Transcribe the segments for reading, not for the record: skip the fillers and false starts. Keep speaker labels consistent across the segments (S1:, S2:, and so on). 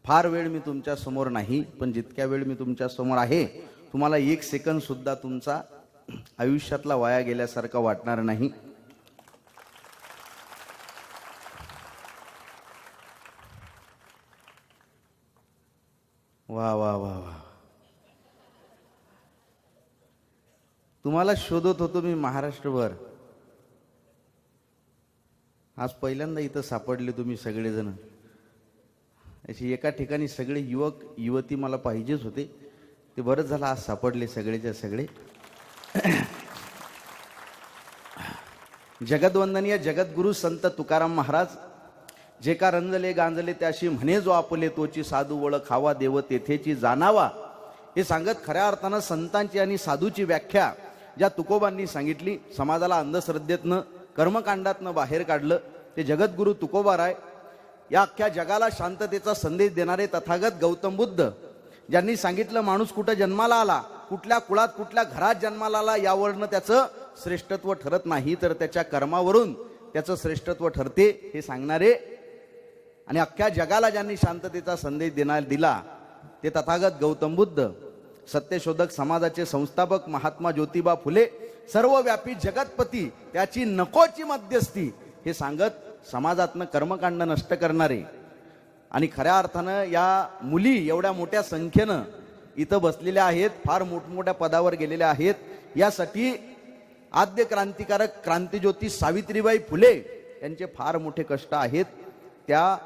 S1: फार वेळ मी तुमच्या समोर नाही, पण जितक्या वेळ मी तुमच्या समोर आहे तुम्हाला एक सेकंद सुद्धा तुमचा आयुष्यातला वाया गेल्यासारखा वाटणार नाही. वा वा वा वा, तुम्हाला शोधत होतो मी महाराष्ट्रभर. आज पहिल्यांदा इथं सापडले तुम्ही सगळेजण. अशी एका ठिकाणी सगळे युवक युवती मला पाहिजेच होते, ते बरंच झालं आज सापडले सगळेच्या सगळे. जगदवंदनीय जगद्गुरु संत तुकाराम महाराज, जे का रंजले गांजले त्याशी म्हणे जो आपले तोची साधू ओळखावा देव तेथेची जाणावा, हे सांगत खऱ्या अर्थानं संतांची आणि साधूची व्याख्या ज्या तुकोबांनी सांगितली, समाजाला अंधश्रद्धेतनं कर्मकांडातनं बाहेर काढलं, ते जगद्गुरु तुकोबाराय. या अख्ख्या जगाला शांततेचा संदेश देणारे तथागत गौतम बुद्ध, ज्यांनी सांगितलं माणूस कुठं जन्माला आला, कुठल्या कुळात कुठल्या घरात जन्माला आला यावरनं त्याचं श्रेष्ठत्व ठरत नाही, तर त्याच्या कर्मावरून त्याचं श्रेष्ठत्व ठरते, हे सांगणारे आणि अख्ख्या जगाला ज्यांनी शांततेचा संदेश दिला ते तथागत गौतम बुद्ध. सत्यशोधक समाजाचे संस्थापक महात्मा ज्योतिबा फुले, सर्वव्यापी जगतपती, त्याची नकोची मध्यस्थी, हे सांगत समाजातनं कर्मकांड नष्ट करणारे. आणि खऱ्या अर्थानं या मुली एवढ्या मोठ्या संख्येनं इथं बसलेल्या आहेत, फार मोठमोठ्या पदावर गेलेल्या आहेत. यासाठी आद्य क्रांतिकारक क्रांतिज्योती सावित्रीबाई फुले यांचे फार मोठे कष्ट आहेत. त्या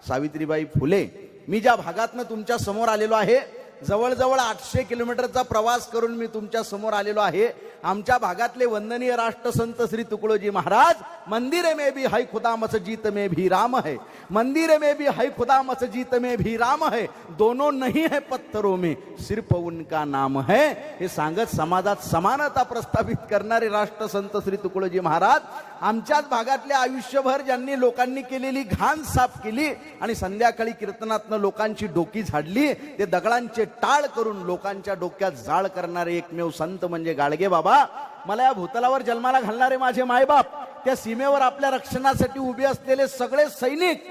S1: सावित्रीबाई फुले, मी ज्या भागातनं तुमच्या समोर आलेलो आहे, जवळजवळ 800 किलोमीटरचा प्रवास करून मी तुमच्या समोर आलेलो आहे. आमच्या भागातले वंदनीय राष्ट्रसंत श्री तुकडोजी महाराज, मंदिर में भी है खुदा मस्जिद में भी राम है, मंदिर में भी है खुदा मस्जिद में भी राम है, दोनों नहीं है पत्थरों में सिर्फ उनका नाम है, हे सांगत समाजात समानता प्रस्थापित करणारे राष्ट्रसंत श्री तुकडोजी महाराज, आमच्याच भागातले आयुष्यभर ज्यांनी लोकांनी केलेली घाण साफ केली आणि संध्याकाळी कीर्तनातनं लोकांची डोकी झाडली, ते दगडांचे टाळ करून लोकांच्या डोक्यात जाळ करणारे एकमेव संत म्हणजे गाडगे बाबा. मला या भूतलावर जन्माला घालणारे माझे मायबाप, त्या सीमेवर आपल्या रक्षणासाठी उभे असलेले सगळे सैनिक,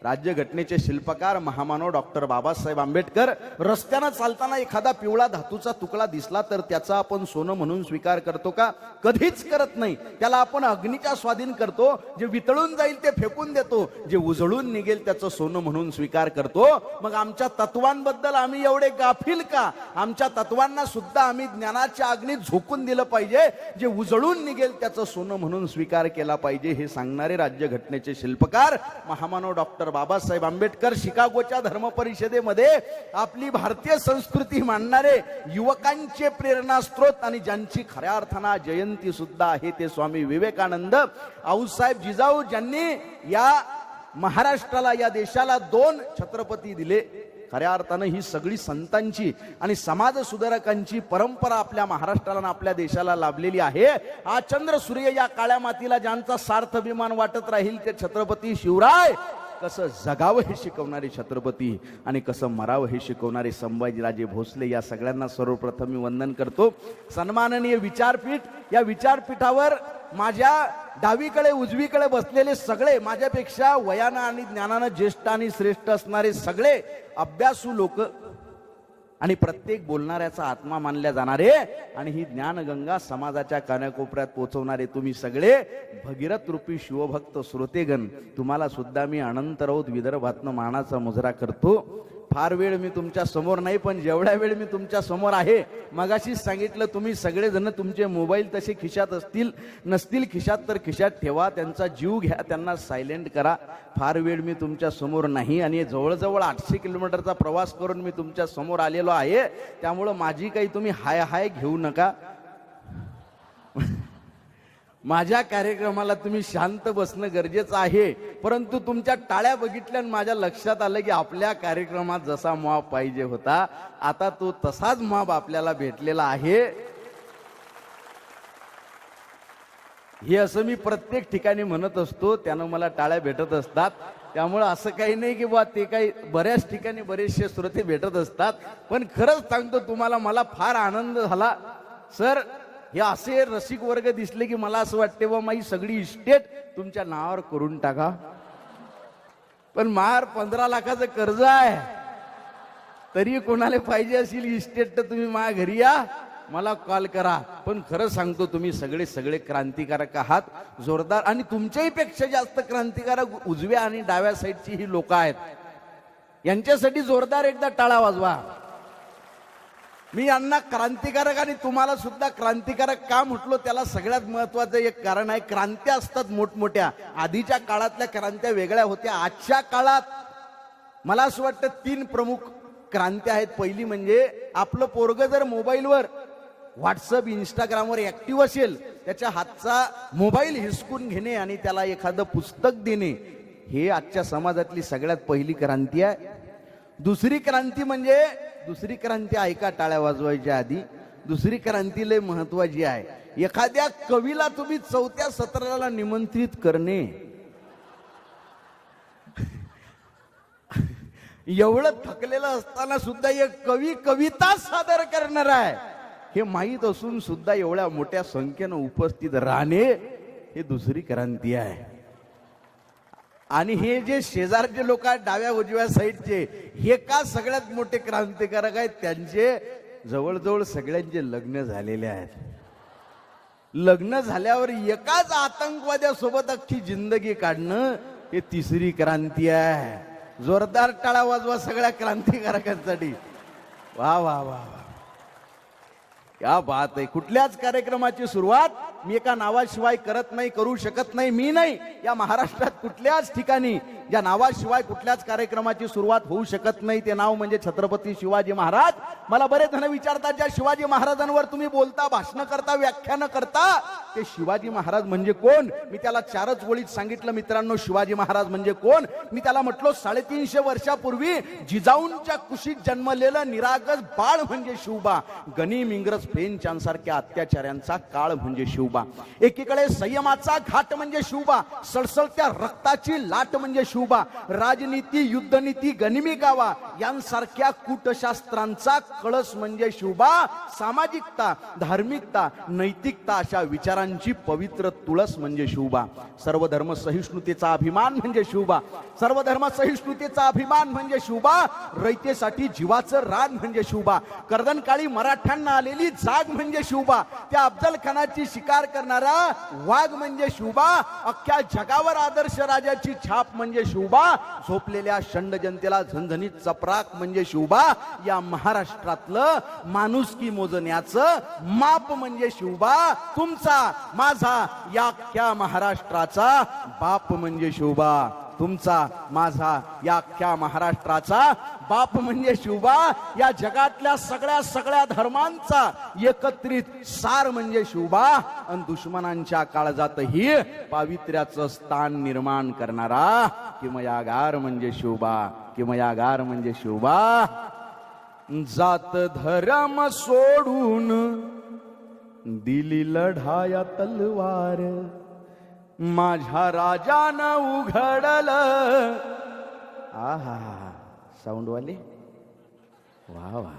S1: राज्यघटनेचे शिल्पकार महामानव डॉक्टर बाबासाहेब आंबेडकर. रस्त्यानं चालताना एखादा पिवळा धातूचा तुकडा दिसला तर त्याचा आपण सोनं म्हणून स्वीकार करतो का? कधीच करत नाही. त्याला आपण अग्नीच्या स्वाधीन करतो. जे वितळून जाईल ते फेकून देतो, जे उजळून निघेल त्याचं सोनं म्हणून स्वीकार करतो. मग आमच्या तत्वांबद्दल आम्ही एवढे गाफील का? आमच्या तत्वांना सुद्धा आम्ही ज्ञानाच्या अग्नीत झोकून दिलं पाहिजे. जे उजळून निघेल त्याचं सोनं म्हणून स्वीकार केला पाहिजे, हे सांगणारे राज्यघटनेचे शिल्पकार महामानव डॉक्टर बाबासाहेब आंबेडकर. शिकागोच्या धर्म परिषदेमध्ये आपली भारतीय संस्कृती मांडणारे युवकांचे प्रेरणास्त्रोत आणि ज्यांची खऱ्या अर्थानं जयंती सुद्धा आहे ते स्वामी विवेकानंद. आऊसाहेब जिजाऊ, ज्यांनी या महाराष्ट्राला, या देशाला 2 छत्रपती दिले. खऱ्या अर्थानं ही सगळी संतांची आणि समाज सुधारकांची परंपरा आपल्या महाराष्ट्राला, आपल्या देशाला लाभलेली आहे. हा चंद्र सूर्य या काळ्या मातीला ज्यांचा सार्थ अभिमान वाटत राहील ते छत्रपती शिवराय. कसं जगावं हे शिकवणारे छत्रपती आणि कसं मरावं हे शिकवणारे संभाजीराजे भोसले. या सगळ्यांना सर्वप्रथम मी वंदन करतो. सन्माननीय विचारपीठ, या विचारपीठावर माझ्या डावीकडे उजवीकडे बसलेले सगळे, माझ्यापेक्षा वयानं आणि ज्ञानानं ज्येष्ठ आणि श्रेष्ठ असणारे सगळे अभ्यासू लोक आणि प्रत्येक बोलणाऱ्याचा आत्मा मानल्या जाणारे आणि ही ज्ञानगंगा समाजाच्या कानाकोपऱ्यात पोहोचवणारे तुम्ही सगळे भगीरथ रूपी शिवभक्त श्रोतेगण, तुम्हाला सुद्धा मी अनंत राऊत विदर्भातनं मानाचा मुजरा करतो. फार वेळ मी तुमच्या समोर नाही, पण जेवढ्या वेळ मी तुमच्या समोर आहे, मगाशीच सांगितलं, तुम्ही सगळेजण तुमचे मोबाईल तसे खिशात असतील, नसतील खिशात तर खिशात ठेवा, त्यांचा जीव घ्या, त्यांना सायलेंट करा. फार वेळ मी तुमच्या समोर नाही आणि जवळजवळ 800 किलोमीटरचा प्रवास करून मी तुमच्या समोर आलेलो आहे. त्यामुळं माझी काही तुम्ही हाय हाय घेऊ नका. माझ्या कार्यक्रमाला तुम्ही शांत बसणं गरजेचं आहे, परंतु तुमच्या टाळ्या बघितल्यानं माझ्या लक्षात आलं की आपल्या कार्यक्रमात जसा माप पाहिजे होता, आता तो तसाच माप आपल्याला भेटलेला आहे. हे असं मी प्रत्येक ठिकाणी म्हणत असतो, त्यानं मला टाळ्या भेटत असतात. त्यामुळे असं काही नाही की बा ते काही, बऱ्याच ठिकाणी बरेचसे श्रोते भेटत असतात. पण खरंच सांगतो तुम्हाला, मला फार आनंद झाला सर. हे असे रसिक वर्ग दिसले की मला असं वाटते बा माझी सगळी इस्टेट तुमच्या नावावर करून टाका. पण मार 15 लाखाचं कर्ज आहे, तरी कोणाला पाहिजे असेल इस्टेट तर तुम्ही माझ्या घरी या, मला कॉल करा. पण खरं सांगतो, तुम्ही सगळे क्रांतिकारक आहात, जोरदार. आणि तुमच्याही पेक्षा जास्त क्रांतिकारक उजव्या आणि डाव्या साईडची ही लोक आहेत. यांच्यासाठी जोरदार एकदा टाळा वाजवा. मी यांना क्रांतिकारक आणि तुम्हाला सुद्धा क्रांतिकारक का म्हटलो, त्याला सगळ्यात महत्वाचं एक कारण आहे. क्रांत्या असतात मोठमोठ्या, आधीच्या काळातल्या क्रांत्या वेगळ्या होत्या. आजच्या काळात मला असं वाटतं 3 प्रमुख क्रांत्या आहेत. पहिली म्हणजे आपलं पोरग जर मोबाईलवर व्हॉट्सअप इंस्टाग्रामवर ऍक्टिव्ह असेल, त्याच्या हातचा मोबाईल हिसकून घेणे आणि त्याला एखादं पुस्तक देणे, हे आजच्या समाजातली सगळ्यात पहिली क्रांती आहे. दुसरी क्रांती ऐका टाळ्या वाजवायच्या आधी, दुसरी क्रांती लय महत्वाची आहे. एखाद्या कवीला तुम्ही 4थ्या सत्राला निमंत्रित करणे. एवढं थकलेलं असताना सुद्धा एक कवी कविता सादर करणार आहे हे माहीत असून सुद्धा एवढ्या मोठ्या संख्येनं उपस्थित राहणे, हे दुसरी क्रांती आहे. आणि हे जे शेजारचे लोक आहेत डाव्या उजव्या साईडचे, हे का सगळ्यात मोठे क्रांतिकारक आहेत? त्यांचे जवळजवळ सगळ्यांचे लग्न झालेले आहेत. लग्न झाल्यावर एकाच आतंकवाद्यासोबत अख्खी जिंदगी काढणं, हे तिसरी क्रांती आहे. जोरदार टाळा वाजवा सगळ्या क्रांतिकारकांसाठी. वा वा वा, क्या बात आहे. कुठल्याच कार्यक्रमाची सुरुवात मी एका नावाशिवाय करत नाही, करू शकत नाही. मी नाही, या महाराष्ट्रात कुठल्याच ठिकाणी ज्या नावाशिवाय कुठल्याच कार्यक्रमाची सुरुवात होऊ शकत नाही, ते नाव म्हणजे छत्रपती शिवाजी महाराज. मला बरेच जण विचारतात, ज्या शिवाजी महाराजांवर तुम्ही बोलता, भाषण करता, व्याख्यान करता, ते शिवाजी महाराज म्हणजे कोण? मी त्याला 4च ओळीत सांगितलं, मित्रांनो, शिवाजी महाराज म्हणजे कोण? मी त्याला म्हटलो, 350 वर्षापूर्वी जिजाऊंच्या कुशीत जन्मलेलं निरागस बाळ म्हणजे शिवबा. गनिम, इंग्रज, फ्रेंच यांसारख्या अत्याचार्यांचा काळ म्हणजे शिवबा. एकीकडे संयमाचा घाट म्हणजे शिवबा, सळसळत्या रक्ताची लाट म्हणजे शिवबा. राजनीती, युद्धनीती, गनिमी गावा यांसारख्या कूटशास्त्रांचा कळस म्हणजे शिवबा. सामाजिकता, धार्मिकता, नैतिकता अशा विचारांची पवित्र तुळस म्हणजे शिवबा. सर्वधर्म सहिष्णुतेचा अभिमान म्हणजे शिवबा. सर्वधर्म सहिष्णुतेचा अभिमान म्हणजे शिवबा. रयतेसाठी जीवाचं रान म्हणजे शिवबा. कर्दनकाळी मराठ्यांना आलेली जाग म्हणजे शिवबा. त्या अफजल खानाची शिकार करणारा वाघ म्हणजे शिवबा. अख्ख्या जगावर आदर्श राजाची छाप म्हणजे शिवबा. झोपलेल्या शंड जनतेला झणझणीत चपराक म्हणजे शिवबा. या महाराष्ट्रातलं माणुसकी मोजण्याचं माप म्हणजे शिवबा. तुमचा, माझा, या अख्ख्या महाराष्ट्राचा बाप म्हणजे शिवबा. तुमचा, माझा, या अख्ख्या महाराष्ट्राचा बाप म्हणजे शिवबा. या जगातल्या सगळ्या धर्मांचा एकत्रित सार म्हणजे शिवबा. आणि दुश्मनांच्या काळजातही पावित्र्याचं स्थान निर्माण करणारा किमयागार म्हणजे शिवबा. किमयागार म्हणजे शिवबा. जात धर्म सोडून दिली लढाया तलवार, माझ्या राजानं उघडलं. आहा, साऊंड वाले, वा वा,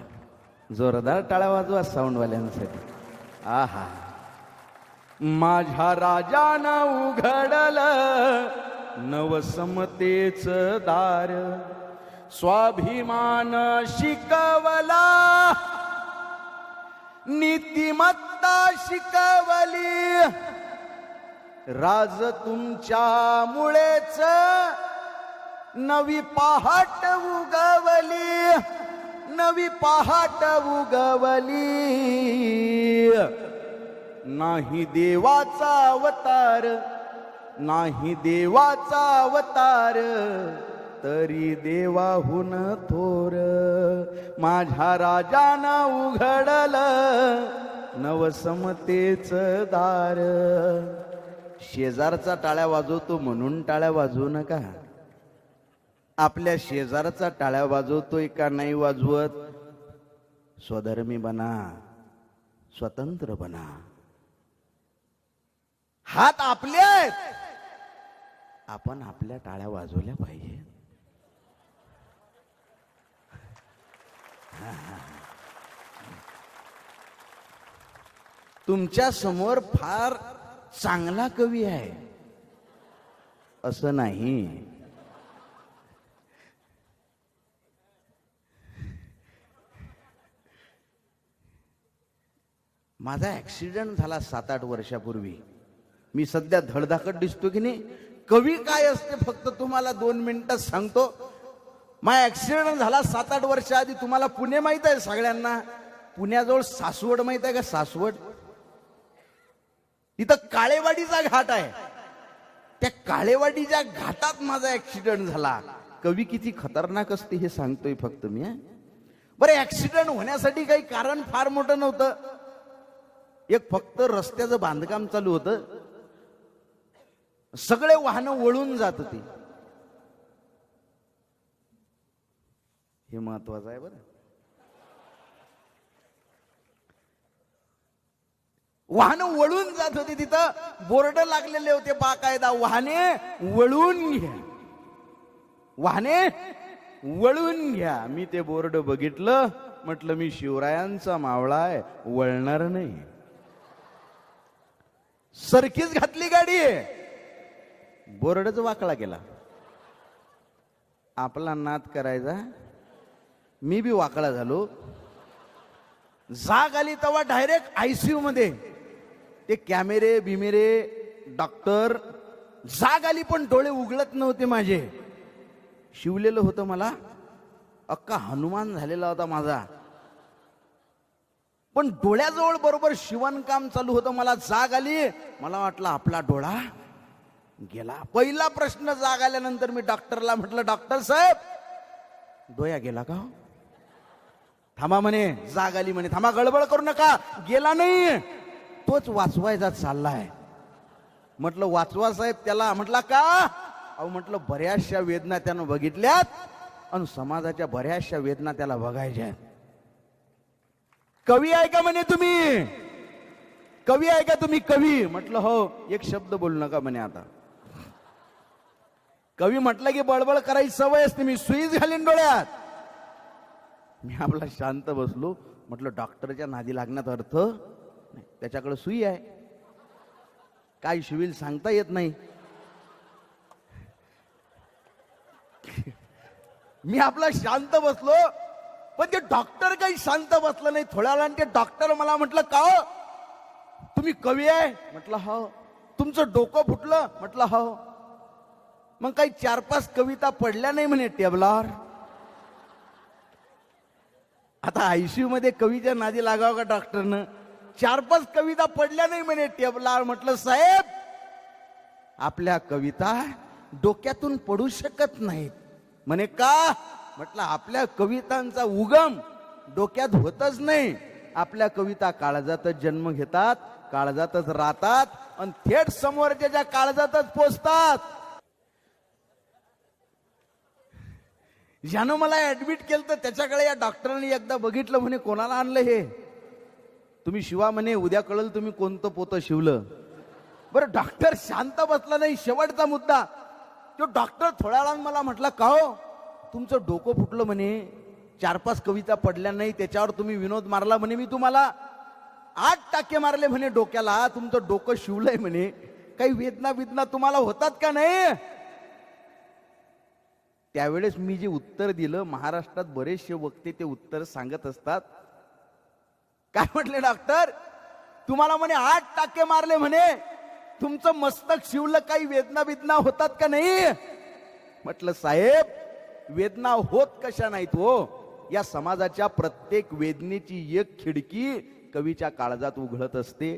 S1: जोरदार टाळ्या वाजवा साऊंड वाल्यांसाठी. आहा, माझ्या राजानं उघडलं नवसमतेच दार, स्वाभिमान शिकवला, नीतिमत्ता शिकवली, राज तुमच्या मुळेच नवी पहाट उगवली, नवी पहाट उगवली. नाही देवाचा अवतार, नाही देवाचा अवतार, तरी देवाहून थोर, माझ्या राजानं उघडलं नवसमतेच दार. शेजारचा टाळ्या वाजवतो म्हणून टाळ्या वाजवू नका. आपल्या शेजारचा टाळ्या वाजवतोय का नाही वाजवत, स्वधर्मी बना, स्वतंत्र बना. हात आपले आहेत, आपण आपल्या टाळ्या वाजवल्या पाहिजे. तुमच्या समोर फार चांगला कवी आहे असं नाही, माझा ऍक्सिडेंट झाला 7-8 वर्षापूर्वी. मी सध्या धडधाकट दिसतो की नाही? कवी काय असते फक्त तुम्हाला 2 मिनिटात सांगतो. माझा ऍक्सिडेंट झाला 7-8 वर्ष आधी. तुम्हाला पुणे माहित आहे सगळ्यांना? पुण्याजवळ सासवड माहित आहे का? सासवड, इथं काळेवाडीचा घाट आहे. त्या काळेवाडीच्या घाटात माझा ऍक्सिडेंट झाला. कवी किती खतरनाक असते हे सांगतोय फक्त मी. बरं, ऍक्सिडेंट होण्यासाठी काही कारण फार मोठं नव्हतं. एक फक्त रस्त्याचं बांधकाम चालू होतं. सगळे वाहनं वळून जात होती. हे महत्वाचं आहे बरं. वाहनं वळून जात होती. तिथं बोर्ड लागलेले होते बाकायदा, वाहने वळून घ्या, वाहने वळून घ्या. मी ते बोर्ड बघितलं, म्हटलं मी शिवरायांचा मावळा आहे, वळणार नाही. सरकीच घातली गाडी, बोर्डच वाकळा गेला. आपला नाद करायचा, मी बी वाकळा झालो. जाग आली तेव्हा डायरेक्ट आयसीयू मध्ये. ते कॅमेरे बिमेरे, डॉक्टर, जाग आली पण डोळे उघडत नव्हते माझे. शिवलेलं होतं मला, अक्का हनुमान झालेला होता माझा. पण डोळ्याजवळ बरोबर शिवणकाम चालू होतं. मला जाग आली, मला वाटलं आपला डोळा गेला. पहिला प्रश्न जाग आल्यानंतर मी डॉक्टरला म्हटलं, डॉक्टर साहेब डोळा गेला का? थांबा म्हणे, जाग आली म्हणे. थांबा, गडबड करू नका, गेला नाही, तोच वाचवायचा चाललाय. म्हटलं वाचवा साहेब त्याला. म्हटला का? अहो म्हटलं बऱ्याचशा वेदना त्यानं बघितल्यात आणि समाजाच्या बऱ्याचशा वेदना त्याला बघायच्या. कवी आहे का म्हणे तुम्ही? कवी आहे का तुम्ही? कवी. म्हटलं हो. एक शब्द बोलू नका म्हणे. आता कवी म्हटलं की बळबळ करायची सवय असते. मी सुईच घालीन डोळ्यात. मी आपला शांत बसलो. म्हटलं डॉक्टरच्या नादी लागण्यात अर्थ नाही, त्याच्याकडे सुई आहे, काय शिवील सांगता येत नाही. मी आपला शांत बसलो, पण ते डॉक्टर काही शांत बसलं नाही. थोड्या वेळाने ते डॉक्टर मला म्हटलं, का हो तुम्ही कवी आहे? म्हटलं हो. तुमचं डोकं फुटलं? म्हटलं हो. मग काही 4-5 कविता पडल्या नाही म्हणे टेबलावर? आता आयसीयू मध्ये कवीच्या नादी लागावं का डॉक्टरनं? 4-5 कविता पडल्या नाही म्हणे टेबलावर. म्हटलं साहेब आपल्या कविता डोक्यातून पडू शकत नाहीत. म्हणे का? म्हटलं आपल्या कवितांचा उगम डोक्यात होतच नाही. आपल्या कविता काळजातच जन्म घेतात, काळजातच राहतात आणि थेट समोरच्या काळजातच पोचतात. ज्यानं मला ऍडमिट केलं तर त्याच्याकडे या डॉक्टरांनी एकदा बघितलं. म्हणे कोणाला आणलं हे? तुम्ही शिवा म्हणे, उद्या कळलं तुम्ही कोणतं पोतं शिवलं. बरं, डॉक्टर शांत बसला नाही. शेवटचा मुद्दा, तो डॉक्टर थोड्या वेळानं मला म्हटला, का हो तुमचं डोकं फुटलं म्हणे, 4-5 कविता पडल्या नाही, त्याच्यावर तुम्ही विनोद मारला म्हणे. मी तुम्हाला 8 टाके मारले म्हणे डोक्याला, तुमचं डोकं शिवलंय म्हणे. काही वेदना तुम्हाला होतात का नाही? त्यावेळेस मी जे उत्तर दिलं, महाराष्ट्रात बरेचसे वक्ते ते उत्तर सांगत असतात. काय म्हटले डॉक्टर? तुम्हाला म्हणे 8 टाके मारले म्हणे, तुमचं मस्तक शिवलं, काही वेदना होतात का नाही? म्हटलं साहेब वेदना होत कशा नाहीत हो? या समाजाच्या प्रत्येक वेदनेची एक खिडकी कवीच्या काळजात उघडत असते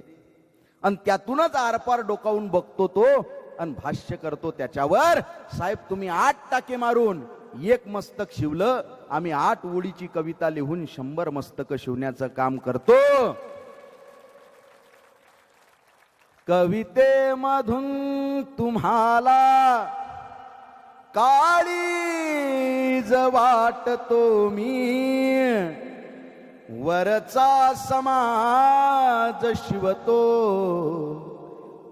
S1: आणि त्यातूनच आरपार डोकावून बघतो तो आणि भाष्य करतो त्याच्यावर. साहेब तुम्ही 8 टाके मारून 1 मस्तक शिवलं, आम्ही 8 ओळीची कविता लिहून 100 मस्तक शिवण्याचं काम करतो. कवितेमधून तुम्हाला काळीज वाटतो मी, वरचा समाज शिवतो,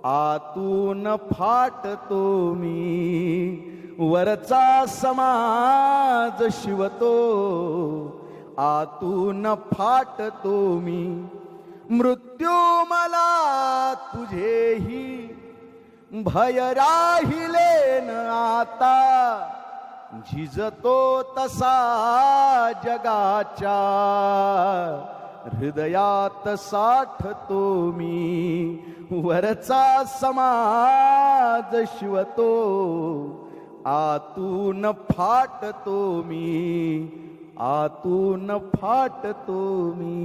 S1: आतून फाटतो मी. वरचा समाज शिवतो, आतून फाटतो मी. मृत्यू मला तुझेही भय राहिले न आता, झिजतो तसा जगाच्या हृदयात साठतो मी, वरचा समाज शिवतो, आतून फाटतो मी, आतून फाटतो मी.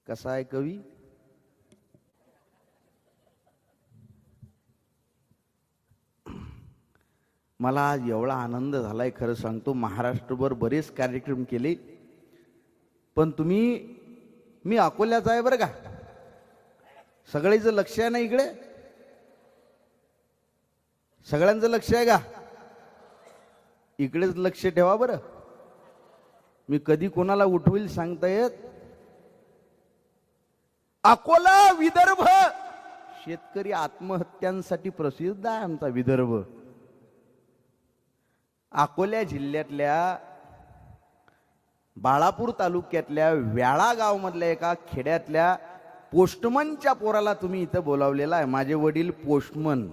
S1: कसा आहे कवी? मला आज एवढा आनंद झालाय, खरं सांगतो. महाराष्ट्रभर बरेच कार्यक्रम केले, पण मी अकोल्याचा आहे बरं का. सगळ्यांचं लक्ष आहे ना इकडे? सगळ्यांचं लक्ष आहे का? इकडेच लक्ष ठेवा बरं. मी कधी कोणाला उठवील सांगता येत. अकोला विदर्भ शेतकरी आत्महत्यांसाठी प्रसिद्ध आहे आमचा विदर्भ. अकोला जिल्ह्यातल्या बाळापूर तालुक्यातल्या वेळा गाव मधल्या एका खेड्यातल्या पोस्टमनच्या पोराला तुम्ही इथं बोलावलेला आहे. माझे वडील पोस्टमन,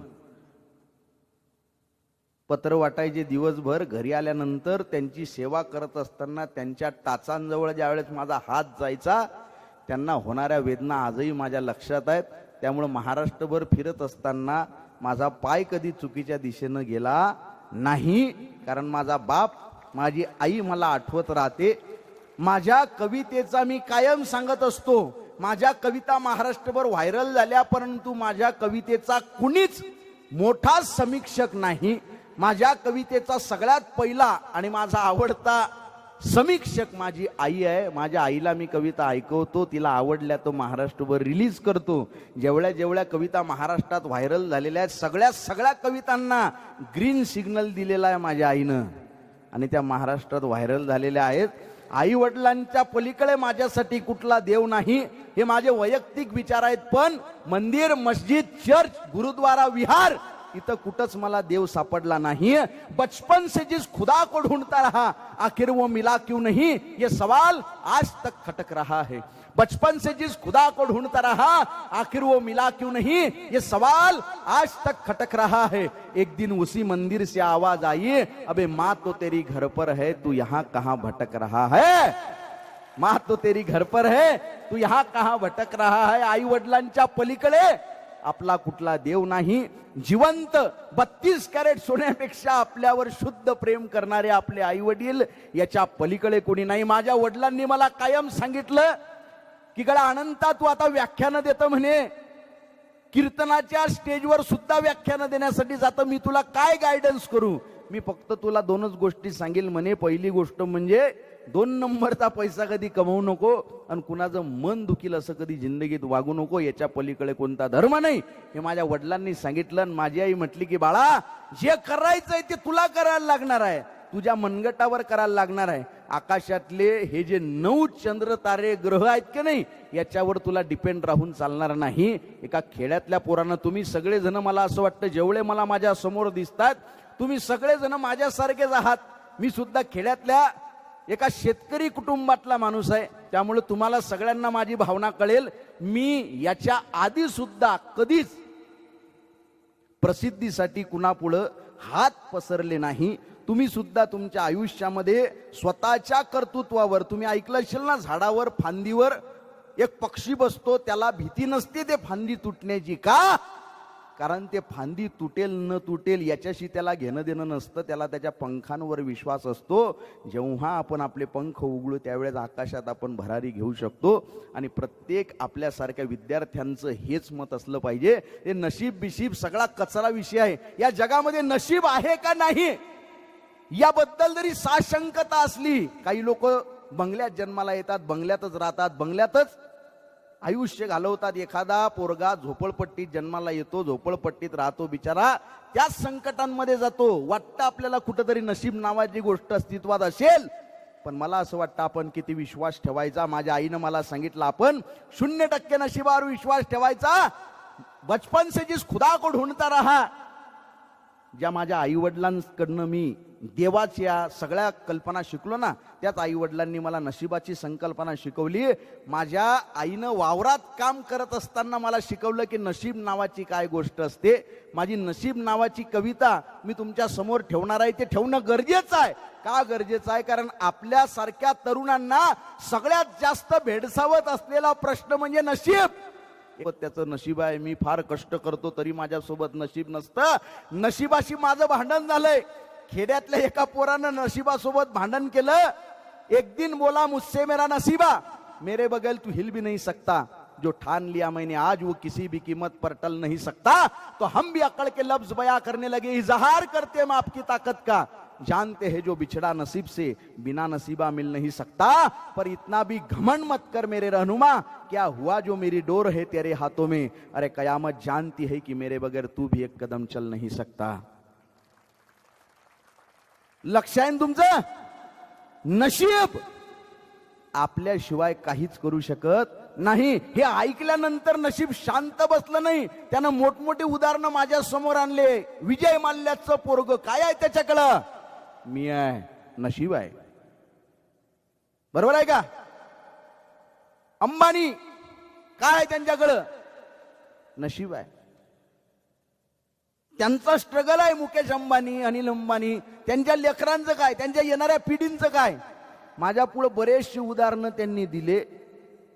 S1: पत्र वाटायचे दिवसभर. घरी आल्यानंतर त्यांची सेवा करत असताना त्यांच्या टाचांजवळ ज्यावेळेस माझा हात जायचा, त्यांना होणाऱ्या वेदना आजही माझ्या लक्षात आहेत. त्यामुळे महाराष्ट्रभर फिरत असताना माझा पाय कधी चुकीच्या दिशेनं गेला नाही, कारण माझा बाप, माझी आई मला आठवत राहते. माझ्या कवितेचा मी कायम सांगत असतो, माझ्या कविता महाराष्ट्रभर व्हायरल झाल्या, परंतु माझ्या कवितेचा कुणीच मोठा समीक्षक नाही. माझ्या कवितेचा सगळ्यात पहिला आणि माझा आवडता समीक्षक माझी आई आहे. माझ्या आईला मी कविता ऐकवतो, तिला आवडल्या तो महाराष्ट्रभर रिलीज करतो. जेवढ्या कविता महाराष्ट्रात व्हायरल झालेल्या आहेत, सगळ्या कवितांना ग्रीन सिग्नल दिलेला आहे माझ्या आईनं, आणि त्या महाराष्ट्रात व्हायरल झालेल्या आहेत. आई वडिलांच्या पलीकडे माझ्यासाठी कुठला देव नाही, हे माझे वैयक्तिक विचार आहेत. पण मंदिर, मस्जिद, चर्च, गुरुद्वारा, विहार इथं कुठंच मला देव सापडला नाही. बचपन से जिस खुदा को ढूंढता रहा, आखिर वो मिला क्यों नहीं, ये सवाल आज तक खटक रहा है. बचपन से जिस खुदा को ढूंढता रहा, आखिर वो मिला क्यों नहीं, ये सवाल आज तक खटक रहा है. एक दिन उसी मंदिर से आवाज आई, अबे माँ तो तेरी घर पर है, तू यहाँ कहाँ भटक रहा है. माँ तो तेरी घर पर है, तू यहाँ कहाँ भटक रहा है. आई वडिलांच्या पलीकडे आपला कुठला देव नाही. जिवंत 32 कॅरेट सोन्यापेक्षा आपल्यावर शुद्ध प्रेम करणारे आपले आई वडील, याच्या पलीकडे कोणी नाही. माझ्या वडिलांनी मला कायम सांगितलं की गळा अनंता, तू आता व्याख्यानं देतं म्हणे, कीर्तनाच्या स्टेजवर सुद्धा व्याख्यानं देण्यासाठी जातं, मी तुला काय गायडन्स करू. मी फक्त तुला 2च गोष्टी सांगेल म्हणे. पहिली गोष्ट म्हणजे 2 नंबरचा पैसा कधी कमवू नको, आणि कुणाचं मन दुखील असं कधी जिंदगीत वागू नको. याच्या पलीकडे कोणता धर्म नाही, हे माझ्या वडिलांनी सांगितलं. आणि माझी आई म्हटली की बाळा, जे करायचंय ते तुला करायला लागणार आहे, तुझ्या मनगटावर करायला लागणार आहे. आकाशातले हे जे 9 चंद्र तारे ग्रह आहेत की नाही, याच्यावर तुला डिपेंड राहून चालणार नाही. एका खेड्यातल्या पोरानं, तुम्ही सगळेजण, मला असं वाटतं जेवढे मला माझ्या समोर दिसतात, तुम्ही सगळेजण माझ्यासारखेच आहात. मी सुद्धा खेड्यातल्या एका शेतकरी कुटुंबातला माणूस आहे, त्यामुळे तुम्हाला सगळ्यांना माझी भावना कळेल. मी याच्या आधी सुद्धा कधीच प्रसिद्धीसाठी कुणापुढं हात पसरले नाही. तुम्ही सुद्धा तुमच्या आयुष्यामध्ये स्वतःच्या कर्तृत्वावर, तुम्ही ऐकलं असेल ना, झाडावर फांदीवर एक पक्षी बसतो, त्याला भीती नसते ते फांदी तुटण्याची. का? कारण ते फांदी तुटेल न तुटेल याच्याशी त्याला घेणं देणं नसतं, त्याला त्याच्या पंखांवर विश्वास असतो. जेव्हा आपण आपले पंख उघडू त्यावेळेस आकाशात आपण भरारी घेऊ शकतो. आणि प्रत्येक आपल्यासारख्या विद्यार्थ्यांचं हेच मत असलं पाहिजे. हे नशीब बिशीब सगळा कचरा विषय आहे. या जगामध्ये नशीब आहे का नाही याबद्दल जरी साशंकता असली, काही लोक बंगल्यात जन्माला येतात, बंगल्यातच राहतात, बंगल्यातच आयुष्य घालवतात. एखादा पोरगा झोपडपट्टीत जन्माला येतो, झोपडपट्टीत राहतो बिचारा, त्याच संकटांमध्ये जातो. वाटतं आपल्याला कुठंतरी नशीब नावाची गोष्ट अस्तित्वात असेल, पण मला असं वाटतं आपण किती विश्वास ठेवायचा. माझ्या आईनं मला सांगितलं, आपण 0% नशिबावर विश्वास ठेवायचा. बचपन से जिस खुदा को ढूंढता रहा, ज्या माझ्या आईवडिलांकडनं मी देवाच्या सगळ्या कल्पना शिकलो ना, त्याच आईवडिलांनी मला नशिबाची संकल्पना शिकवली. माझ्या आईनं वावरात काम करत असताना मला शिकवलं की नशीब नावाची काय गोष्ट असते. माझी नशीब नावाची कविता मी तुमच्या समोर ठेवणार आहे. ते ठेवणं गरजेचं आहे. का गरजेचं आहे? कारण आपल्यासारख्या तरुणांना सगळ्यात जास्त भेडसावत असलेला प्रश्न म्हणजे नशीब. त्याचं नशीब आहे, मी फार कष्ट करतो तरी माझ्यासोबत नशीब नसतं. नशिबाशी माझं भांडण झालंय. खेड्यातल्या एका पोरानं नशिबासोबत भांडण केलं. एक दिन बोला मुझसे मेरा नसीबा, मेरे बगैर तू हिल भी नहीं सकता. जो ठान लिया मैंने आज वो किसी भी कीमत पर टल नहीं सकता. तो हम भी अकड़ के लफ्ज बया करने लगे, इजहार करते हम आपकी ताकत का. जानते हैं जो बिछड़ा नसीब से बिना नसीबा मिल नहीं सकता. पर इतना भी घमंड मत कर मेरे रहनुमा, क्या हुआ जो मेरी डोर है तेरे हाथों में. अरे कयामत जानती है कि मेरे बगैर तू भी एक कदम चल नहीं सकता. लक्ष आहे तुमचं. नशीब आपल्याशिवाय काहीच करू शकत नाही. हे ऐकल्यानंतर नशीब शांत बसलं नाही. त्यानं मोठमोठे उदाहरणं माझ्या समोर आणले. विजय माल्याचं पोरग काय आहे त्याच्याकडं? मी आहे, नशीब आहे. बरोबर आहे का? अंबानी काय आहे त्यांच्याकडं? नशीब आहे. त्यांचा स्ट्रगल आहे. मुकेश अंबानी, अनिल अंबानी, त्यांच्या लेकरांचं काय, त्यांच्या येणाऱ्या पिढींचं काय. माझ्या पुढे बरेचशी उदाहरणं त्यांनी दिले.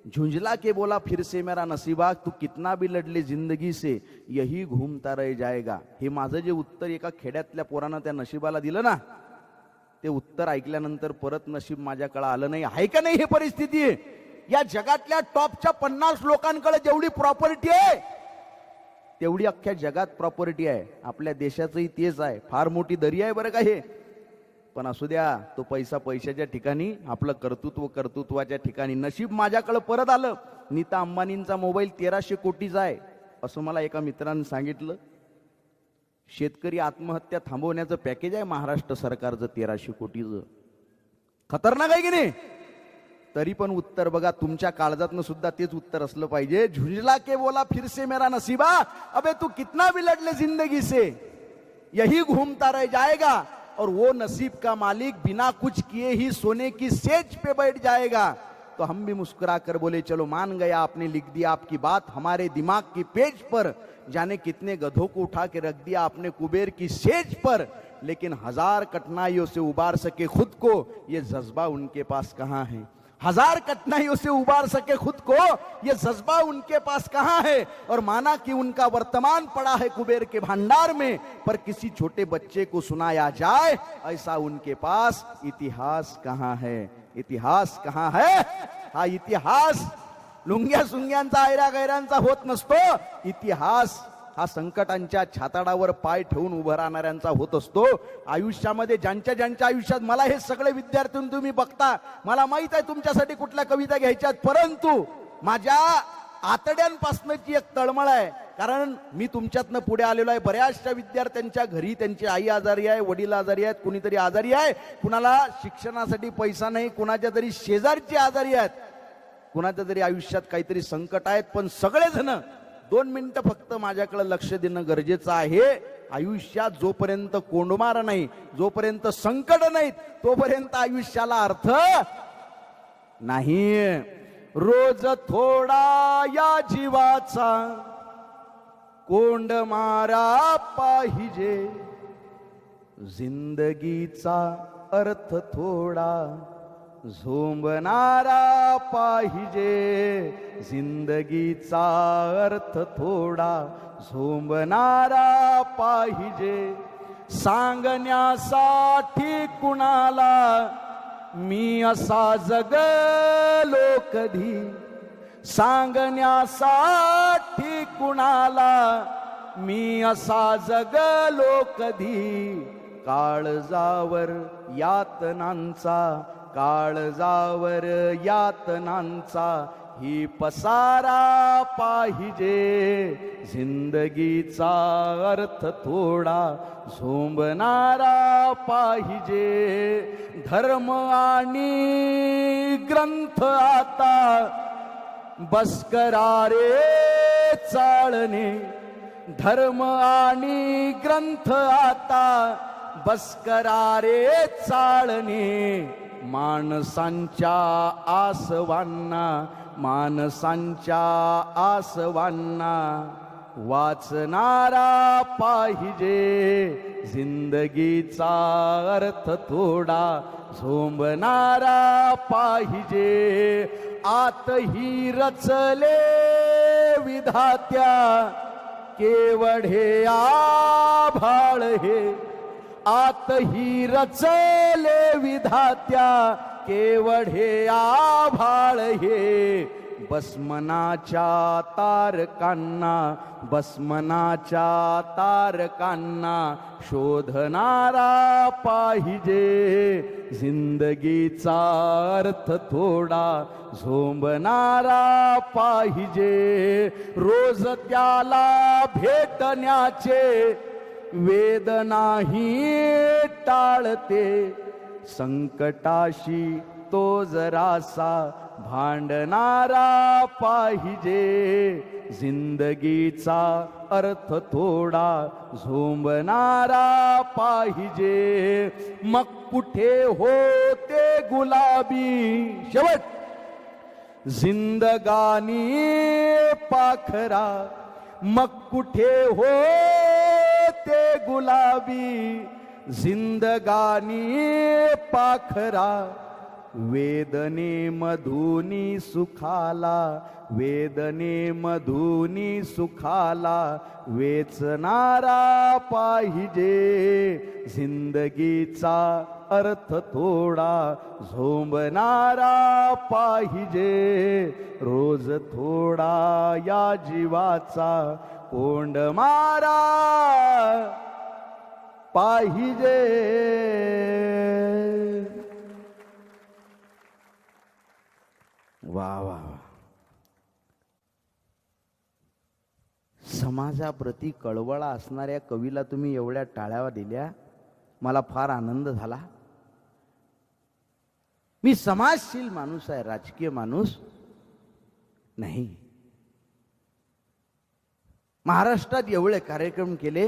S1: झुंझला के बोला फिर से मेरा नसीबा, तू कितना भी लढले जिंदगी से यही घूमता रह जाएगा. हे माझं जे उत्तर एका खेड्यातल्या पोरानं त्या नशिबाला दिलं ना, ते उत्तर ऐकल्यानंतर परत नशीब माझ्याकडे आलं नाही. आहे का नाही हे परिस्थिती? या जगातल्या टॉपच्या 50 लोकांकडे जेवढी प्रॉपर्टी आहे तेवढी अख्ख्या जगात प्रॉपर्टी आहे. आपल्या देशाचंही तेच आहे. फार मोठी दरी आहे बरं का हे. पण असू द्या, तो पैसा पैशाच्या ठिकाणी, आपलं कर्तृत्व कर्तृत्वाच्या ठिकाणी. नशीब माझ्याकडे परत आलं. नीता अंबानींचा मोबाईल 1300 कोटीचा आहे असं मला एका मित्रानं सांगितलं. शेतकरी आत्महत्या थांबवण्याचं पॅकेज आहे महाराष्ट्र सरकारचं 1300 कोटीचं. खतरनाक आहे की नाही? तरी पण उत्तर बघा, तुमच्या काळजातनं सुद्धा तेच उत्तर असलं पाहिजे. झुंझला के बोला फिर से मेरा नसीबा, अबे तू कितना भी लड़ ले जिंदगी से यही घूमता रह जाएगा. और वो नसीब का मालिक बिना कुछ किए ही सोने की सेज पे बैठ जाएगा. तो हम भी मुस्कुरा कर बोले चलो मान गया, आपने लिख दिया आपकी बात हमारे दिमाग की पेज पर. जाने कितने गधों को उठा के रख दिया आपने कुबेर की सेज पर. लेकिन 1000 कठिनाइयों से उबार सके खुद को, ये जज्बा उनके पास कहाँ है. 1000 कठिनाइयों से उबार सके खुद को, ये जज्बा उनके पास कहाँ है. और माना कि उनका वर्तमान पड़ा है कुबेर के भंडार में, पर किसी छोटे बच्चे को सुनाया जाए ऐसा उनके पास इतिहास कहाँ है. इतिहास कहाँ है? हा इतिहास लुंग्या सुंग्यांचा ऐरा गैरांचा होत नसतो. इतिहास हा संकटांच्या छाताडावर पाय ठेवून उभं राहणाऱ्यांचा होत असतो. आयुष्यामध्ये ज्यांच्या ज्यांच्या आयुष्यात, मला हे सगळे विद्यार्थी तुम्ही बघता, मला माहित आहे तुमच्यासाठी कुठल्या कविता घ्यायच्यात, परंतु माझ्या आतड्यांपासनची एक तळमळ आहे. कारण मी तुमच्यातनं पुढे आलेलो आहे. बऱ्याचशा विद्यार्थ्यांच्या घरी त्यांची आई आजारी आहे, वडील आजारी आहेत, कुणीतरी आजारी आहे, कुणाला शिक्षणासाठी पैसा नाही, कुणाच्या तरी शेजारची आजारी आहेत, कुणाच्या तरी आयुष्यात काहीतरी संकट आहेत. पण सगळेजण 2 मिनिटं फक्त माझ्याकडे लक्ष देणं गरजेचं आहे. आयुष्यात जोपर्यंत कोंडमार नाही, जोपर्यंत संकट नाहीत, तोपर्यंत आयुष्याला अर्थ नाही. रोज थोडा या जीवाचा कोंडमारा पाहिजे, जिंदगीचा अर्थ थोडा झोंबणारा पाहिजे. जिंदगीचा अर्थ थोडा झोंबणारा पाहिजे. सांगण्यासाठी कुणाला मी असा जगलो कधी, सांगण्यासाठी कुणाला मी असा जगलो कधी. काळजावर यातनांचा, काळजावर यातनांचा ही पसारा पाहिजे. जिंदगीचा अर्थ थोडा झोंबणारा पाहिजे. धर्म आणि ग्रंथ आता बस करा रे चाळणे, धर्म आणि ग्रंथ आता बस करा रे चाळणे, माणसांच्या आसवांना, माणसांच्या आसवांना वाचणारा पाहिजे, जिंदगीचा अर्थ थोडा झोंबणारा पाहिजे, आत ही रचले विधात्या केवळ हे आभाळ हे, आत ही रचले विधात्या केवळ हे आभाळ हे, बसमनाच्या तारकांना, बसमनाच्या तारकांना शोधणारा पाहिजे, जिंदगीचा अर्थ थोडा झोंबणारा पाहिजे, रोज त्याला भेटण्याचे वेद नाही टाळते, संकटाशी तो जरासा भांडणारा पाहिजे, जिंदगीचा अर्थ थोडा झोंबणारा पाहिजे, मग कुठे होते गुलाबी शेवट जिंदगानी पाखरा, मग कुठे होते गुलाबी जिंदगानी पाखरा, वेदने मधुनी सुखाला, वेदने मधुनी सुखाला वेचणारा पाहिजे, जिंदगीचा अर्थ थोडा झोंबणारा पाहिजे, रोज थोडा या जीवाचा कोंड मारा पाहिजे. वा वा, समाजाप्रती कळवळा असणाऱ्या कवीला तुम्ही एवढ्या टाळ्या दिल्या, मला फार आनंद झाला. मी समाजशील माणूस आहे, राजकीय माणूस नाही. महाराष्ट्रात एवढे कार्यक्रम केले,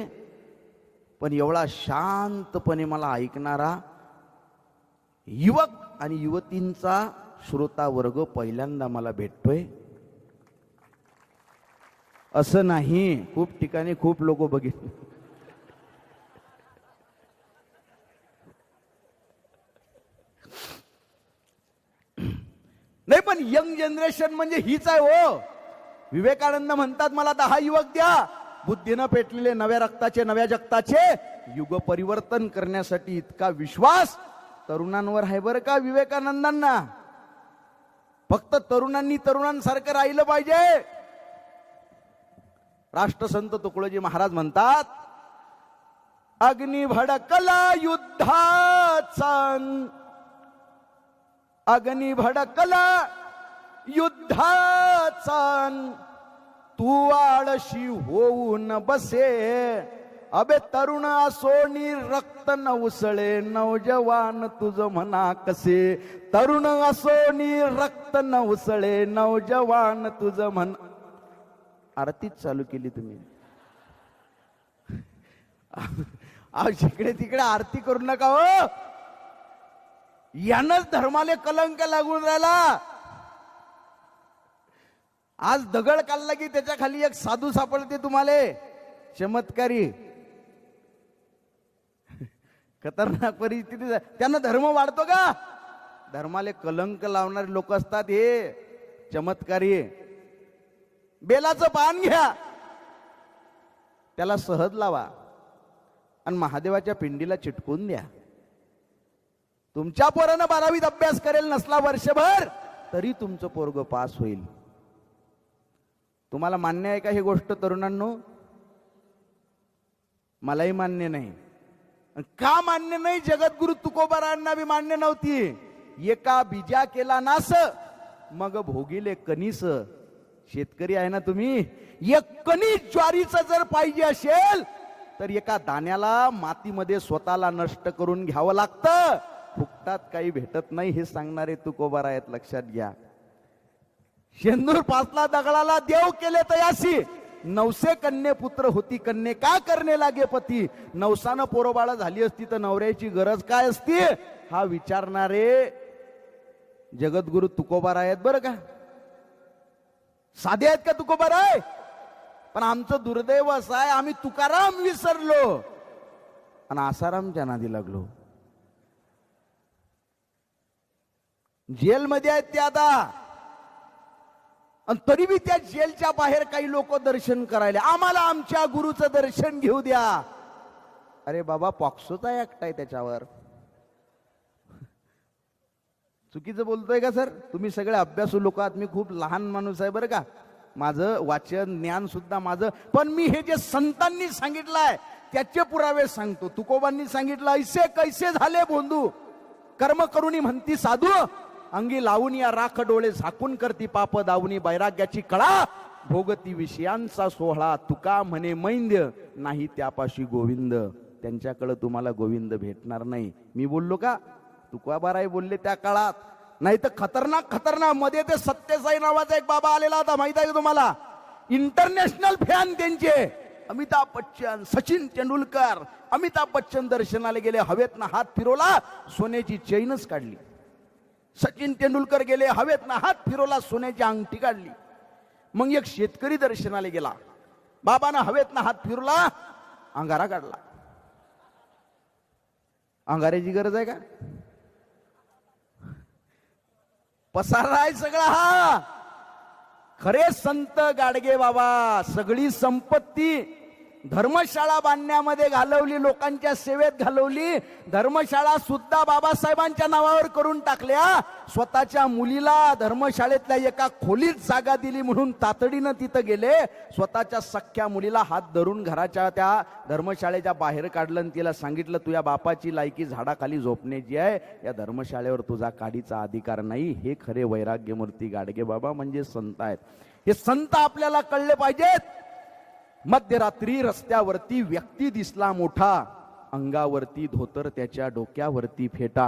S1: पण एवढा शांतपणे मला ऐकणारा युवक आणि युवतींचा श्रोता वर्ग पहिल्यांदा मला भेटतोय. असं नाही, खूप ठिकाणी खूप लोक बघितले. नाही, पण यंग जनरेशन म्हणजे हीच आहे हो. विवेकानंद म्हणतात, मला 10 युवक द्या, बुद्धीनं पेटलेले नव्या रक्ताचे, नव्या जगताचे, युग परिवर्तन करण्यासाठी इतका विश्वास तरुणांवर आहे बरं का विवेकानंदांना. फक्त तरुणांनी तरुणांसारखं राहिलं पाहिजे. राष्ट्रसंत तुकडोजी महाराज म्हणतात, अग्नी भडकला युद्धाचा, अग्नी भडकला युद्धाचा, तू आळशी होऊन बसे, अबे तरुण असोनी रक्त न उसळे, नौजवान तुझ म्हणा कसे, तरुण असोनी रक्त न उसळे, नौजवान तुझ म्हण. आरतीच चालू केली तुम्ही. जिकडे तिकडे आरती करू नका हो. यानंच धर्माले कलंक लागून राहिला. आज दगड काढला की त्याच्या खाली एक साधू सापडते तुम्हाला, चमत्कारी. खतरनाक परिस्थिती. त्यांना धर्म वाढतो का? धर्माले कलंक लावणारे लोक असतात हे चमत्कारी. बेलाचं पान घ्या, त्याला सहज लावा आणि महादेवाच्या पिंडीला चिटकून द्या. तुमच्या पोरानं 12वीत अभ्यास करेल नसला वर्षभर, तरी तुमचं पोरग पास होईल. तुम्हाला मान्य आहे का ही गोष्ट तरुणांनो? मलाही मान्य नाही. का मान्य नाही? जगद्गुरु तुकोबारायांना बी मान्य नव्हती. एका बीजा केला नास, मग भोगिले कणीस. शेतकरी आहे ना तुम्ही, एक कणीस ज्वारीचं जर पाहिजे असेल तर एका दाण्याला मातीमध्ये स्वतःला नष्ट करून घ्यावं लागतं. फुकटात काही भेटत नाही हे सांगणारे तुकोबार आहेत, लक्षात घ्या. शेंदूर पासला दगडाला देव केले तयासी, नवसे कन्ये पुत्र होती, कन्ये का करणे लागे पती. नवसानं पोरोबाळ झाली असती तर नवऱ्याची गरज काय असती, हा विचारणारे जगद्गुरु तुकोबाराय आहेत बरं का. साधे आहेत का तुकोबाराय. पण आमचं दुर्दैव असं आहे, आम्ही तुकाराम विसरलो आणि आसारामच्या नादी लागलो. जेलमध्ये आहेत ते आता, आणि तरी बी त्या जेलच्या बाहेर काही लोक दर्शन करायला, आम्हाला आमच्या गुरुचं दर्शन घेऊ द्या. अरे बाबा, पॉक्सोचा ऍक्ट आहे त्याच्यावर. चुकीचं बोलतोय का सर. तुम्ही सगळे अभ्यासू लोक आहात, मी खूप लहान माणूस आहे बरं का, माझं वाचन ज्ञान सुद्धा माझं, पण मी हे जे संतांनी सांगितलंय त्याचे पुरावे सांगतो. तुकोबांनी सांगितलं, ऐसे कैसे झाले बोंधू, कर्म करुणी म्हणती साधू, अंगी लावून या राख डोळे झाकून करती पाप दावणी, बैराग्याची कळा भोगती विषयांचा सोहळा, तुका म्हणे मैंद्य नाही त्यापाशी गोविंद. त्यांच्याकडे तुम्हाला गोविंद भेटणार नाही. मी बोललो का, तुकोबाराय बोलले त्या काळात. नाही तर खतरनाक मध्ये ते सत्यसाई नावाचा एक बाबा आलेला होता, माहित आहे का तुम्हाला. इंटरनॅशनल फॅन त्यांचे, अमिताभ बच्चन, सचिन तेंडुलकर. अमिताभ बच्चन दर्शनाला गेले, हवेतनं हात फिरवला, सोन्याची चैनच काढली. सचिन तेंडुलकर गेले, हवेतनं हात फिरवला, सोन्याची अंगठी काढली. मग एक शेतकरी दर्शनाला गेला, बाबानं हवेतनं हात फिरवला, अंगारा काढला. अंगाऱ्याची गरज आहे का. पसारा आहे सगळा हा. खरे संत गाडगे बाबा सगळी संपत्ती धर्मशाळा बांधण्यामध्ये घालवली, लोकांच्या सेवेत घालवली. धर्मशाळा सुद्धा बाबासाहेबांच्या नावावर करून टाकल्या. स्वतःच्या मुलीला धर्मशाळेतल्या एका खोलीत जागा दिली म्हणून तातडीनं तिथं गेले. स्वतःच्या सख्ख्या मुलीला हात धरून घराच्या त्या धर्मशाळेच्या बाहेर काढलं आणि तिला सांगितलं, तुझ्या बापाची लायकी झाडाखाली झोपण्याची आहे, या धर्मशाळेवर तुझा काडीचा अधिकार नाही. हे खरे वैराग्यमूर्ती गाडगे बाबा म्हणजे संत आहेत. हे संत आपल्याला कळले पाहिजेत. मध्यरात्री रस्त्यावरती व्यक्ती दिसला मोठा, अंगावरती धोतर त्याच्या डोक्यावरती फेटा.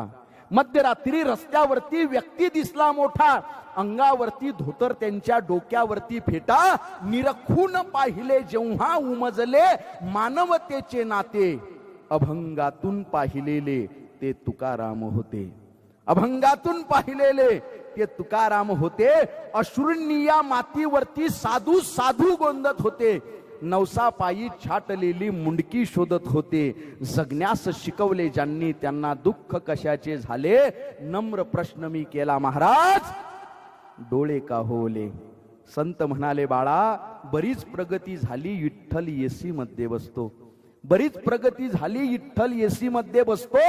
S1: मध्यरात्री रस्त्यावरती व्यक्ती दिसला मोठा, अंगावरती धोतर त्यांच्या डोक्यावरती फेटा. निरखून पाहिले जेव्हा उमजले मानवतेचे नाते, अभंगातून पाहिलेले ते तुकाराम होते. अभंगातून पाहिलेले ते तुकाराम होते. अश्रूंनी मातीवरती साधू साधू गोंदत होते. नवसा पायी छाटलेली मुंडकी शोधत होते. जगण्यास शिकवले ज्यांनी त्यांना दुःख कशाचे झाले. नम्र प्रश्न मी केला महाराज, डोळे का होले. संत म्हणाले, बाळा बरीच प्रगती झाली, विठ्ठल एसी मध्ये बसतो. बरीच प्रगती झाली, विठ्ठल एसी मध्ये बसतो,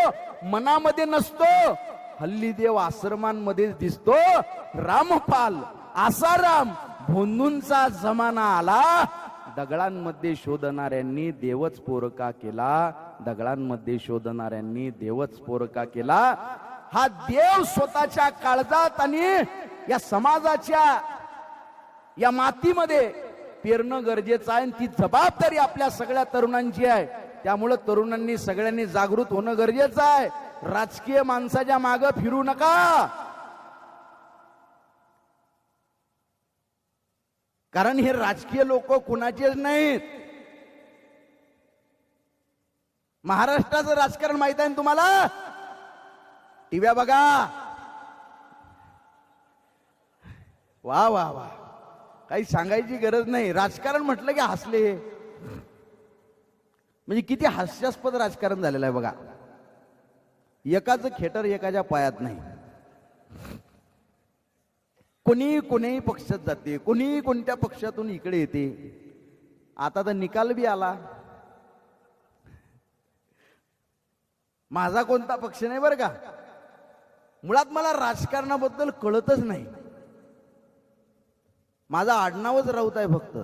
S1: मनामध्ये नसतो. हल्ली देव आश्रमांमध्ये दिसतो. रामपाल आसाराम भोंदूंचा जमाना आला. दगडांमध्ये शोधणाऱ्यांनी देवच पोरका केला. दगडांमध्ये शोधणाऱ्यांनी देवच पोरका केला. हा देव स्वतःच्या काळजात आणि या समाजाच्या या मातीमध्ये पेरणं गरजेचं आहे. ती जबाबदारी आपल्या सगळ्या तरुणांची आहे. त्यामुळे तरुणांनी सगळ्यांनी जागृत होणं गरजेचं आहे. राजकीय माणसाच्या मागे फिरू नका, कारण हे राजकीय लोक कुणाचेच नाहीत. महाराष्ट्राचं राजकारण माहित आहे तुम्हाला. टीव्या बघा, वा वा वा, काही सांगायची गरज नाही. राजकारण म्हटलं की हसले, म्हणजे किती हास्यास्पद राजकारण झालेलं आहे बघा. एकाचं खेटर एकाच्या पायात नाही. कोणी कोणीही पक्षात जाते, कोणी कोणत्या पक्षातून इकडे येते. आता तर निकाल बी आला. माझा कोणता पक्ष नाही बरं का. मुळात मला राजकारणाबद्दल कळतच नाही. माझा आडनावच राऊत आहे फक्त.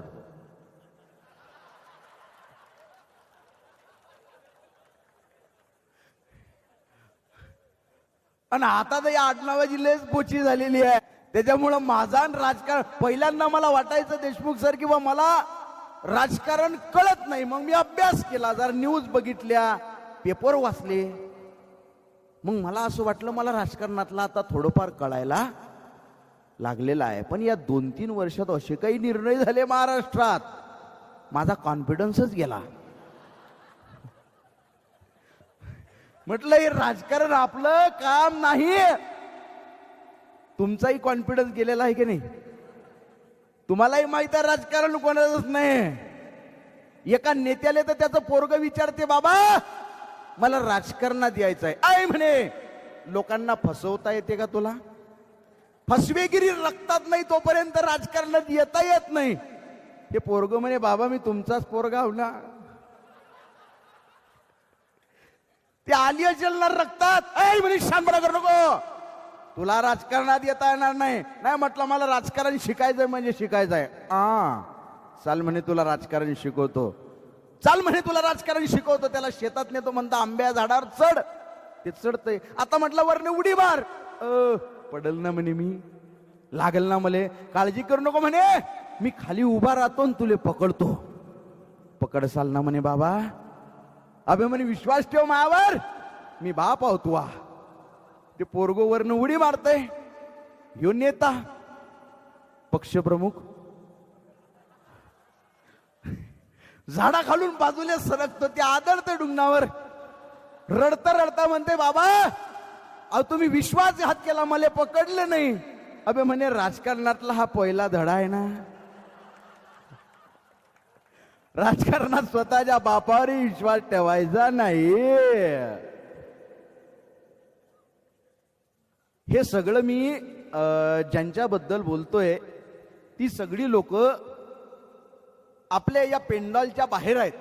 S1: आणि आता तर या आडनावाची लयच पोची झालेली आहे. त्याच्यामुळं माझा राजकारण, पहिल्यांदा मला वाटायचं देशमुख सर किंवा मला राजकारण कळत नाही. मग मी अभ्यास केला, जरा न्यूज बघितल्या, पेपर वाचले. मग मला असं वाटलं मला राजकारणातला आता थोडंफार कळायला लागलेला आहे. पण या 2-3 वर्षात असे काही निर्णय झाले महाराष्ट्रात माझा कॉन्फिडन्सच गेला. म्हटलं हे राजकारण आपलं काम नाही. तुमचाही कॉन्फिडन्स गेलेला आहे की नाही? तुम्हालाही माहित आहे राजकारण कोणाचंच नाही. एका नेत्याला तर त्याचं पोरग विचारते, बाबा मला राजकारणात यायचंय. आई म्हणे लोकांना फसवता येते का तुला? फसवेगिरी रक्तात नाही तोपर्यंत राजकारणात येता येत नाही. हे पोरग म्हणे बाबा मी तुमचाच पोरगा हो ना. ते आली असेल ना रक्तात. ऐ म्हणे शांतपणा करू नको, तुला राजकारणात येता येणार नाही. नाही म्हटलं मला राजकारण शिकायचंय म्हणजे शिकायचंय. चाल म्हणे तुला राजकारण शिकवतो. चाल म्हणे तुला राजकारण शिकवतो. त्याला शेतात नेतो, म्हणता आंब्या झाडावर चढ. ते चढतय. आता म्हटलं वरने उडी मार. पडल ना म्हणे मी, लागल ना मले. काळजी करू नको म्हणे, मी खाली उभा राहतो आणि तुले पकडतो. पकडसाल ना म्हणे बाबा. अबे म्हणे विश्वास ठेव मायावर, मी बाप आहो तुवा. ते पोरगो वरनं उडी मारतय. ह्यो नेता पक्षप्रमुख झाडा खालून बाजूला सरकतो. ते आदळतं डुंगणावर. रडता रडता म्हणते बाबा अहो तुम्ही विश्वासघात केला, मला पकडलं नाही. अबे म्हणे राजकारणातला हा पहिला धडा आहे ना. राजकारणात स्वतःच्या बापावरही विश्वास ठेवायचा नाही. हे सगळं मी ज्यांच्याबद्दल बोलतोय ती सगळी लोक आपल्या या पेंडॉलच्या बाहेर आहेत.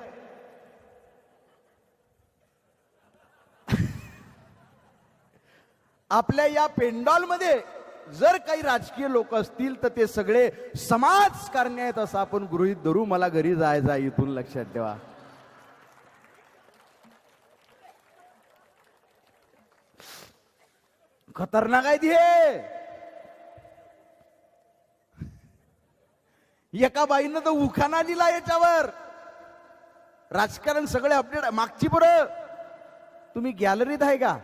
S1: आपल्या या पेंडॉलमध्ये जर काही राजकीय लोक असतील तर ते सगळे समाजकारणी आहेत असं आपण गृहीत धरू. मला घरी जायचं आहे, इथून लक्षात ठेवा. खतरनाक आहे ती. एका बाईनं तर उखाणा दिला याच्यावर. राजकारण सगळे अपडेट. मागची बरं तुम्ही गॅलरीत आहे का?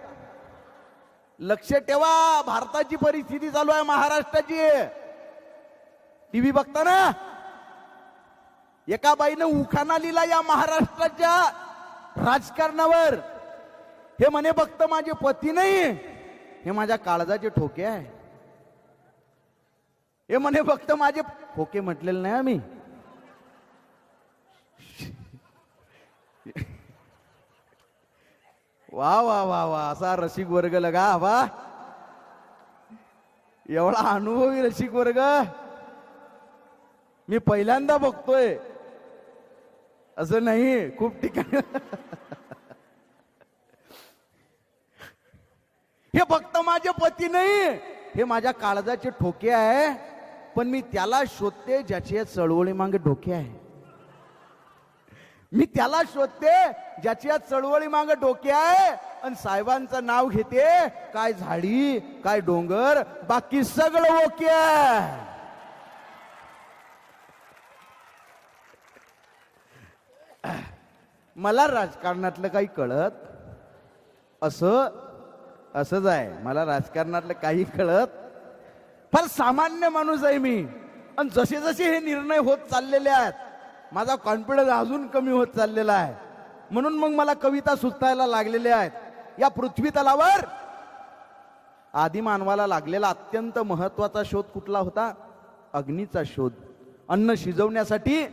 S1: लक्ष ठेवा, भारताची परिस्थिती चालू आहे, महाराष्ट्राची. टीव्ही बघता ना. एका बाईनं उखाणा लिहिला या महाराष्ट्राच्या राजकारणावर. हे म्हणे फक्त माझे पती नाही, हे माझ्या काळजाचे ठोके आहे. हे म्हणे फक्त माझे ठोके म्हटलेले नाही आम्ही. वा वा वा वा, असा रसिक वर्ग लगा वा. एवढा अनुभवी रसिक वर्ग मी पहिल्यांदा बघतोय. असं नाही, खूप ठिकाणी. हे फक्त माझे पती नाही, हे माझ्या काळजाचे ठोके आहे. पण मी त्याला शोधते ज्याची चळवळी मागे डोके आहे. मी त्याला शोधते ज्याची चळवळी मागे डोके आहे. आणि साहेबांचं नाव घेते, काय झाडी काय डोंगर, बाकी सगळं ओके आहे. मला राजकारणातलं काही कळत असंच आहे. मला राजकारणातलं काही कळत. फार सामान्य माणूस आहे मी. आणि जसे जसे हे निर्णय होत चाललेले आहेत माझा कॉन्फिडन्स अजून कमी होत चाललेला आहे. म्हणून मग मला कविता सुचवायला लागलेल्या आहेत. या पृथ्वी तलावर आदिमानवाला लागलेला अत्यंत महत्वाचा शोध कुठला होता? अग्नीचा शोध. अन्न शिजवण्यासाठी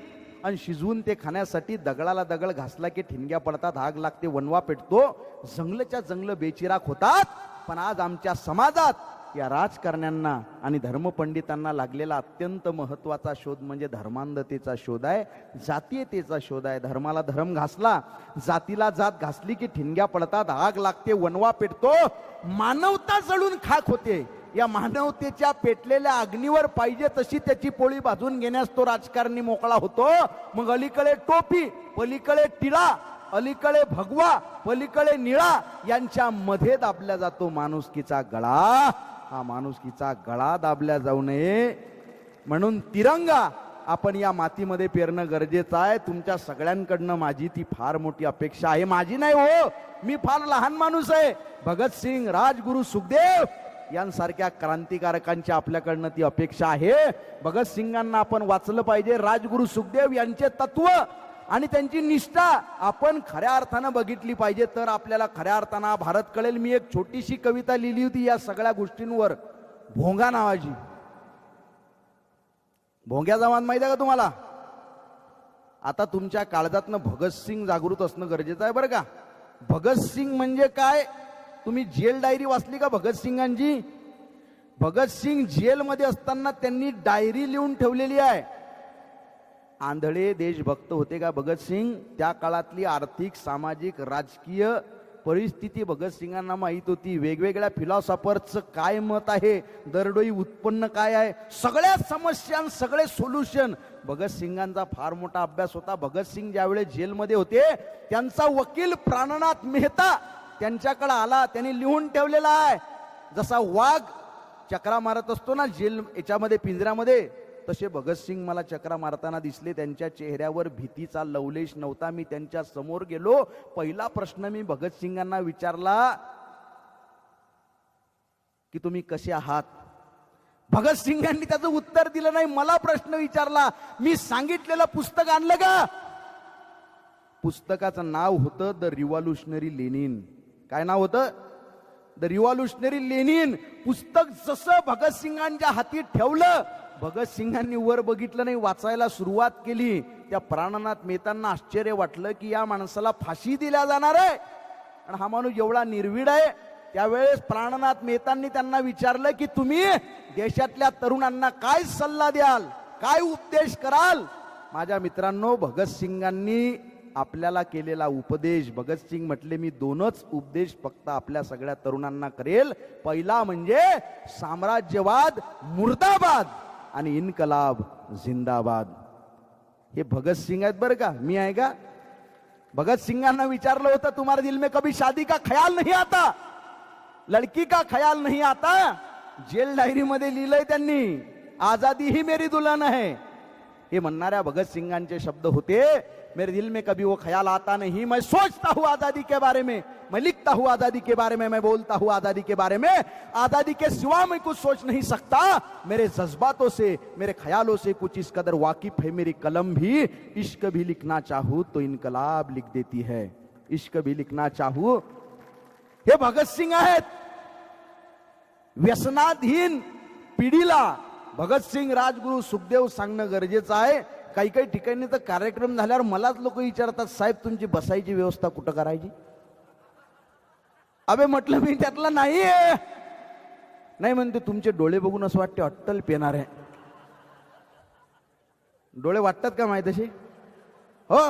S1: आणि शिजवून ते खाण्यासाठी दगडाला दगड घासला की ठिणग्या पडतात, आग लागते, वनवा पेटतो, जंगलच्या जंगल बेचिराख होतात. पण आज आमच्या समाजात या राजकारण्यांना आणि धर्मपंडितांना लागलेला अत्यंत महत्वाचा शोध म्हणजे धर्मांधतेचा शोध आहे, जातीयतेचा शोध आहे. धर्माला धर्म घासला, जातीला जात घासली की ठिणग्या पडतात, आग लागते, वनवा पेटतो, मानवता जळून खाक होते. या मानवतेच्या पेटलेल्या अग्नीवर पाहिजे तशी त्याची पोळी भाजून घेण्यास तो राजकारणी मोकळा होतो. मग अलीकडे टोपी, पलीकडे टिळा, अलीकडे भगवा, पलीकडे निळा, यांच्या मध्ये दाबला जातो माणुसकीचा गळा. हा माणुसकीचा गळा दाबला जाऊ नये म्हणून तिरंगा आपण या मातीमध्ये पेरणं गरजेचं आहे. तुमच्या सगळ्यांकडनं माझी ती फार मोठी अपेक्षा आहे. माझी नाही हो, मी फार लहान माणूस आहे. भगतसिंग, राजगुरू, सुखदेव यांसारख्या क्रांतिकारकांची आपल्याकडनं ती अपेक्षा आहे. भगतसिंगांना आपण वाचलं पाहिजे. राजगुरू सुखदेव यांचे तत्व आणि त्यांची निष्ठा आपण खऱ्या अर्थानं बघितली पाहिजे, तर आपल्याला खऱ्या अर्थानं भारत कळेल. मी एक छोटीशी कविता लिहिली होती या सगळ्या गोष्टींवर, भोंगा नावाची. भोंग्या जवान माहिती आहे का तुम्हाला? आता तुमच्या काळजातनं भगतसिंग जागृत असणं गरजेचं आहे बरं का. भगतसिंग म्हणजे काय? तुम्ही जेल डायरी वाचली का भगतसिंगांची? भगतसिंग जेलमध्ये असताना त्यांनी डायरी लिहून ठेवलेली आहे. आंधळे देशभक्त होते का भगतसिंग? त्या काळातली आर्थिक, सामाजिक, राजकीय परिस्थिती भगतसिंगांना माहीत होती. वेगवेगळ्या फिलॉसॉफरचं काय मत आहे, दरडोई उत्पन्न काय आहे, सगळ्या समस्या, सगळे सोल्युशन. भगतसिंगांचा फार मोठा अभ्यास होता. भगतसिंग ज्यावेळेस जेलमध्ये होते, त्यांचा वकील प्राणनाथ मेहता त्यांच्याकडे आला. त्यांनी लिहून ठेवलेला आहे, जसा वाघ चक्रा मारत असतो ना जेल याच्यामध्ये, पिंजऱ्यामध्ये, तसे भगतसिंग मला चक्रा मारताना दिसले. त्यांच्या चेहऱ्यावर भीतीचा लवलेश नव्हता. मी त्यांच्या समोर गेलो. पहिला प्रश्न मी भगतसिंगांना विचारला की तुम्ही कसे आहात? भगतसिंगांनी त्याचं उत्तर दिलं नाही. मला प्रश्न विचारला. मी सांगितलेलं पुस्तक आणलं का? पुस्तकाचं नाव होतं द रिव्हॉल्युशनरी लेनिन. काय नाव होतं? The revolutionary Lenin. पुस्तक जसं भगतसिंगांच्या हाती ठेवलं, भगतसिंगांनी वर बघितलं नाही, वाचायला सुरुवात केली. त्या प्राणनाथ मेहतांना आश्चर्य वाटलं की या माणसाला फाशी दिल्या जाणार आहे आणि हा माणूस एवढा निर्भीड आहे. त्यावेळेस प्राणनाथ मेहतांनी त्यांना विचारलं की तुम्ही देशातल्या तरुणांना काय सल्ला द्याल, काय उपदेश कराल? माझ्या मित्रांनो, भगतसिंगांनी आपल्याला केलेला उपदेश, भगतसिंग म्हटले मी दोनच उपदेश फक्त आपल्या सगळ्या तरुणांना करेल. पहिला म्हणजे साम्राज्यवाद मुर्दाबाद आणि इन्कलाब जिंदाबाद. हे भगतसिंग आहेत बरं का, मी आहे का? भगतसिंगांना विचारलं होतं तुम्हारे दिल में कभी शादी का ख्याल नहीं आता, लड़की का ख्याल नहीं आता? जेल डायरी मध्ये लिहिलंय त्यांनी, आजादी ही मेरी दुल्हन है. हे म्हणणाऱ्या भगतसिंगांचे शब्द होते, मेरे दिल में कभी वो ख्याल आता नहीं, मैं सोचता हूँ आजादी के बारे में, मैं लिखता हूँ आजादी के बारे में, मैं बोलता हूँ आजादी के बारे में, आजादी के सिवा मैं कुछ सोच नहीं सकता. मेरे जज्बातों से, मेरे ख्यालों से कुछ इस कदर वाकिफ है मेरी कलम भी, इश्क भी लिखना चाहूँ तो इनकलाब लिख देती है, इश्क भी लिखना चाहूँ. हे भगतसिंग आहेत. व्यसनाधीन पिढीला भगतसिंग, राजगुरू, सुखदेव सांगणं गरजेचं आहे. काही काही ठिकाणी तर कार्यक्रम झाल्यावर मलाच लोक विचारतात, साहेब तुमची बसायची व्यवस्था कुठं करायची? अबे म्हटलं मी त्यातला नाही आहे. नाही म्हणते, तुमचे डोळे बघून असं वाटते अट्टल पेणार आहे. डोळे वाटतात का माहित असे? हो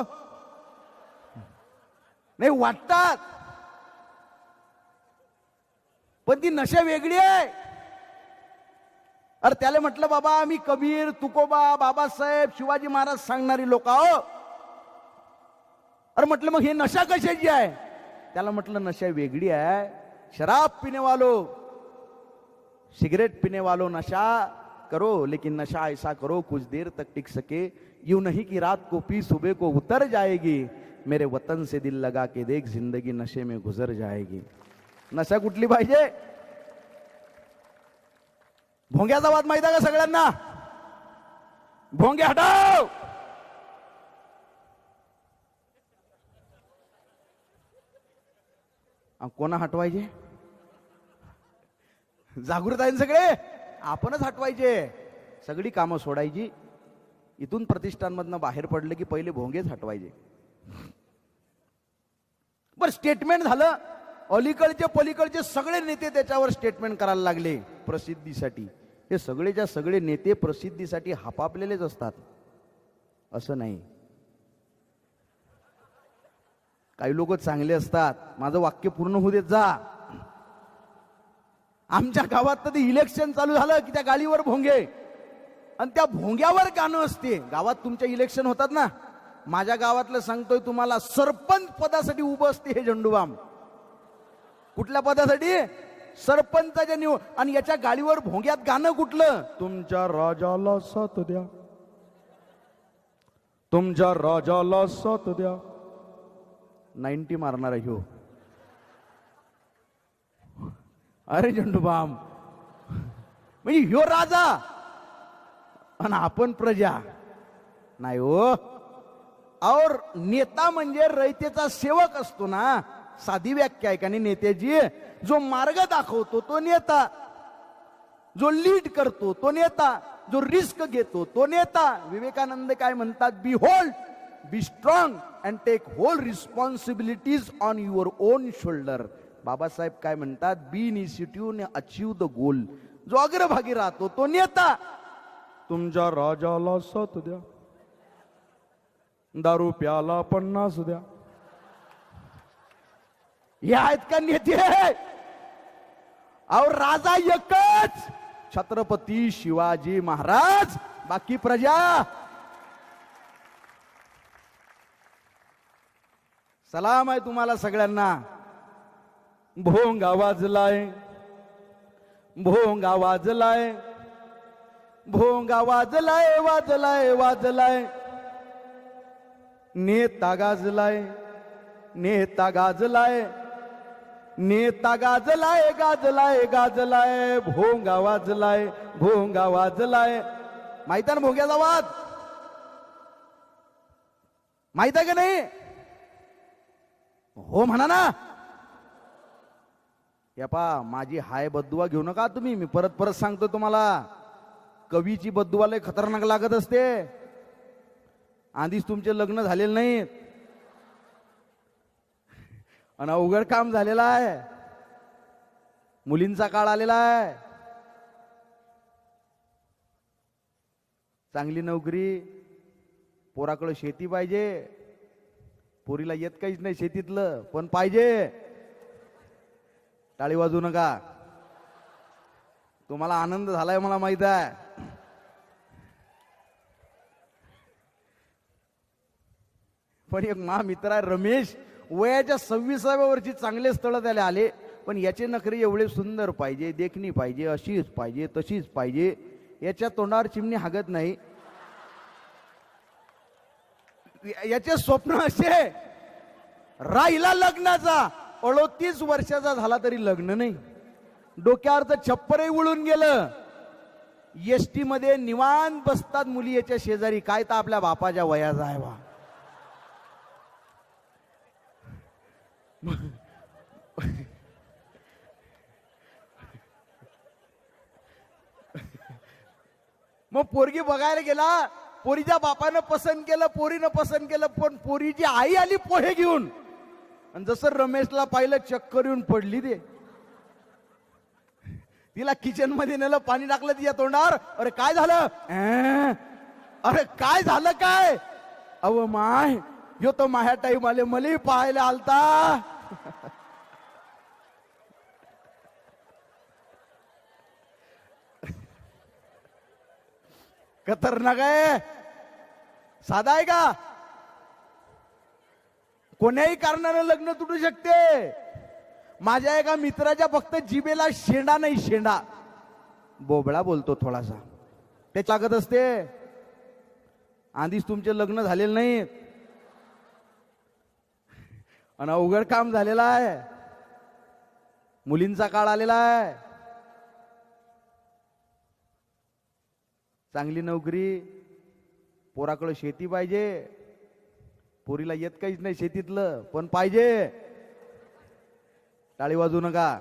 S1: नाही वाटतात, पण ती नशा वेगळी आहे. अरे त्याला म्हटलं बाबा आम्ही कबीर, तुकोबा, बाबासाहेब, शिवाजी महाराज सांगणारी लोक आहो. अरे म्हटलं मग हे नशा कशाची आहे? त्याला म्हटलं नशा वेगळी आहे. शराब पीने वालो, सिगरेट पीने वालो नशा करो, लेकिन नशा ऐसा करो कुछ देर तक टिक सके, यूं नहीं कि रात को पी सुबह को उतर जाएगी, मेरे वतन से दिल लगा के देख जिंदगी नशे में गुजर जाएगी. नशा कुठली पाहिजे? भोंग्याचा वाद माहिती आहे का सगळ्यांना? भोंगे हटाव. कोणा हटवायचे? जागृत आहे सगळे, आपणच हटवायचे. सगळी कामं सोडायची. इथून प्रतिष्ठानमधनं बाहेर पडले की पहिले भोंगेच हटवायचे. बर स्टेटमेंट झालं, अलीकडचे पलीकडचे सगळे नेते त्याच्यावर स्टेटमेंट करायला लागले प्रसिद्धीसाठी. हे सगळेच्या सगळे नेते प्रसिद्धीसाठी हापापलेलेच असतात असं नाही. काही लोक चांगले असतात. माझं वाक्य पूर्ण होऊ देत जा. आमच्या गावात तर इलेक्शन चालू झालं की त्या गाडीवर भोंगे आणि त्या भोंग्यावर गाणं असते. गावात तुमच्या इलेक्शन होतात ना, माझ्या गावातलं सांगतोय तुम्हाला, सरपंच पदासाठी उभं असते हे झेंडूबाम. कुठल्या पदासाठी? सरपंचाच्या निवड. आणि याच्या गाडीवर भोंग्यात गाणं कुठलं? तुमच्या राजाला साथ द्या, तुमच्या राजाला साथ द्या. 90 मारणार आहे ह्यो. अरे झेंडूबाम, म्हणजे ह्यो राजा आणि आपण प्रजा नाही हो. और नेता म्हणजे रयतेचा सेवक असतो ना, साधी व्याख्या आहे का नाही नेत्याची. जो मार्ग दाखवतो तो नेता, जो लीड करतो तो नेता, जो रिस्क घेतो तो नेता. विवेकानंद काय म्हणतात, be bold, be strong and take whole responsibilities on your own shoulder. Babasaheb काय म्हणतात, be initiative achieve the goal. जो अग्रभागी राहतो तो नेता. तुमच्या राजाला 7 द्या, दारू प्याला 50 द्या. हे आहेत का नेते? और राजा एकच, छत्रपती शिवाजी महाराज, बाकी प्रजा. सलाम आहे तुम्हाला सगळ्यांना. भोंगा वाजलाय, भोंगा वाजलाय, भोंगा वाजलाय, वाजलाय वाजलाय. नेता गाजलाय, नेता गाजलाय, नेता गाजलाय, गाजलाय गाजलाय. भोंगा वाजलाय, भोंगा वाजलाय. माहित आहे ना भोंग्याचा वाद? माहित आहे का नाही? हो म्हणा ना. या पा माझी हाय बद्दुआ घेऊ नका तुम्ही. मी परत परत सांगतो तुम्हाला, कवीची बद्दुआ लय खतरनाक लागत असते. आधीच तुमचे लग्न झालेले नाहीत आणि अवघड काम झालेलं आहे. मुलींचा काळ आलेला आहे. चांगली नोकरी, पोराकडे शेती पाहिजे. पोरीला येत काहीच नाही शेतीतलं, पण पाहिजे. टाळी वाजवू नका. तुम्हाला आनंद झालाय मला माहित आहे. पण एक महामित्र आहे रमेश, वयाच्या 26व्या वर्षी चांगले स्थळ त्याला आले, पण याचे नखरे एवढे सुंदर पाहिजे, देखणी पाहिजे, अशीच पाहिजे, तशीच पाहिजे. याच्या तोंडावर चिमणी हागत नाही. याचे स्वप्न असे, राहिला लग्नाचा, 38 वर्षाचा झाला तरी लग्न नाही. डोक्यावरचं छप्परही उडून गेलं. एसटी मध्ये निवांत बसतात मुली याच्या शेजारी. काय तर आपल्या बापाच्या वयाचा आहे वा. मग पोरगी बघायला गेला, पोरीच्या बापानं पसंत केलं, पोरीनं पसंत केलं, पण पोरीची आई आली पोहे घेऊन. आणि जसं रमेशला पाहिलं, चक्कर येऊन पडली. ते तिला किचन मध्ये नेलं, पाणी टाकलं तिच्या तोंडावर. अरे काय झालं? अरे काय झालं काय? अव माय, यो तो माझ्या टाईम आले, मलाही पाहायला आलता. खतरनाक आहे. साधा आहे का? कोण्याही कारणानं लग्न तुटू शकते. माझ्या एका मित्राच्या फक्त जिभेला शेंडा नाही, शेंडा बोबळा बोलतो थोडासा, ते लागत असते. आधीच तुमचे लग्न झालेले नाहीत आणि अवघड काम झालेलं आहे. मुलींचा काळ आलेला आहे. चांगली नोकरी, पोराकडे शेती पाहिजे. पोरीला येत काहीच नाही शेतीतलं, पण पाहिजे. टाळी वाजवू नका.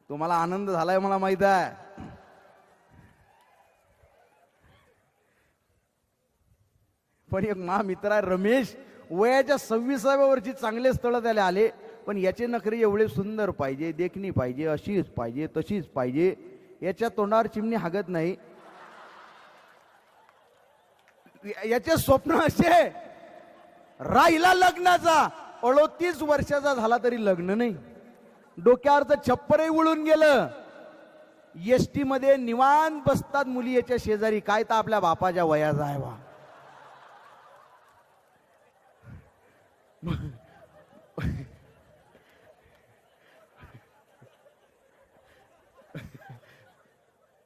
S1: तुम्हाला आनंद झालाय मला माहित आहे. पण एक महामित्र आहे रमेश, वयाच्या 26व्या वर्षी चांगले स्थळ त्याला आले, पण याचे नखरे एवढे सुंदर पाहिजे, देखणी पाहिजे, अशीच पाहिजे, तशीच पाहिजे. याच्या तोंडावर चिमणी हागत नाही. याचे स्वप्न असे, राहिला लग्नाचा, 38 वर्षाचा झाला तरी लग्न नाही. डोक्यावरचं छप्परही उडून गेलं. एसटी मध्ये निवांत बसतात मुली याच्या शेजारी. काय तर आपल्या बापाच्या वयाचा आहे वा.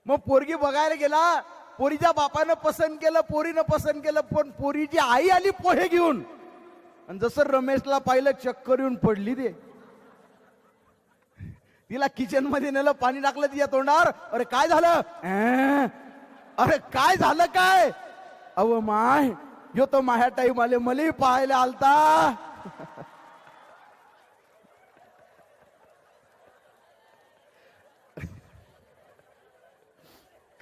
S1: मग पोरगी बघायला गेला, पोरीच्या बापानं पसंत केलं, पोरीनं पसंत केलं, पण पोरीची आई आली पोहे घेऊन. आणि जसं रमेशला पाहिलं, चक्कर येऊन पडली. ते तिला किचन मध्ये नेलं, पाणी टाकलं तिच्या तोंडावर. अरे काय झालं? अरे काय झालं काय? अव माय, यो तो माझ्या टाईम आले, मले पाहायला आलता.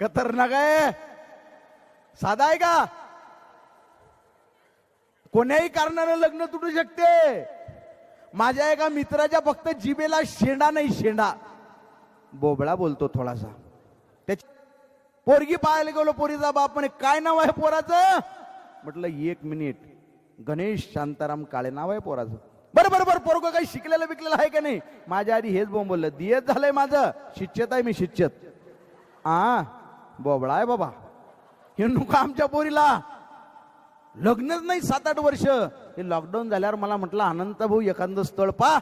S1: खतरनाक आहे. साधा आहे का? कोण्याही कारणानं लग्न तुटू शकते. माझ्या एका मित्राच्या फक्त जिभेला शेंडा नाही, शेंडा. बोबळा बोलतो थोडासा. त्याची पोरगी पाहायला गेलो, पोरीचा बाप म्हणे काय नाव आहे पोराचं? म्हटलं 1 मिनिट. गणेश शांताराम काळे नाव आहे पोराचं. बरं बरं बरं, पोरगं काही शिकलेलं बिकलेलं आहे का नाही? माझ्या आधी हेच बोंबलं, दियत झालंय माझं, शिक्षत आहे मी, शिक्षत. बोबळा आहे बाबा. हे नुका आमच्या पोरीला लग्नच नाही 7-8 वर्ष. हे लॉकडाऊन झाल्यावर मला म्हटलं अनंत भाऊ एखादं स्थळ पा.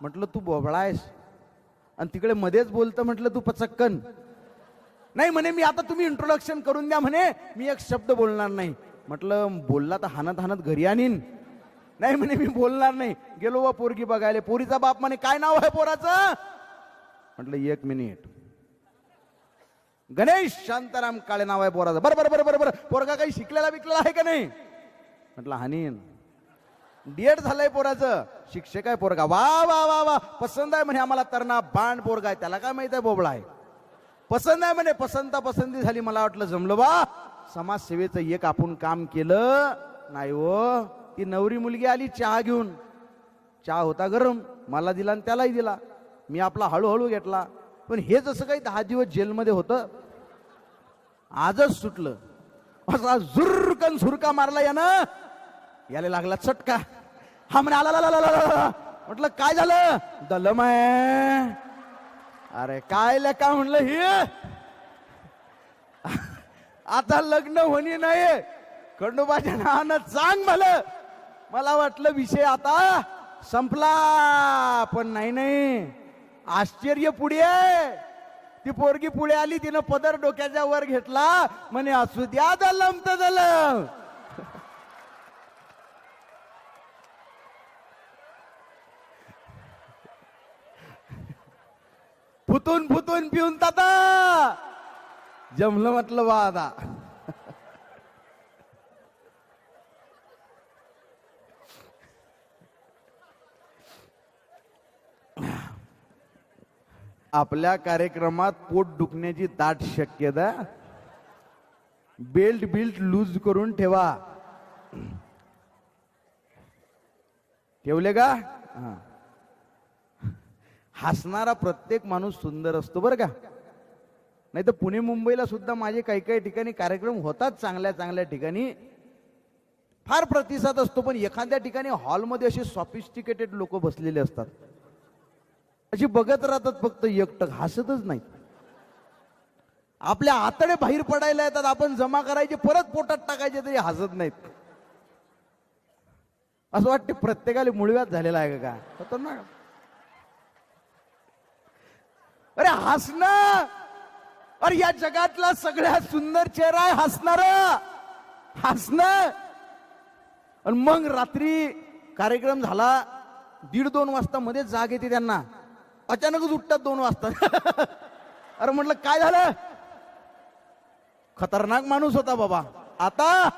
S1: म्हटलं तू बोबळा आहेस आणि तिकडे मध्येच बोलतं. म्हटलं तू पचक्कन नाही. म्हणे मी आता तुम्ही इंट्रोडक्शन करून द्या म्हणे, मी एक शब्द बोलणार नाही. म्हटलं बोलला तर हानत हानत घरी आणीन. नाही म्हणे मी बोलणार नाही. गेलो व पोरगी बघायला. पोरीचा बाप म्हणे काय नाव आहे पोराचं? म्हटलं 1 मिनिट. गणेश शांताराम काळे नाव आहे पोराचं. बरं बरं बरं बरं बरं, पोरगा काही शिकलेला बिकलेला आहे का नाही? म्हटलं हानीन. डीएड झालंय पोराचं, शिक्षक आहे पोरगा. वा वा वा वा, पसंत आहे म्हणे आम्हाला, तरणा बाण पोरगा आहे. त्याला काय माहित आहे बोबळा आहे. पसंत आहे म्हणे. पसंती झाली. मला वाटलं जमलं बा. समाजसेवेचं एक आपण काम केलं नाही हो. ती नवरी मुलगी आली चहा घेऊन. चहा होता गरम, मला दिला आणि त्यालाही दिला. मी आपला हळूहळू घेतला. पण हे जसं काही 10 दिवस जेलमध्ये होतं, आजच सुटलं. असा झुरकन झुरका मारला यानं. याला लागला चटका. हा म्हणे आला. म्हटलं काय झालं? दलम आहे. अरे काय लेका म्हणलं हे. आता लग्न होणी नाही. खंडोबाच्या नावानं चांग भलं. मला वाटलं विषय आता संपला, पण नाही. आश्चर्य पुढे आहे. ती पोरगी पुढे आली, तिनं पदर डोक्याच्या वर घेतला. म्हणे असू द्या दलम तर दलम. फुतून फुतून पिऊन ताता जमलं. म्हटलं बा आता आपल्या कार्यक्रमात पोट दुखण्याची दाट शक्यता. बेल्ट लूज करून ठेवा. ठेवले का? हसणारा प्रत्येक माणूस सुंदर असतो बरं का. नाही तर पुणे मुंबईला सुद्धा माझे काही ठिकाणी कार्यक्रम होतात, चांगल्या ठिकाणी फार प्रतिसाद असतो. पण एखाद्या ठिकाणी हॉलमध्ये असे सॉफिस्टिकेटेड लोक बसलेले असतात, अशी बघत राहतात फक्त, एकटक हसतच नाही. आपल्या आतडे बाहेर पडायला येतात, आपण जमा करायचे परत पोटात टाकायचे तरी हसत नाहीत. असं वाटते प्रत्येकाला मुळव्यात झालेला आहे का होतं ना. अरे हसणं, अरे या जगातला सगळ्यात सुंदर चेहरा आहे हसणं. आणि मग रात्री कार्यक्रम झाला, 1:30-2 वाजता मध्ये जाग येते त्यांना. अचानकच उठतात 2 वाजता. अरे म्हटलं काय झालं? खतरनाक माणूस होता बाबा. आता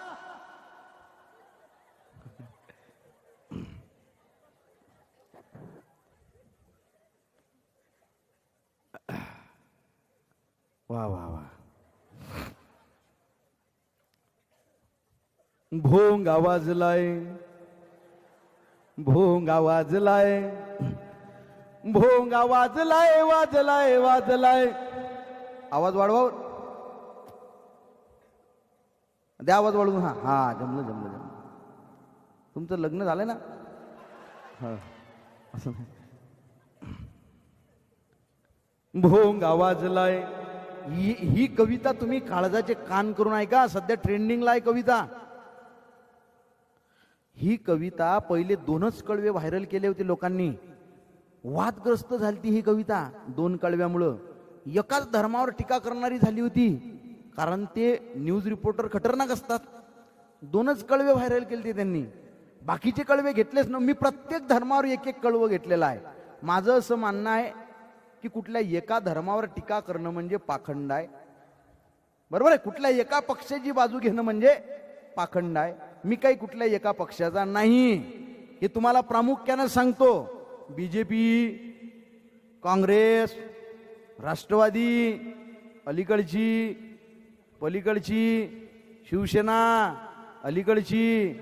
S1: वा वा वा. भोंग आवाजलाय, भोंग आवाजलाय, भोंग आवाजलाय, वाजलाय. आवाज वाढवा द्या, आवाज वाढवून. हा जमलं. तुमचं लग्न झालंय ना? असं भोंग आवाजलाय. ही कविता तुम्ही काळजाचे कान करून ऐका. सध्या ट्रेंडिंगला आहे कविता. ही कविता पहिले 2च कळवे व्हायरल केले होते लोकांनी. वादग्रस्त झाली ही कविता 2 कळव्यामुळं. एकाच धर्मावर टीका करणारी झाली होती, कारण ते न्यूज रिपोर्टर खतरनाक असतात. 2च कळवे व्हायरल केले त्यांनी, बाकीचे कळवे घेतलेच ना. मी प्रत्येक धर्मावर एक कळवं घेतलेलं आहे. माझं असं मानणं आहे की कुठल्या एका धर्मावर टीका करणं म्हणजे पाखंड आहे, बरोबर आहे. कुठल्या एका पक्षाची बाजू घेणं म्हणजे पाखंड आहे. मी काही कुठल्या एका पक्षाचा नाही, हे तुम्हाला प्रामुख्यानं सांगतो. बीजेपी, काँग्रेस, राष्ट्रवादी, अलीकडची पलीकडची, शिवसेना अलीकडची,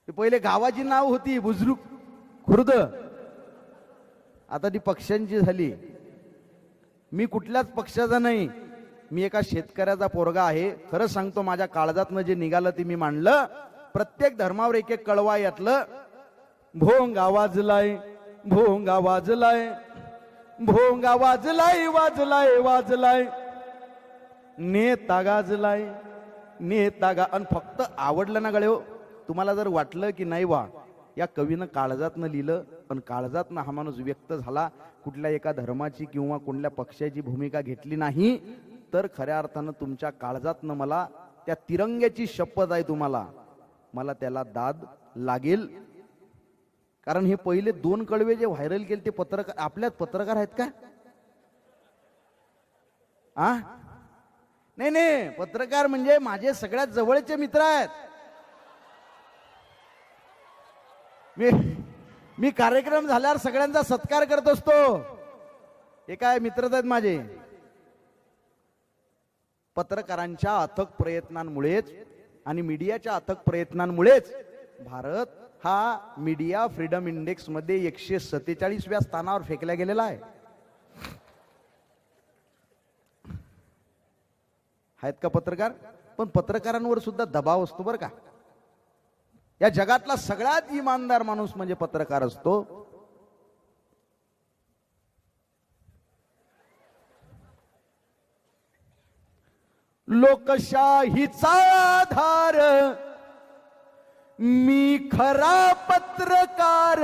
S1: ते पहिले गावाची नाव होती बुजुर्ग खुर्द, आता ती पक्षांची झाली. मी कुठल्याच पक्षाचा नाही, मी एका शेतकऱ्याचा पोरगा आहे. खरं सांगतो, माझ्या काळजातनं जे निघालं ते मी मांडलं. प्रत्येक धर्मावर एक एक कळवा यातलं. भोंगा वाजलाय, भोंगा वाजलाय, भोंगा वाजलाय, वाजलाय वाजलाय, नेता गाजलाय, नेता गा. आणि फक्त आवडलं ना गळे, तुम्हाला जर वाटलं की नाही वा या कवीनं काळजातनं लिहिलं, पण काळजातनं हा माणूस व्यक्त झाला, कुठल्या एका धर्माची किंवा कुठल्या पक्षाची भूमिका घेतली नाही, तर खऱ्या अर्थानं तुमच्या काळजातनं मला त्या तिरंग्याची शपथ आहे तुम्हाला, मला त्याला दाद लागेल. कारण हे पहिले 2 कळवे जे व्हायरल केले ते पत्रकार, आपल्यात पत्रकार आहेत का? नाही नाही, पत्रकार म्हणजे माझे सगळ्यात जवळचे मित्र आहेत. मी कार्यक्रम झाल्यावर सगळ्यांचा सत्कार करत असतो. हे काय मित्रच आहेत माझे. पत्रकारांच्या अथक प्रयत्नांमुळेच आणि मीडियाच्या अथक प्रयत्नांमुळेच भारत हा मीडिया फ्रीडम इंडेक्स मध्ये 147व्या स्थानावर फेकला गेलेला आहे. आहेत का पत्रकार? पण पत्रकारांवर सुद्धा दबाव असतो बरं का. या जगातला सगळ्यात इमानदार माणूस म्हणजे पत्रकार असतो. लोकशाहीचा आधार मी खरा पत्रकार,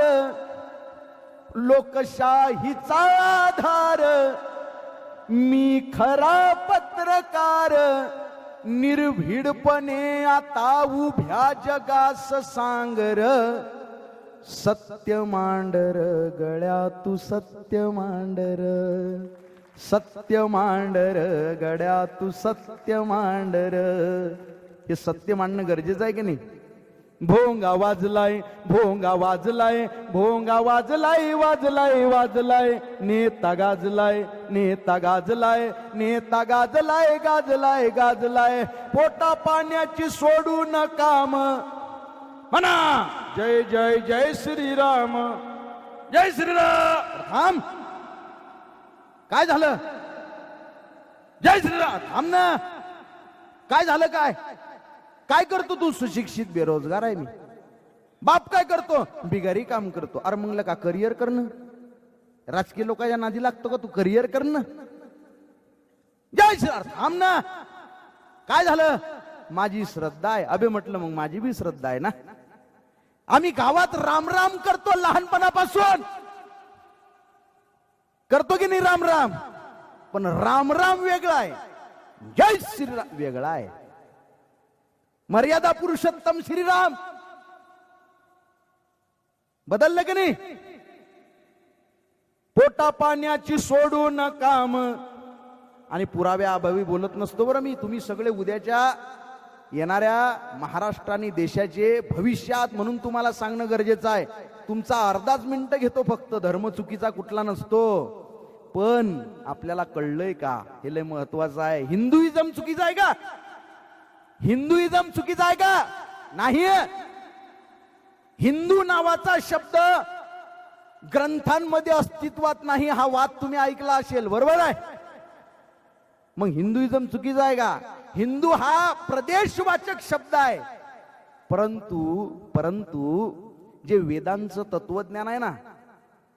S1: लोकशाहीचा आधार मी खरा पत्रकार, निर्भीडपणे आता उभ्या जगास सांगर, सत्य मांडर गळ्या तू सत्य मांडर, सत्य मांडर गड्या तू सत्य मांडर. हे सत्य मांडणं गरजेचं आहे की नाही? भोंगा वाजलाय, भोंगा वाजलाय, भोंगा वाजलाय, वाजलाय वाजलाय, नेता गाजलाय, नेता गाजलाय, नेता गाजलाय, गाजलाय गाजलाय, पोटा पाण्याची सोडू न काम म्हणा, जय जय जय श्रीराम, जय श्रीराम. थांब, काय झालं? जय श्रीराम. थांब ना, काय झालं? काय काय करतो तू? सुशिक्षित बेरोजगार आहे मी. बाप काय करतो? बिगारी काम करतो. अरे मग का करिअर करणं? राजकीय लोकांच्या नादी लागतो का तू? करिअर करणं. जय श्रीराम. थांब ना, काय झालं? माझी श्रद्धा आहे. अबे म्हटलं मग माझी बी श्रद्धा आहे ना. आम्ही गावात राम राम करतो लहानपणापासून, करतो की नाही राम राम? पण राम राम वेगळा आहे, जय श्रीराम वेगळा आहे. मर्यादा पुरुषोत्तम श्रीराम बदललं की नाही? पोटा पाण्याची सोडू न काम. आणि पुराव्या अभावी बोलत नसतो बरं मी. तुम्ही सगळे उद्याच्या येणाऱ्या महाराष्ट्र आणि देशाचे भविष्यात म्हणून तुम्हाला सांगणं गरजेचं आहे. तुमचा अर्धाच मिनिट घेतो फक्त. धर्म चुकीचा कुठला नसतो, पण आपल्याला कळलंय का हे लय महत्वाचं आहे. हिंदुइझम चुकीचा आहे का? हिंदुइझम चुकीचा आहे का? नाही. हिंदू नावाचा शब्द ग्रंथांमध्ये अस्तित्वात नाही, हा वाद तुम्ही ऐकला असेल, बरोबर आहे? मग हिंदुइझम चुकीचा आहे का? हिंदू हा प्रदेशवाचक शब्द आहे. परंतु जे वेदांचं तत्वज्ञान आहे ना,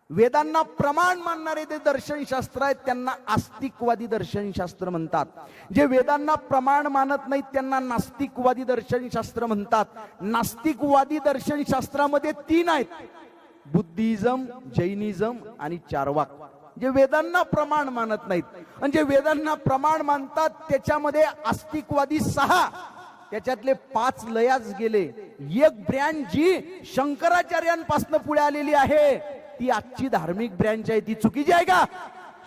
S1: वेदांना प्रमाण मानणारे ते दर्शनशास्त्र आहेत, त्यांना आस्तिकवादी दर्शनशास्त्र म्हणतात. जे वेदांना प्रमाण मानत नाहीत त्यांना नास्तिकवादी दर्शनशास्त्र म्हणतात. नास्तिकवादी दर्शनशास्त्रामध्ये 3 आहेत, बुद्धिझम, जैनिझम आणि चार्वाक. जे वेदांना प्रमाण मानत नाहीत. आणि जे वेदांना प्रमाण मानतात त्याच्यामध्ये आस्तिकवादी 6, त्याच्यातले 5 लयाच गेले. एक ब्रँड जी शंकराचार्यांपासून पुढे आलेली आहे ती आजची धार्मिक ब्रँच आहे ती चुकीची आहे का?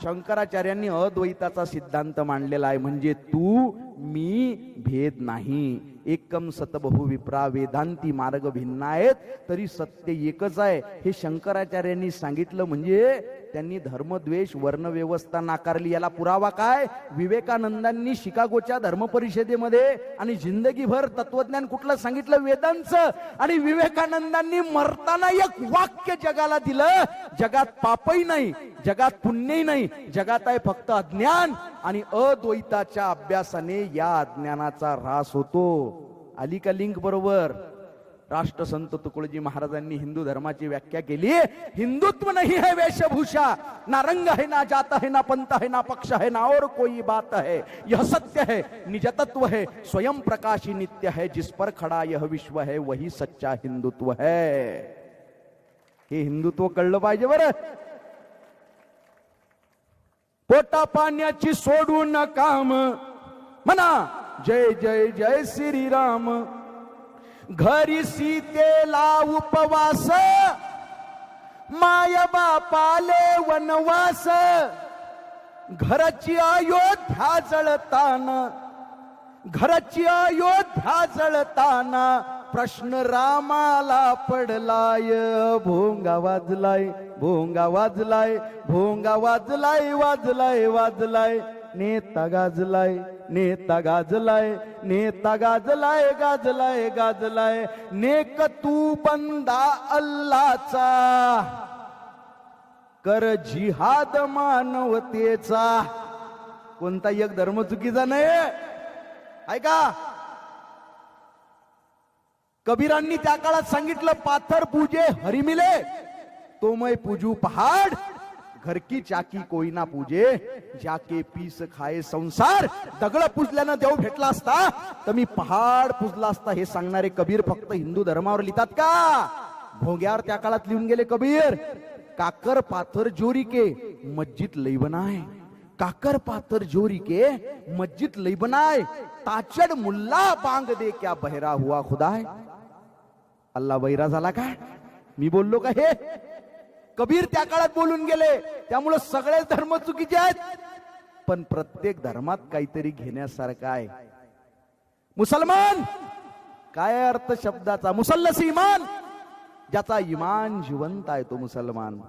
S1: शंकराचार्यांनी अद्वैताचा सिद्धांत मांडलेला आहे, म्हणजे तू मी भेद नाही. एकम सतबहु विप्रा वेदांती मार्ग भिन्न आहेत तरी सत्य एकच आहे हे शंकराचार्यांनी सांगितलं. म्हणजे त्यांनी धर्मद्वेष वर्णव्यवस्था नाकारली. याला पुरावा काय? विवेकानंदांनी शिकागोच्या धर्म परिषदेमध्ये आणि जिंदगीभर तत्वज्ञान कुठलं सांगितलं? वेदांचं. आणि विवेकानंदांनी मरताना एक वाक्य जगाला दिलं, जगात पापही नाही, जगात पुण्यही नाही, जगात आहे फक्त अज्ञान, आणि अद्वैताच्या अभ्यासाने या अज्ञानाचा ऱ्हास होतो. आली का लिंक बरोबर? राष्ट्रसंत तुकडोजी महाराजांनी हिंदू धर्माची व्याख्या केली. हिंदुत्व नहीं है वेशभूषा, ना रंग है, ना जात है, ना पंथ है, ना पक्ष है, ना और कोई बात है. यह सत्य है, निज तत्व है, स्वयं प्रकाशी नित्य है, जिस पर खड़ा यह विश्व है, वही सच्चा हिंदुत्व है. हे हिंदुत्व कळलं पाहिजे बरं. पोटा पाण्याची सोडून काम म्हणा जय जय जय श्रीराम. घरी सीतेला उपवास, माय बापाले वनवास. घराची अयोध्या जळताना, घराची अयोध्या जळताना प्रश्न रामाला पडलाय. भोंगा वाजलाय, भोंगा वाजलाय, भोंगा वाजलाय, वाजलाय वाजलाय. नेता गाजलाय, नेता गाजलाय, नेता गाजलाय, गाजलाय गाजलाय. नेक तू बंदा अल्लाचा, कर जिहाद मानवतेचा. कोणता एक धर्म चुकीचा नाही ऐका. कबीरांनी त्या काळात सांगितलं, पाथर पूजे हरी मिले, तो मैं पूजू पहाड़. घर की चाकी कोई ना पूजे, जाके पीस खाए संसार. दगड पुजल्यानं देव भेटला असता तर मी पहाड पुजला असता. हे सांगणारे कबीर फक्त हिंदू धर्मावर लिहितात का? भोग्यावर त्या काळात लिहून गेले कबीर. काकर पाथर जोरी के मस्जिद लई बनाए, काकर पाथर जोरी के मस्जिद लई बनाए. ताचड़ मुल्ला बांग दे क्या बहरा हुआ खुदाय. अल्लाह बहिरा झाला का? मी बोललो का? हे कबीर त्या काळात बोलून गेले. त्यामुळे सगळेच धर्म चुकीचे आहेत, पण प्रत्येक धर्मात काहीतरी घेण्यासारखं आहे. मुसलमान काय अर्थ शब्दाचा? मुसल्लस इमान, ज्याचा इमान जिवंत आहे तो मुसलमान.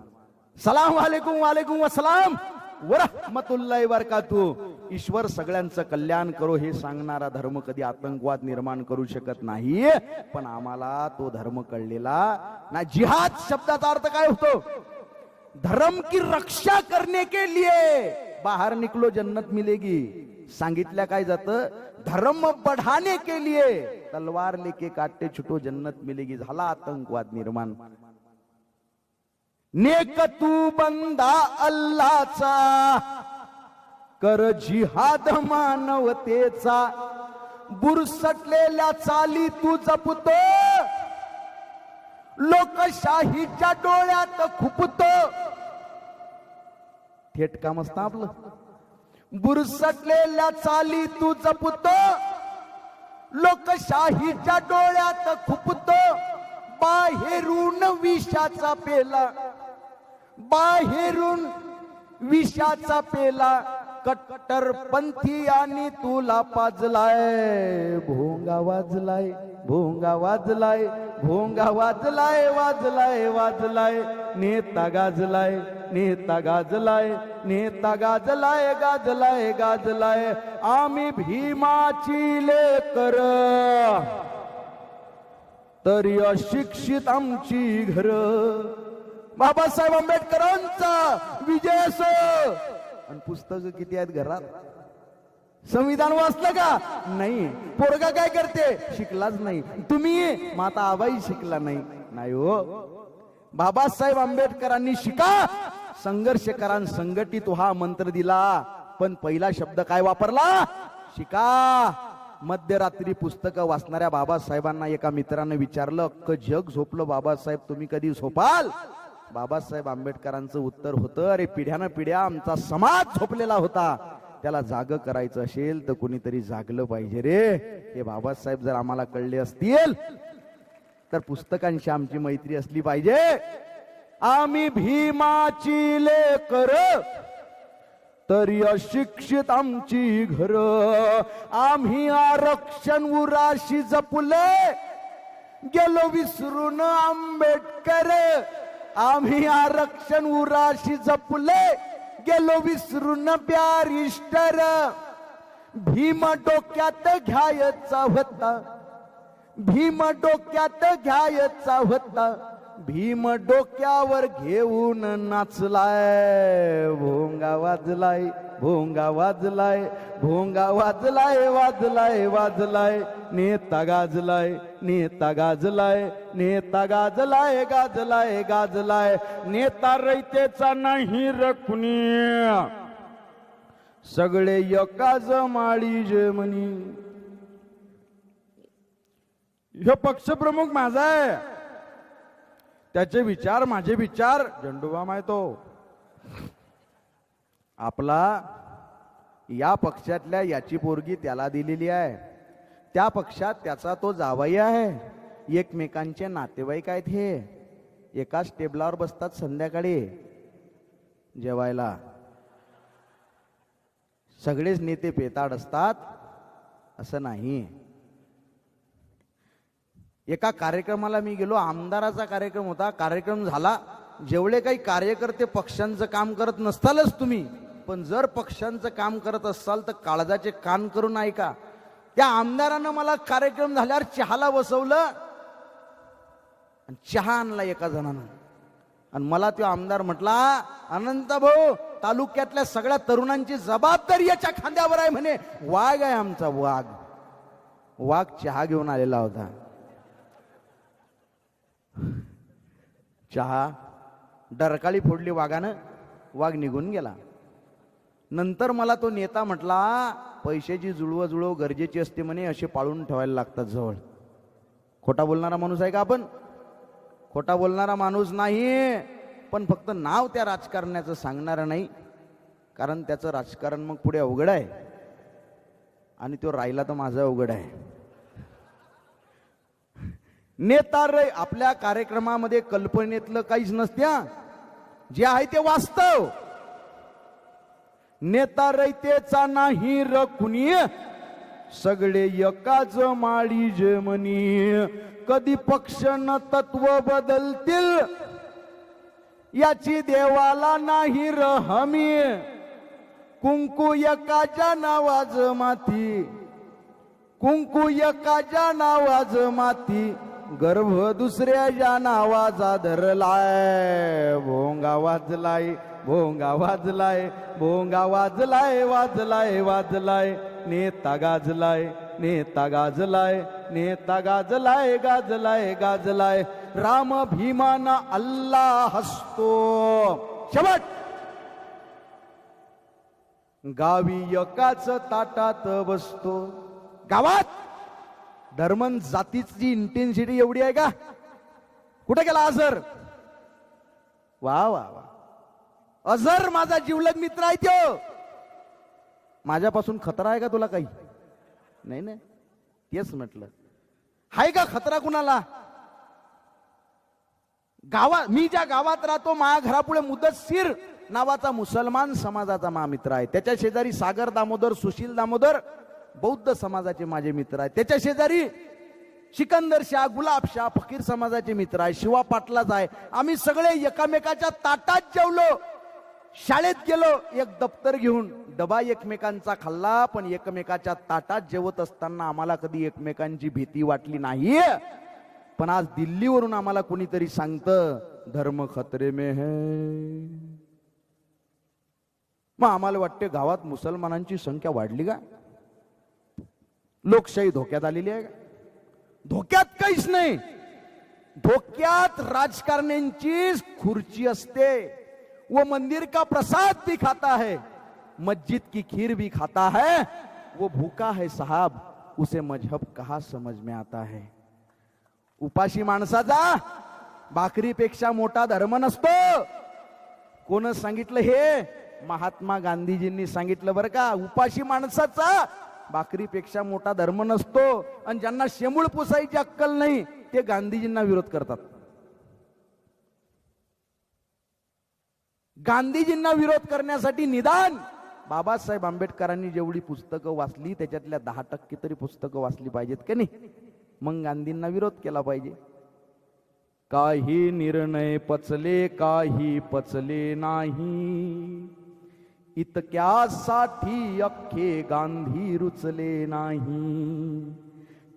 S1: सलाम वालेकुम, वालेकुम अस्सलाम व रहमतुल्लाहि व बरकातुहू. ईश्वर सगळ्यांचं कल्याण करो हे सांगणारा धर्म कधी आतंकवाद निर्माण करू शकत नाही. पण आम्हाला तो धर्म कळलेला ना. जिहाद शब्दाचा अर्थ काय होतो? धर्म की रक्षा करने के लिए बाहर निकलो जन्नत मिलेगी. सांगितल्या काय जातं? धर्म बढ़ाने के लिए तलवार लेके काटे छुटो जन्नत मिलेगी. झाला आतंकवाद निर्माण. नेक तू बंदा अल्लाचा, कर जिहाद मानवतेचा. बुरसटलेल्या चाली तू जपतो, लोकशाहीच्या डोळ्यात खुपतो. थेट काम असतं आपलं. बुरसटलेल्या चाली तू जपतो, लोकशाहीच्या डोळ्यात खुपतो. बाहेरून विषाचा पेला, बाहेरून विषाचा पेला. कट्टरपंथी आणि तुला पाजलाय. भोंगा वाजलाय, भोंगा वाजलाय, भोंगा वाजलाय, वाजलाय वाजलाय. नेता गाजलाय, नेता गाजलाय, नेता गाजलाय, गाजलाय गाजलाय. आम्ही भीमाची लेकर, तरी अशिक्षित आमची घर. बाबासाहेब आंबेडकरांचा विजय असो. आणि पुस्तक किती आहेत घरात? संविधान वाचलं का? नाही. पोरगा काय करते? शिकलाच नाही. तुम्ही माता आबाई शिकला नाही. नाही हो. बाबासाहेब आंबेडकरांनी शिका, संघर्ष करा, संघटित हा मंत्र दिला. पण पहिला शब्द काय वापरला? शिका. मध्यरात्री पुस्तकं वाचणाऱ्या बाबासाहेबांना एका मित्राने विचारलं, अख्खं जग झोपलं बाबासाहेब, तुम्ही कधी झोपाल? बाबासाहेब आंबेडकरांचं उत्तर होतं, अरे पिढ्यानं पिढ्या आमचा समाज झोपलेला होता, त्याला जाग करायचं असेल तर कोणीतरी जागलं पाहिजे रे. हे बाबासाहेब जर आम्हाला कळले असतील तर पुस्तकांशी आमची मैत्री असली पाहिजे. आम्ही भीमाची लेकर तरी अशिक्षित आमची घर, आम्ही आरक्षण उराशी जपले गेलो विसरून आंबेडकर, आम्ही आरक्षण उराशी जपले गेलो विसरून बॅरिस्टर, भीम डोक्यात घ्यायचा होता, भीम डोक्यात घ्यायचा होता, भीम डोक्यावर घेऊन नाचलाय, भोंगा वाजलाय, भोंगा वाजलाय, भोंगा वाजलाय, वाजलाय वाजलाय, नेता गाजलाय, नेता गाजलाय, नेता गाजलाय, गाजलाय गाजलाय, नेता रयतेचा नाही रकुनी, सगळे एकाच माळी जमनी. ह्यो पक्षप्रमुख माझा आहे, त्याचे विचार माझे विचार झंडूबा माहितो. आपला या पक्षातल्या याची पोरगी त्याला दिलेली आहे, त्या पक्षात त्याचा तो जावई आहे, एकमेकांचे नातेवाईक आहेत, हे एकाच टेबलावर बसतात संध्याकाळी जेवायला, सगळेच नेते पेताड असतात असं नाही. एका कार्यक्रमाला मी गेलो, आमदाराचा कार्यक्रम होता, कार्यक्रम झाला, जेवढे काही कार्यकर्ते पक्षांचं काम करत नसतालच तुम्ही, पण जर पक्षांचं काम करत असाल तर काळजाचे कान करून ऐका. त्या आमदारानं मला कार्यक्रम झाल्यावर चहाला बसवलं, चहा आणला एका जणानं, आणि मला तो आमदार म्हटला, अनंत भाऊ तालुक्यातल्या सगळ्या तरुणांची जबाबदारी याच्या खांद्यावर आहे म्हणे. वाघ आहे आमचा वाघ. वाघ चहा घेऊन आलेला होता, चहा डरकाळी फोडली वाघानं, वाघ निघून गेला. नंतर मला तो नेता म्हटला, पैशाची जुळवजुळव गरजेची असते म्हणे, असे पाळून ठेवायला लागतात जवळ. खोटा बोलणारा माणूस आहे का आपण? खोटा बोलणारा माणूस नाही, पण फक्त नाव त्या राजकारण्याचं सांगणारा नाही, कारण त्याचं राजकारण मग पुढे अवघड आहे, आणि तो राहिला तर माझं अवघड आहे. नेता रे आपल्या कार्यक्रमामध्ये कल्पनेतलं काहीच नसत्या, जे आहे ते वास्तव. नेता रयतेचा नाही र कुणी, सगळे एकाच माळी जमनी. कधी पक्ष न तत्व बदलतील याची देवाला नाही र हमी. कुंकू एकाच्या नावाज माती, कुंकू एकाच्या नावाज माती, गर्भ दुसऱ्याच्या नावाचा धरलाय. भोंगा वाजलाय, भोंगा वाजलाय, भोंगा वाजलाय, वाजलाय वाजलाय, नेता गाजलाय, नेता गाजलाय, नेता गाजलाय, गाजलाय गाजलाय. राम भीमाना अल्लाह हसतो. शेवट गावी एकाच ताटात बसतो. गावात धर्मन जातीची इंटेन्सिटी एवढी आहे का? कुठे गेला अझर? वा वा वा, अझर माझा जिवलग मित्र आहे तो. माझ्यापासून खतरा आहे का तुला काही? नाही ना, तेच म्हटलं. हाय का खतरा कुणाला? गावात, मी ज्या गावात राहतो, माझ्या घरापुढे मुदस्सीर नावाचा मुसलमान समाजाचा मित्र आहे. त्याच्या शेजारी सागर दामोदर, सुशील दामोदर बौद्ध समाजाचे माझे मित्र आहेत. त्याच्या शेजारी सिकंदर शाह, गुलाब शाह फकीर समाजाचे मित्र आहे. शिवा पाटलाच आहे. आम्ही सगळे एकामेकाच्या ताटात जेवलो. शाळेत गेलो, एक दप्तर घेऊन डबा एकमेकांचा खाल्ला, पण एकमेकाच्या ताटात जेवत असताना आम्हाला कधी एकमेकांची भीती वाटली नाही. पण आज दिल्लीवरून आम्हाला कोणीतरी सांगतं धर्म खतरे में है. मग आम्हाला वाटते गावात मुसलमानांची संख्या वाढली का? लोकशाही धोक्यात आलेली आहे का? धोक्यात काहीच नाही. धोक्यात राजकारण्यांची खुर्ची असते. वो मंदिर का प्रसाद भी खाता है, मस्जिद की खीर भी खाता है. वो भूखा है साहब, उसे मजहब कहाँ समझ में आता है. उपाशी माणसाचा भाकरीपेक्षा मोठा धर्म नसतो. कोण सांगितलं हे? महात्मा गांधीजींनी सांगितलं बरं का. उपाशी माणसाचा भाकरीपेक्षा मोठा धर्म नसतो. आणि ज्यांना शेमूळ पुसायची अक्कल नाही ते गांधीजींना विरोध करतात. गांधीजींना विरोध करण्यासाठी निदान बाबासाहेब आंबेडकरांनी जेवढी पुस्तकं वाचली त्याच्यातल्या 10% तरी पुस्तकं वाचली पाहिजेत का नाही? मग गांधींना विरोध केला पाहिजे. काही निर्णय पचले काही पचले नाही, इतक्यासाठी अख्खे गांधी रुचले नाही.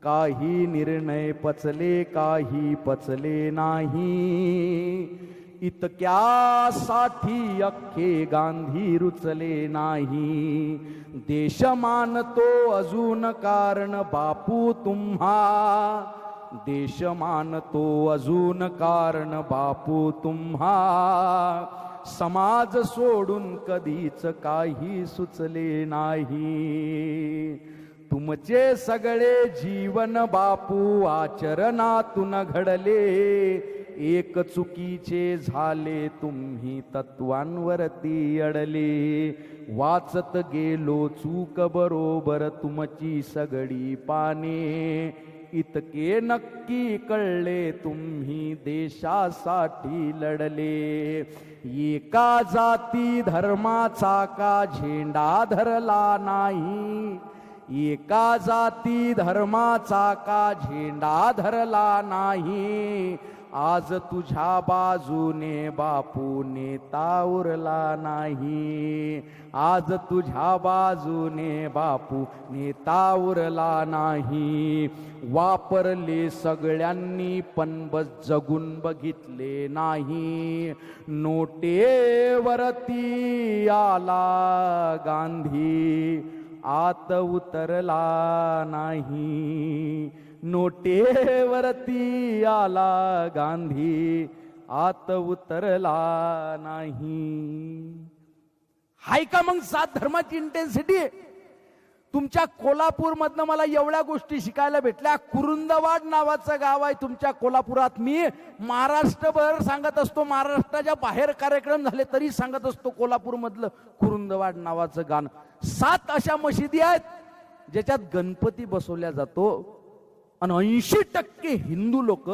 S1: काही निर्णय पचले काही पचले नाही, इतक्यासाठी अख्खे गांधी रुचले नाही. देश मानतो अजून कारण बापू तुम्हा, देश मानतो अजून कारण बापू तुम्हा. समाज सोडून कधीच काही सुचले नाही. तुमचे सगळे जीवन बापू आचरणातून घडले, एक चुकीचे झाले तुम्ही तत्वांवरती अडले. वाचत गेलो चूक बरोबर तुमची सगळी पाने, इतके नक्की कळले तुम्ही देशासाठी लढले. एका जाती धर्माचा का झेंडा धरला नाही, एका जाती धर्माचा का झेंडा धरला नाही. आज तुझ्या बाजूने बापू नेता उरला नाही, आज तुझ्या बाजूने बापू नेता उरला नाही. वापरले सगळ्यांनी पण बस जगून बघितले नाही. नोटेवरती आला गांधी आत उतरला नाही, नोटेवरती आला गांधी आत उतरला नाही. हाय का मग सात धर्माची इंटेन्सिटी? तुमच्या कोल्हापूर मधनं मला एवढ्या गोष्टी शिकायला भेटल्या. कुरुंदवाड नावाचं गाव आहे तुमच्या कोल्हापुरात. मी महाराष्ट्रभर सांगत असतो, महाराष्ट्राच्या बाहेर कार्यक्रम झाले तरी सांगत असतो कोल्हापूर मधलं कुरुंदवाड नावाचं गाणं. 7 अशा मशिदी आहेत ज्याच्यात गणपती बसवल्या जातो आणि 80% हिंदू लोक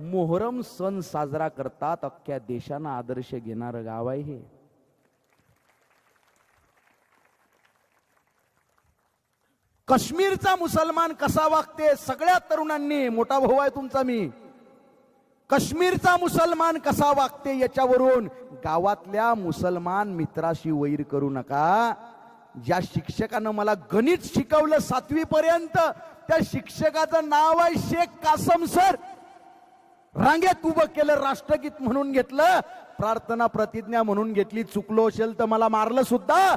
S1: मोहरम सण साजरा करतात. अख्ख्या देशांना आदर्श घेणारं गाव आहे हे. काश्मीरचा मुसलमान कसा वागते सगळ्या तरुणांनी, मोठा भाऊ आहे तुमचा मी, काश्मीरचा मुसलमान कसा वागते याच्यावरून गावातल्या मुसलमान मित्राशी वैर करू नका. ज्या शिक्षकानं मला गणित शिकवलं 7वी पर्यंत, त्या शिक्षकाचं नाव आहे शेख कासम सर. रांगेत उभं केलं, राष्ट्रगीत म्हणून घेतलं, प्रार्थना प्रतिज्ञा म्हणून घेतली. चुकलो असेल तर मला मारलं सुद्धा,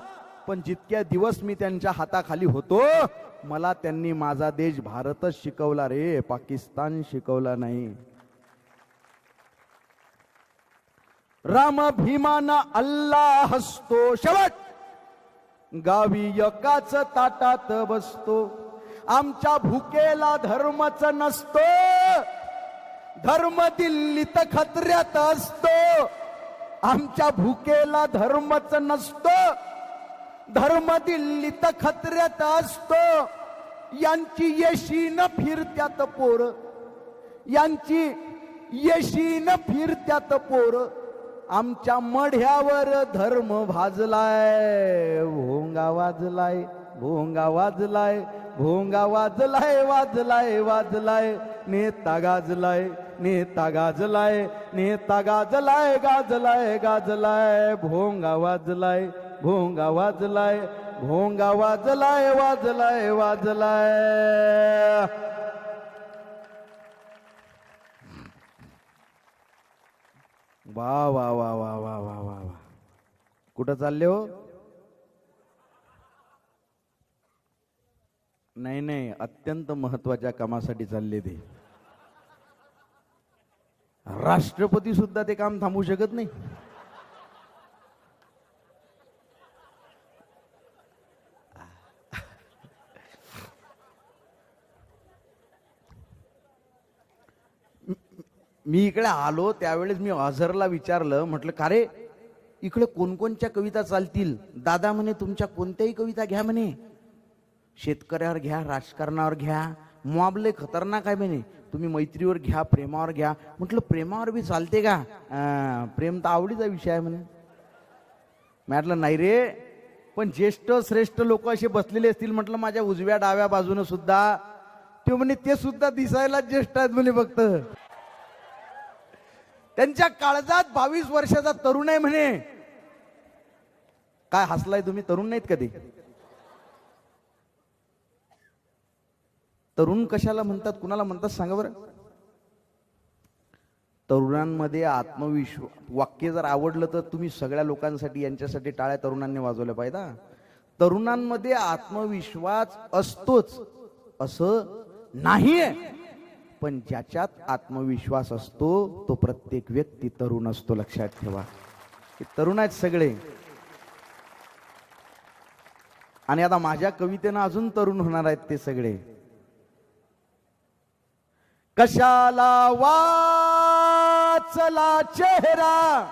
S1: पण जितक्या दिवस मी त्यांच्या हाताखाली होतो मला त्यांनी माझा देश भारतच शिकवला रे, पाकिस्तान शिकवला नाही. राम भीमाना अल्लाह हसतो, शेवट गावी एकाच ताटात बसतो. आमच्या भुकेला धर्मच नसतो, धर्म दिल्लीत खतऱ्यात असतो. आमच्या भुकेला धर्मच नसतो, धर्म दिल्लीत खतऱ्यात असतो. यांची येशीन फिरत्यात पोर, यांची येशीन फिरत्यात पोर. आमच्या मढ्यावर धर्म भाजलाय, भोंगा वाजलाय, भोंगा वाजलाय, भोंगा वाजलाय, वाजलाय वाजलाय. नेता गाजलाय, नेता गाजलाय, नेता गाजलाय, गाजलाय गाजलाय. भोंगा वाजलाय, भोंगा वाजलाय, भोंगा वाजलाय, वाजलाय वाजलाय. वा वा वा वा वा वा वा वा. कुठं चालले हो? नाही नाही, अत्यंत महत्वाच्या कामासाठी चालले ते. राष्ट्रपती सुद्धा ते काम थांबवू शकत नाही. मी इकडे आलो त्यावेळेस मी अझरला विचारलं, म्हटलं का रे इकडे कोणकोणच्या कविता चालतील? दादा म्हणे तुमच्या कोणत्याही कविता घ्या म्हणे, शेतकऱ्यावर घ्या, राजकारणावर घ्या, मुआबले खतरनाक आहे म्हणे, तुम्ही मैत्रीवर घ्या, प्रेमावर घ्या. म्हटलं प्रेमावर बी चालते का? प्रेम तर आवडीचा विषय आहे म्हणे. म्हटलं नाही रे, पण ज्येष्ठ श्रेष्ठ लोक असे बसलेले असतील म्हटलं माझ्या उजव्या डाव्या बाजूने सुद्धा. ते म्हणे ते सुद्धा दिसायला ज्येष्ठ आहेत म्हणे, फक्त त्यांच्या काळजात 22 वर्षाचा तरुण आहे म्हणे. काय हसलाय तुम्ही? तरुण नाहीत कधी? तरुण कशाला म्हणतात, कुणाला म्हणतात सांगा बरं? तरुणांमध्ये आत्मविश्वास, वाक्य जर आवडलं तर तुम्ही सगळ्या लोकांसाठी यांच्यासाठी टाळ्या तरुणांनी वाजवल्या पाहिजे. तरुणांमध्ये आत्मविश्वास असतोच असं नाहीये, पण ज्याच्यात आत्मविश्वास असतो तो प्रत्येक व्यक्ती तरुण असतो, लक्षात ठेवा. हे तरुण आहेत सगळे. आणि आता माझ्या कवितेनं अजून तरुण होणार आहेत ते सगळे. कशाला वाचला चेहरा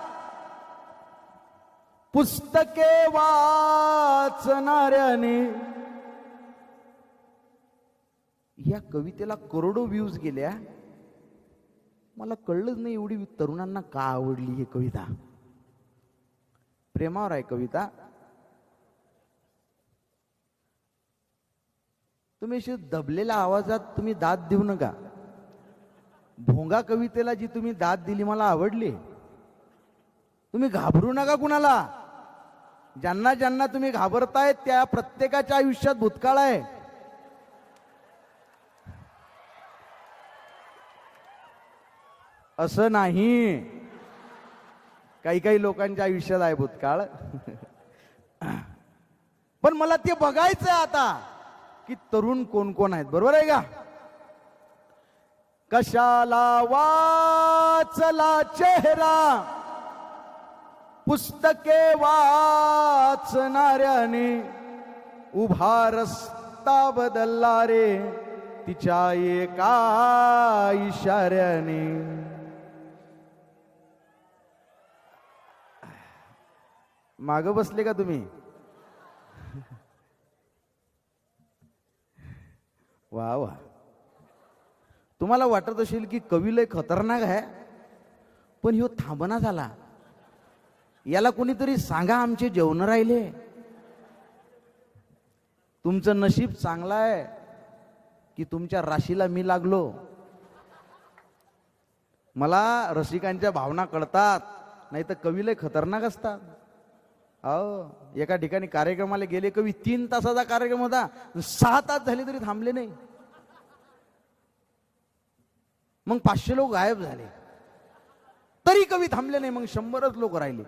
S1: पुस्तके वाचणाऱ्याने. या कवितेला करोडो व्ह्यूज गेल्या. मला कळलंच नाही एवढी तरुणांना का आवडली ही कविता. प्रेमावर आहे कविता. तुम्ही अशी दबलेल्या आवाजात तुम्ही दाद देऊ नका. भोंगा कवितेला जी तुम्ही दाद दिली मला आवडली. तुम्ही घाबरू नका कुणाला. ज्यांना ज्यांना तुम्ही घाबरताय त्या प्रत्येकाच्या आयुष्यात भूतकाळ आहे. असं नाही, काही काही लोकांच्या आयुष्यात आहे भूतकाळ. पण मला ते बघायचंय आता की तरुण कोण कोण आहेत. बरोबर आहे का? कशाला वाचला चेहरा पुस्तके वाचणाऱ्याने. उभा रस्ता बदलला रे तिच्या एका इशाऱ्याने. माग बसले का तुम्ही? वा वा. तुम्हाला वाटत असेल की कवी लय खतरनाक आहे, पण ह्यो थांबना झाला. याला कोणीतरी सांगा आमचे जेवण राहिले. तुमचं नशीब चांगलं आहे की तुमच्या राशीला मी लागलो. मला रसिकांच्या भावना कळतात, नाही तर कवी लय खतरनाक असतात. अहो, एका ठिकाणी कार्यक्रमाला गेले कवी, 3 तासाचा कार्यक्रम होता, 6 तास झाले तरी थांबले नाही. मग 500 लोक गायब झाले तरी कवी थांबले नाही. मग 100च लोक राहिले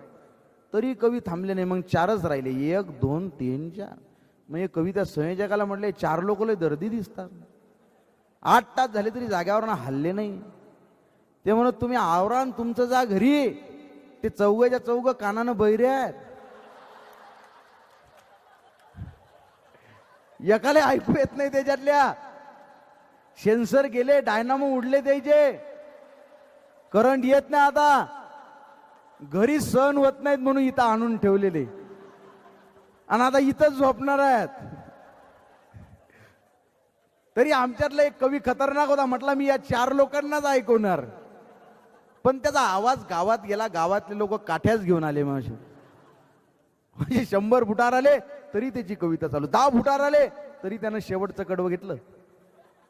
S1: तरी कवी थांबले नाही. मग 4च राहिले. 1 2 3 4. म्हणजे कविता संयोजकाला म्हटले 4 लोक लय दर्दी दिसतात. 8 तास झाले तरी जाग्यावर हल्ले नाही. ते म्हणत तुम्ही आवरान तुमचं जा घरी. ते चौघच्या चौघ कानानं बहिरे आहेत. एकाला ऐकू येत नाही त्याच्यातल्या. सेन्सर गेले, डायनामो उडले द्यायचे, करंट येत नाही. आता घरी सण होत नाहीत म्हणून इथं आणून ठेवलेले, आणि आता इथंच झोपणार आहेत. तरी आमच्यातला एक कवी खतरनाक होता. म्हटला मी या 4 लोकांनाच ऐकवणार. पण त्याचा आवाज गावात गेला. गावातले लोक काठ्याच घेऊन आले. म्हणजे 100 फुटार आले तरी त्याची कविता चालू. 10 फुटार आले तरी त्यानं शेवटचं कडवं घेतलं.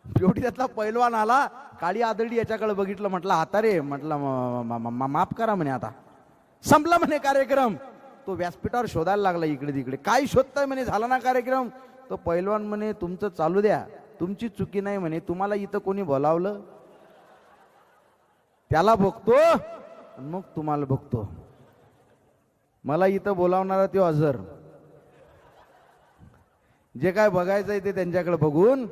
S1: शेवटी त्यातला पैलवान आला, काळी आदळी याच्याकडे बघितलं. म्हटलं आता रे, म्हटलं माफ करा म्हणे, आता संपला म्हणे कार्यक्रम. तो व्यासपीठावर शोधायला लागला इकडे तिकडे. काय शोधताय म्हणे, झाला ना कार्यक्रम. तो पैलवान म्हणे तुमचं चालू द्या, तुमची चुकी नाही म्हणे. तुम्हाला इथं कोणी बोलावलं? त्याला बघतो मग तुम्हाला बघतो. मला इथं बोलावणारा तो हजर. जे काय बघायचंय ते त्यांच्याकडे बघून.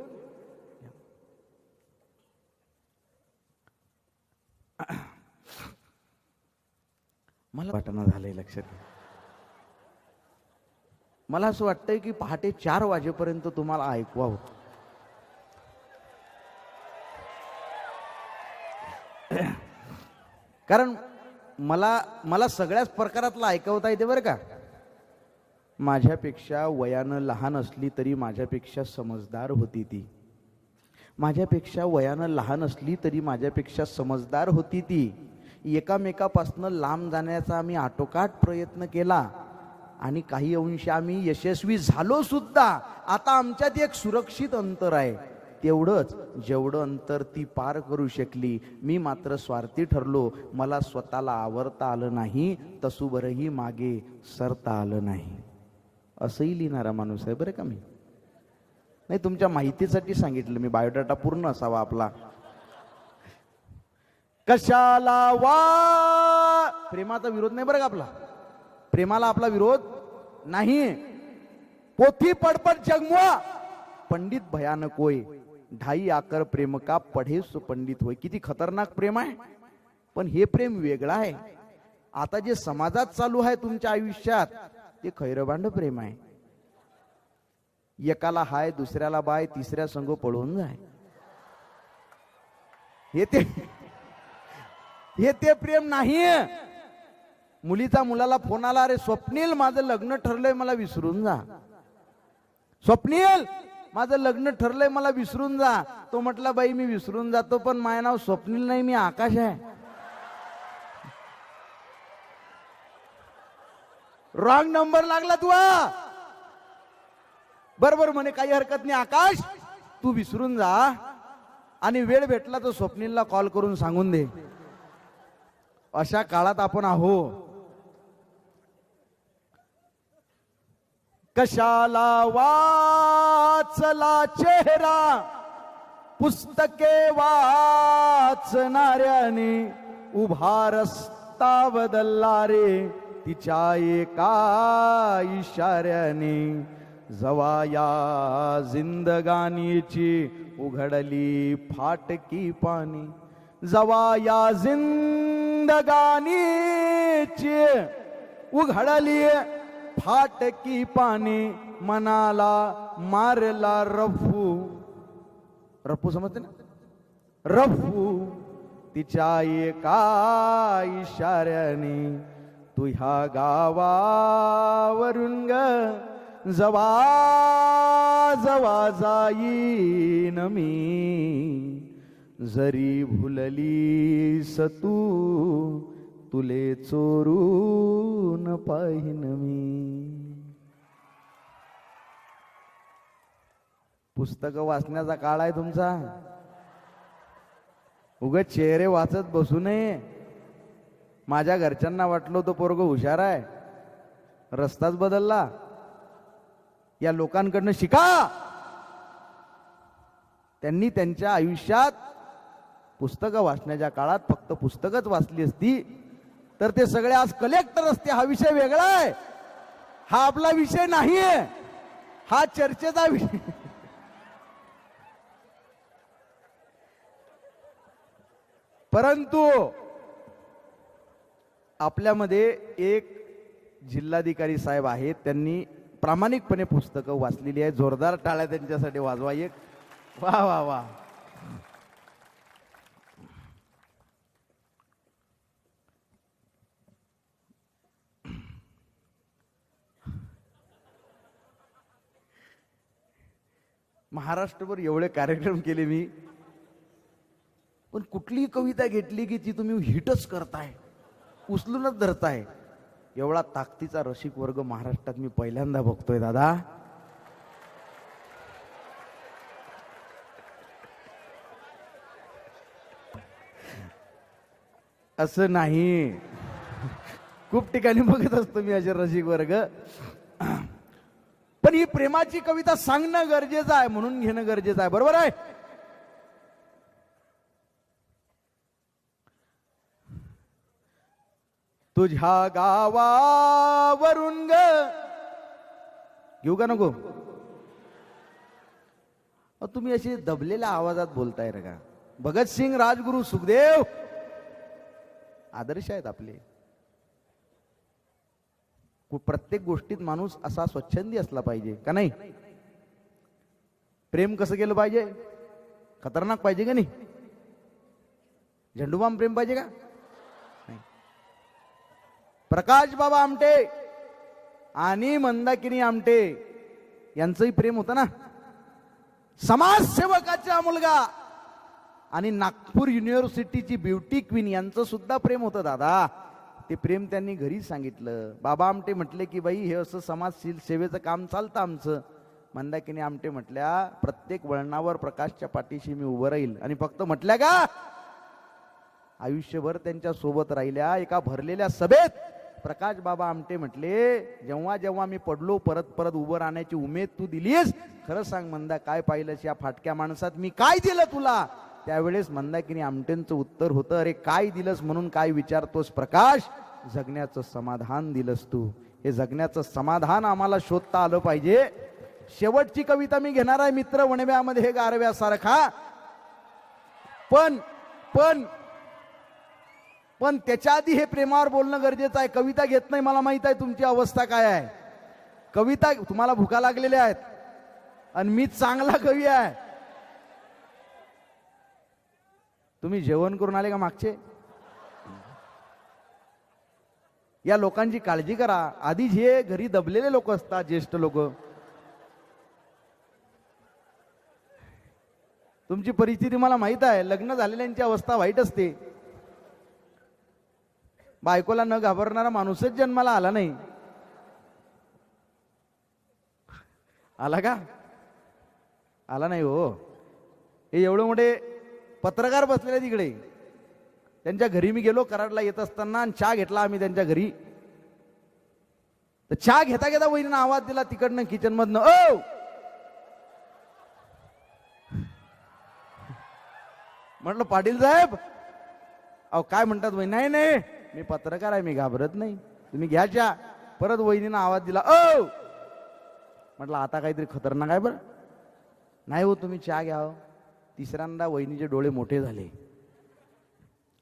S1: मला वाटणं झालंय, लक्षात. मला असं वाटतंय की पहाटे 4 वाजेपर्यंत तुम्हाला ऐकवावं. कारण मला सगळ्याच प्रकारातलं ऐकवता येते बरं का. माझ्यापेक्षा वयानं लहान असली तरी माझ्यापेक्षा समजदार होती ती. माझ्यापेक्षा वयानं लहान असली तरी माझ्यापेक्षा समजदार होती ती. एकामेकापासून लांब जाण्याचा आम्ही आटोकाट प्रयत्न केला, आणि काही अंश आम्ही यशस्वी झालो सुद्धा. आता आमच्यात एक सुरक्षित अंतर आहे, तेवढंच जेवढं अंतर ती पार करू शकली. मी मात्र स्वार्थी ठरलो, मला स्वतःला आवरता आलं नाही, तसूभरही मागे सरता आलं नाही. असंही लिहिणारा माणूस आहे बरं का मी. नाही, तुमच्या माहितीसाठी सांगितलं मी, बायोडाटा पूर्ण असावा आपला. कशाला वा, प्रेमाचा विरोध नाही बरं का आपला, प्रेमाला आपला विरोध नाही. पोथी पडपट जगमुआ पंडित भयानक होय, ढाई आकर प्रेम का पढे सो पंडित होय. किती खतरनाक प्रेम आहे, पण हे प्रेम वेगळं आहे. आता जे समाजात चालू आहे तुमच्या आयुष्यात ते खैरभांड प्रेम आहे. एकाला हाय, दुसऱ्याला बाय, तिसऱ्या संग पळून जाय, हे ते प्रेम नाही. मुलीचा मुलाला फोन आला, अरे स्वप्नील माझं लग्न ठरलंय मला विसरून जा. स्वप्नील माझं लग्न ठरलंय मला विसरून जा. तो म्हटला बाई मी विसरून जातो, पण माझं नाव स्वप्नील नाही, मी आकाश आहे. रॉंग नंबर लागला तू. बरोबर म्हणे, काही हरकत नाही आकाश, तू विसरून जा आणि वेळ भेटला तर स्वप्नीलला कॉल करून सांगून दे. अशा काळात आपण आहो. कशाला वाचला चेहरा पुस्तके वाचणाऱ्याने, उभा रस्ता बदलला रे तिच्या एका इशाऱ्याने. जवा या जिंदगानीची उघडली फाटकी पाणी, जवा या जिंदगानीची उघडली फाटकी पाणी. मनाला मारला रफू, रफू समजते ना, रफू तिच्या एका इशाऱ्याने. तू ह्या गावावरून ग जवा जवा जाईन मी, जरी भुललीस तू तुले चोरून पाहिन मी. पुस्तक वाचण्याचा काळ आहे तुमचा, उगाच चेहरे वाचत बसू नये. माझ्या घरच्यांना वाटलं तो पोरग हुशार आहे, रस्ताच बदलला. या लोकांकडनं शिका. त्यांनी त्यांच्या आयुष्यात पुस्तकं वाचण्याच्या काळात फक्त पुस्तकच वाचली असती तर ते सगळे आज कलेक्टर असते. हा विषय वेगळा आहे, हा आपला विषय नाहीये, हा चर्चेचा विषय. परंतु आपल्यामध्ये एक जिल्हाधिकारी साहेब आहेत, त्यांनी प्रामाणिकपणे पुस्तकं वाचलेली आहे. जोरदार टाळ्या त्यांच्यासाठी वाजवा एक. वा वा वा. महाराष्ट्रभर एवढे कार्यक्रम केले मी, पण कुठलीही कविता घेतली की ती तुम्ही हिटच करताय, उचलूनच धरताय. एवढा ताकदीचा रसिक वर्ग महाराष्ट्रात मी पहिल्यांदा बघतोय दादा. असं नाही, खूप ठिकाणी बघत असतो मी असे रसिक वर्ग. पण ही प्रेमाची कविता सांगणं गरजेचं आहे, म्हणून घेणं गरजेचं आहे. बरोबर आहे. तुझ्या गावावरून ग घेऊ का नको. तुम्ही अशी दबलेल्या आवाजात बोलताय रे का. भगतसिंग, राजगुरू, सुखदेव आदर्श आहेत आपले. प्रत्येक गोष्टीत माणूस असा स्वच्छंदी असला पाहिजे का नाही. प्रेम कसं केलं पाहिजे, खतरनाक पाहिजे का नाही. झेंडूबाम प्रेम पाहिजे का नाही. प्रकाश बाबा आमटे आणि मंदाकिनी आमटे यांचंही प्रेम होतं ना. समाजसेवकाचा मुलगा आणि नागपूर युनिव्हर्सिटीची ब्युटी क्वीन यांचं सुद्धा प्रेम होतं दादा. ते प्रेम त्यांनी घरी सांगितलं. बाबा आमटे म्हटले की बाई हे असं समाज सेवेचं काम चालतं आमचं. मंदाकिनी आमटे म्हटल्या प्रत्येक वळणावर प्रकाशच्या पाठीशी मी उभं राहील. आणि फक्त म्हटल्या का आयुष्यभर त्यांच्या सोबत राहिल्या. एका भरलेल्या सभेत प्रकाश बाबा आमटे म्हटले जेव्हा जेव्हा मी पडलो परत परत उभं राहण्याची उमेद तू दिलीस, खरं सांग मंदा काय पाहिलंस या फाटक्या माणसात, मी काय दिलं तुला. त्यावेळेस मंदाकिनी आमटेंचं उत्तर होतं, अरे काय दिलंस म्हणून काय विचारतोस प्रकाश, जगण्याचं समाधान दिलंस तू. हे जगण्याचं समाधान आम्हाला शोधता आलं पाहिजे. शेवटची कविता मी घेणार आहे मित्र वणव्यामध्ये हे गारव्यासारखा. पण पण पण त्याच्या आधी हे प्रेमावर बोलणं गरजेचं आहे. कविता घेत नाही, मला माहित आहे तुमची अवस्था काय आहे. कविता तुम्हाला भुका लागलेल्या आहेत आणि मी चांगला कवी आहे. तुम्ही जेवण करून आले का मागचे? या लोकांची काळजी करा. आधी जे घरी दबलेले लोक असतात, ज्येष्ठ लोक, तुमची परिस्थिती मला माहित आहे. लग्न झालेल्यांची अवस्था वाईट असते. बायकोला न घाबरणारा माणूसच जन्माला आला नाही. आला का? आला नाही हो. हे एवढे मोठे पत्रकार बसलेले तिकडे, त्यांच्या घरी मी गेलो कराडला येत असताना आणि चहा घेतला आम्ही त्यांच्या घरी. तर चहा घेता घेता वहिनीनं आवाज दिला तिकडनं किचन मधनं, ओ म्हटलं पाटील साहेब. अहो काय म्हणतात वहिनी? नाही नाही मी पत्रकार आहे, मी घाबरत नाही, तुम्ही घ्या चहा. परत वहिनीनं आवाज दिला, ओ म्हटलं आता काहीतरी खतरनाक आहे बरं. नाही हो तुम्ही चहा घ्या. तिसऱ्यांदा वहिनीचे डोळे मोठे झाले,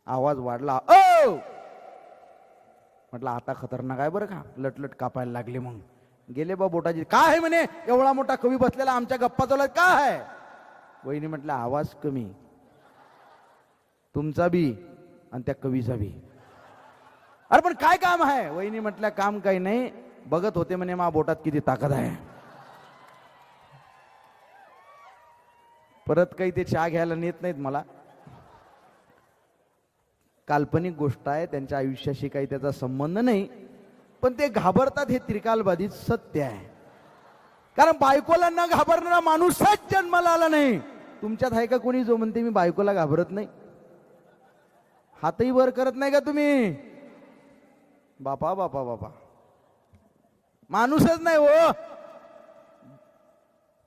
S1: आवाज वाढला, ओ म्हटलं आता खतरनाक आहे बरं का. लटलट कापायला लागले. मग गेले बा बोटाची. काय आहे म्हणे, एवढा मोठा कवी बसलेला आमच्या गप्पा चालत काय आहे? वहिनी म्हटलं आवाज कमी, तुमचा बी आणि त्या कवीचा बी. अरे पण काय काम आहे? वहिनी म्हटल्या काम काही नाही, बघत होते म्हणे मा बोटात किती ताकद आहे. परत काही ते चहा घ्यायला नेत नाहीत मला. काल्पनिक गोष्ट आहे, त्यांच्या आयुष्याशी काही त्याचा संबंध नाही. पण ते घाबरतात हे त्रिकालबाधित सत्य आहे. कारण बायकोला न घाबरणारा माणूसच जन्माला आला नाही. तुमच्यात आहे का कोणी जो म्हणते मी बायकोला घाबरत नाही? हातही वर करत नाही का तुम्ही? बापा बापा बापा, माणूसच नाही हो.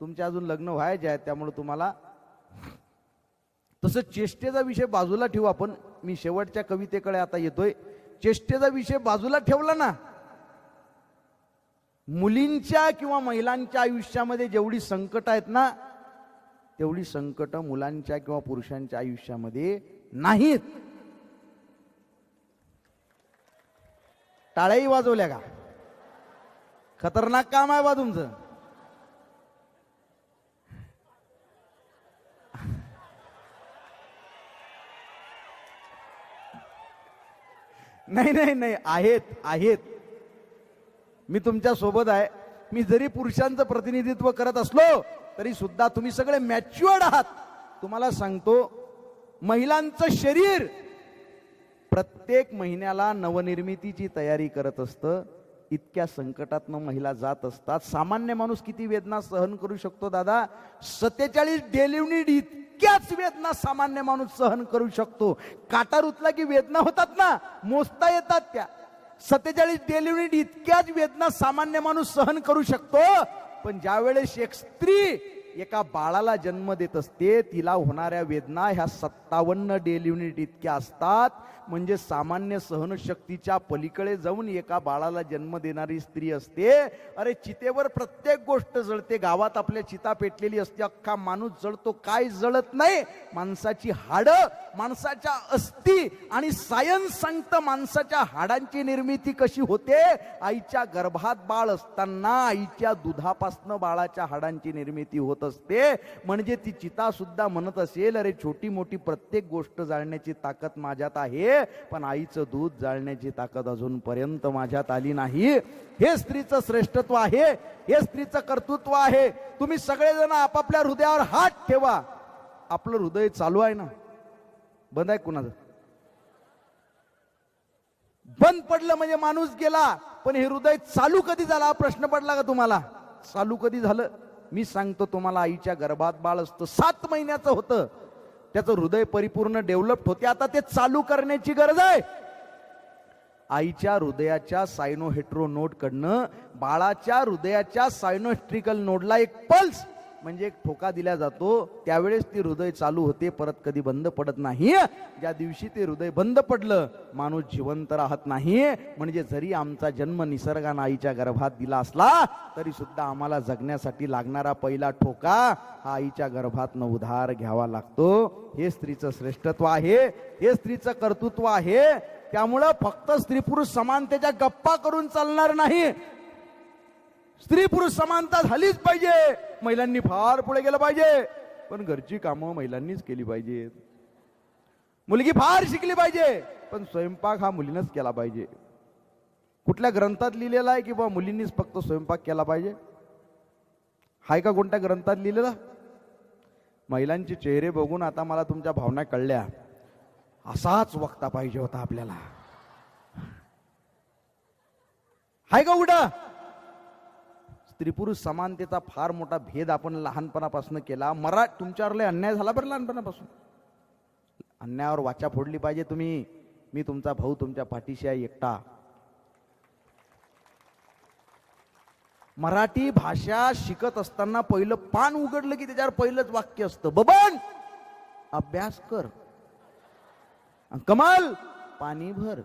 S1: तुमचे अजून लग्न व्हायचे आहेत, त्यामुळे तुम्हाला तसं चेष्टेचा विषय बाजूला ठेवू आपण. मी शेवटच्या कवितेकडे आता येतोय. चेष्टेचा विषय बाजूला ठेवला ना, मुलींच्या किंवा महिलांच्या आयुष्यामध्ये जेवढी संकट आहेत ना, तेवढी संकट मुलांच्या किंवा पुरुषांच्या आयुष्यामध्ये नाहीत. टाळ्याही वाजवल्या का? खतरनाक काम आहे बा तुमचं. नाही नाही नाही, आहेत आहेत. मी तुमच्या सोबत आहे. मी जरी पुरुषांचं प्रतिनिधित्व करत असलो तरी सुद्धा तुम्ही सगळे मॅच्युअर्ड आहात. तुम्हाला सांगतो, महिलांचं शरीर प्रत्येक महिन्याला नवनिर्मितीची तयारी करत असतं. इतक्या संकटातनं महिला जात असतात. सामान्य माणूस किती वेदना सहन करू शकतो दादा? 47 डेलिव्हरी इतक्याच वेदना सामान्य माणूस सहन करू शकतो. काटा रुतला की वेदना होतात ना, मोजता येतात त्या. 47 डेलिव्हरी इतक्याच वेदना सामान्य माणूस सहन करू शकतो. पण ज्यावेळेस एक स्त्री एका बाळाला जन्म देत असते, तिला होणाऱ्या वेदना ह्या 57 डेलिव्हरी इतक्या असतात. म्हणजे सामान्य सहनशक्तीच्या पलीकडे जाऊन एका बाळाला जन्म देणारी स्त्री असते. अरे चितेवर प्रत्येक गोष्ट जळते. गावात आपल्या चिता पेटलेली असते, अख्खा माणूस जळतो. काय जळत नाही? माणसाची हाडं, माणसाच्या अस्थी. आणि सायन्स सांगतं माणसाच्या हाडांची निर्मिती कशी होते. आईच्या गर्भात बाळ असताना आईच्या दुधापासनं बाळाच्या हाडांची निर्मिती होत असते. म्हणजे ती चिता सुद्धा म्हणत असेल, अरे छोटी मोठी प्रत्येक गोष्ट जाळण्याची ताकद माझ्यात आहे, पण आईचं दूध जाळण्याची ताकद अजूनपर्यंत माझ्यात आली नाही. हे स्त्रीचं श्रेष्ठत्व आहे, हे स्त्रीचं कर्तृत्व आहे. तुम्ही सगळेजण आपापल्या हृदयावर हात ठेवा. आपलं हृदय चालू आहे ना, बंद आहे कुणाचं? बंद पडलं म्हणजे माणूस गेला. पण हे हृदय चालू कधी झाला हा प्रश्न पडला का तुम्हाला? चालू कधी झालं? मी सांगतो तुम्हाला, आईच्या गर्भात बाळ असतं, 7 महिन्याचं होतं, त्याचं हृदय परिपूर्ण डेव्हलप होते. आता ते चालू करण्याची गरज आहे. आईच्या हृदयाच्या सायनोहेट्रो नोड कडनं बाळाच्या हृदयाच्या सायनोहेट्रिकल नोडला एक पल्स म्हणजे एक ठोका दिला जातो. त्यावेळेस ती हृदय चालू होते, परत कधी बंद पडत नाही. ज्या दिवशी ते हृदय बंद पडलं माणूस जिवंत राहत नाही. म्हणजे जरी आमचा जन्म निसर्गानं आईच्या गर्भात दिला असला तरी सुद्धा आम्हाला जगण्यासाठी लागणारा पहिला ठोका हा आईच्या गर्भातनं उधार घ्यावा लागतो. हे स्त्रीचं श्रेष्ठत्व आहे, हे स्त्रीचं कर्तृत्व आहे. त्यामुळं फक्त स्त्री पुरुष समानतेच्या गप्पा करून चालणार नाही. स्त्री पुरुष समानता झालीच पाहिजे. महिलांनी फार पुढे गेलं पाहिजे, पण घरची कामं महिलांनीच केली पाहिजेत. मुलगी फार शिकली पाहिजे, पण स्वयंपाक हा मुलीनंच केला पाहिजे. कुठल्या ग्रंथात लिहिलेला आहे की बा मुलींनीच फक्त स्वयंपाक केला पाहिजे? हाय का कोणत्या ग्रंथात लिहिलेला? महिलांचे चेहरे बघून आता मला तुमच्या भावना कळल्या. असाच वक्ता पाहिजे होता आपल्याला. हाय का उडा? स्त्री पुरुष समानतेचा फार मोठा भेद आपण लहानपणापासून केला. तुमच्यावर लय अन्याय झाला बरं लहानपणापासून. अन्यायावर वाचा फोडली पाहिजे तुम्ही. मी तुमचा भाऊ तुमच्या पाठीशी आहे एकटा. मराठी भाषा शिकत असताना पहिलं पान उघडलं की त्याच्यावर पहिलंच वाक्य असतं, बबन अभ्यास कर, कमाल पाणी भर.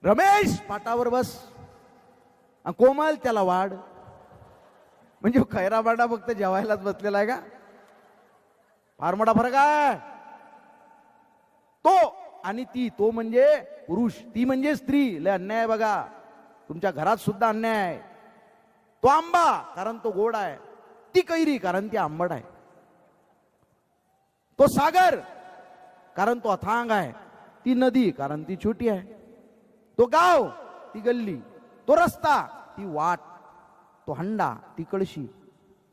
S1: रमेश पाटावर बस, कोमल त्याला वाढ. म्हणजे खैरा बाडा फक्त जेवायलाच बसलेला आहे का? फार मोठा फरक आहे. तो आणि ती, तो म्हणजे पुरुष, ती म्हणजे स्त्री. लय अन्याय आहे बघा. तुमच्या घरात सुद्धा अन्याय आहे. तो आंबा कारण तो गोड आहे, ती कैरी कारण ती आंबट आहे. तो सागर कारण तो अथांग आहे, ती नदी कारण ती छोटी आहे. तो गाव, ती गल्ली. तो रस्ता, ती वाट. तो हंडा, ती कळशी.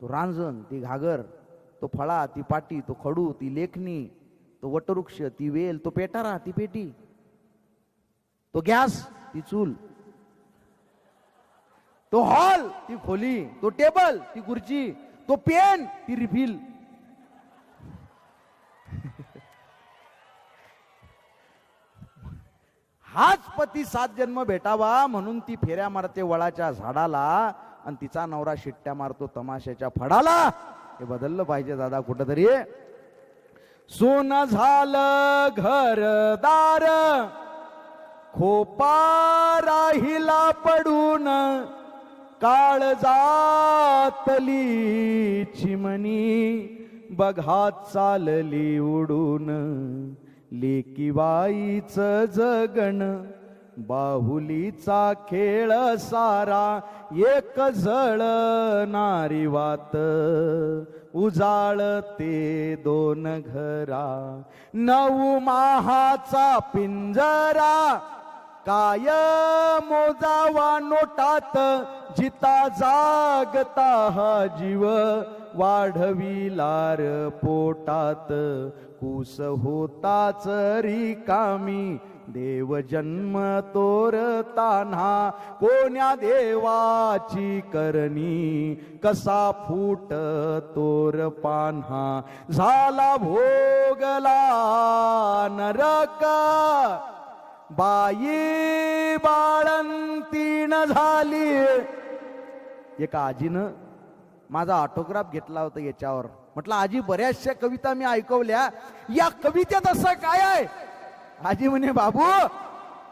S1: तो रांजण, ती घागर. तो फळा, ती पाटी. तो खडू, ती लेखणी. तो वटवृक्ष, ती वेल. तो पेटारा, ती पेटी. तो गॅस, ती चूल. तो हॉल, ती खोली. तो टेबल, ती खुर्ची. तो पेन, ती रिफिल. हाच पती 7 जन्म भेटावा म्हणून ती फेऱ्या मारते वळाच्या झाडाला आणि तिचा नवरा शिट्ट्या मारतो तमाशाच्या फडाला. हे बदललं पाहिजे दादा कुठंतरी. सोन झालं घरदार, खोपा राहिला पडून, काळजातली चिमणी बघा चालली उडून. लेकीबाईच जगण बाहुलीचा खेळ सारा, एक जळणारी वात उजाळते 2 घरा. 9 माहाचा पिंजरा काय मोजावा नोटात, जिता जागता हा जीव वाढविलार पोटात. कुस होताच रिकामी देव जन्म तोरताना, कोण्या देवाची करणी कसा फूट तोर पान्हा. झाला भोगला नरक बाई बाळंतीण झाली. एका आजीनं माझा ऑटोग्राफ घेतला होता याच्यावर. म्हटलं आजी बऱ्याचशा कविता मी ऐकवल्या, या कवितेत असं काय आहे? आजी म्हणे बाबू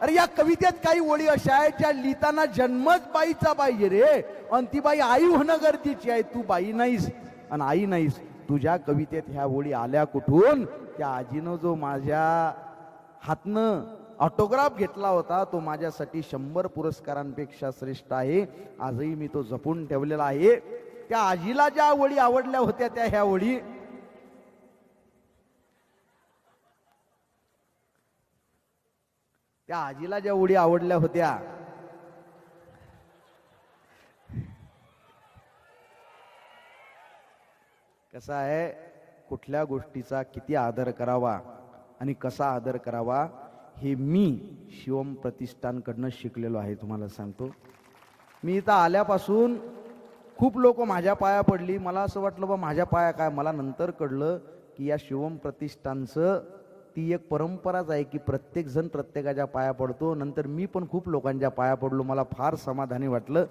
S1: अरे या कवितेत काही ओळी अशा आहेत ज्या लिहिताना जन्मच बाईचा पाहिजे रे, आणि ती बाई आई होणं गरजेची आहे. तू बाई नाहीस आणि आई नाहीस. तुझ्या कवितेत ह्या ओळी आल्या कुठून? त्या आजीनं जो माझ्या हातनं ऑटोग्राफ घेतला होता तो माझ्यासाठी 100 पुरस्कारांपेक्षा श्रेष्ठ आहे. आजही मी तो जपून ठेवलेला आहे. त्या आजीला ज्या ओळी आवडल्या होत्या त्या ह्या ओळी. त्या आजीला ज्या ओळी आवडल्या होत्या कसं आहे, कुठल्या गोष्टीचा किती आदर करावा आणि कसा आदर करावा हे मी शिवम प्रतिष्ठानकडनं शिकलेलो आहे. तुम्हाला सांगतो, मी इथं आल्यापासून खूप लोक माझ्या पाया पडली. मला असं वाटलं बा माझ्या पाया काय, मला नंतर कळलं की या शिवम प्रतिष्ठानचं ती एक परंपराच आहे की प्रत्येक जण प्रत्येकाच्या पाया पडतो. नंतर मी पण खूप लोकांच्या पाया पडलो. मला फार समाधानी वाटलं.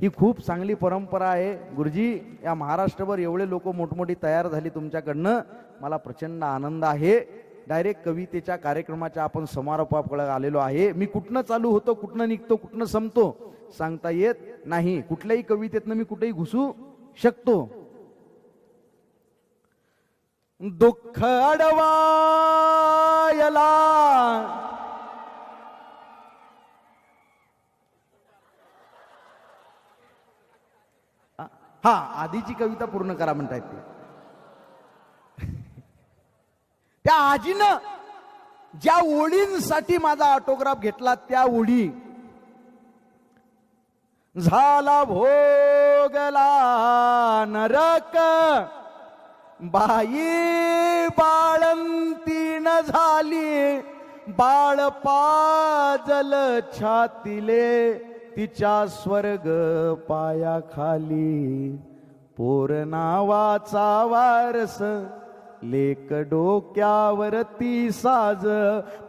S1: ही खूप चांगली परंपरा आहे. गुरुजी, या महाराष्ट्रभर एवढे लोक मोठमोठी तयार झाली तुमच्याकडनं, मला प्रचंड आनंद आहे. डायरेक्ट कवितेच्या कार्यक्रमाच्या आपण समारोपाकडे आलेलो आहे. मी कुठनं चालू होतो, कुठनं निघतो, कुठनं संपतो सांगता येत नाही. कुठल्याही कवितेतनं मी कुठेही घुसू शकतो. दुःख अडवायला हा आधीची कविता पूर्ण करा म्हणतायत ते. त्या आजीनं ज्या ओळींसाठी माझा ऑटोग्राफ घेतला त्या ओळी, झाला भोगला नरक बाई बाळंतीन झाली, बाळ पाजल छातीले तिच्या स्वर्ग पायाखाली. पोर नावाचा वारस लेक डोक्यावरती साज,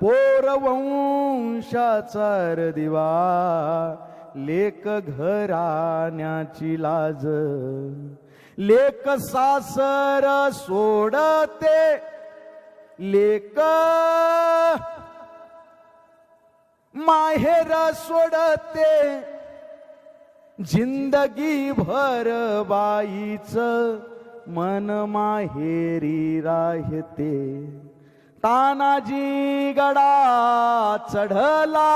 S1: पोर वंशाचा दिवा लेक घराण्याची लाज. लेक सासर सोडते लेक माहेर सोडते, जिंदगी भर बाईच मन माहेरी राहते. तानाजी गडा चढला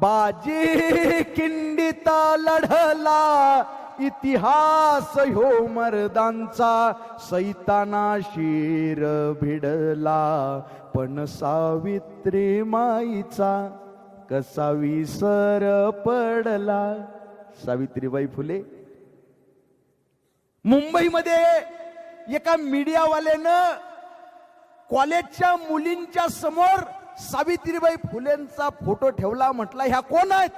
S1: बाजी किंडिता लढला, इतिहास ह्यो मर्दांचा सैताना शिर भिडला. पण सावित्री माईचा कसा विसर पडला. सावित्रीबाई फुले. मुंबईमध्ये एका मीडियावाल्यानं कॉलेजच्या मुलींच्या समोर सावित्रीबाई फुलेंचा फोटो ठेवला. म्हटला ह्या कोण आहेत?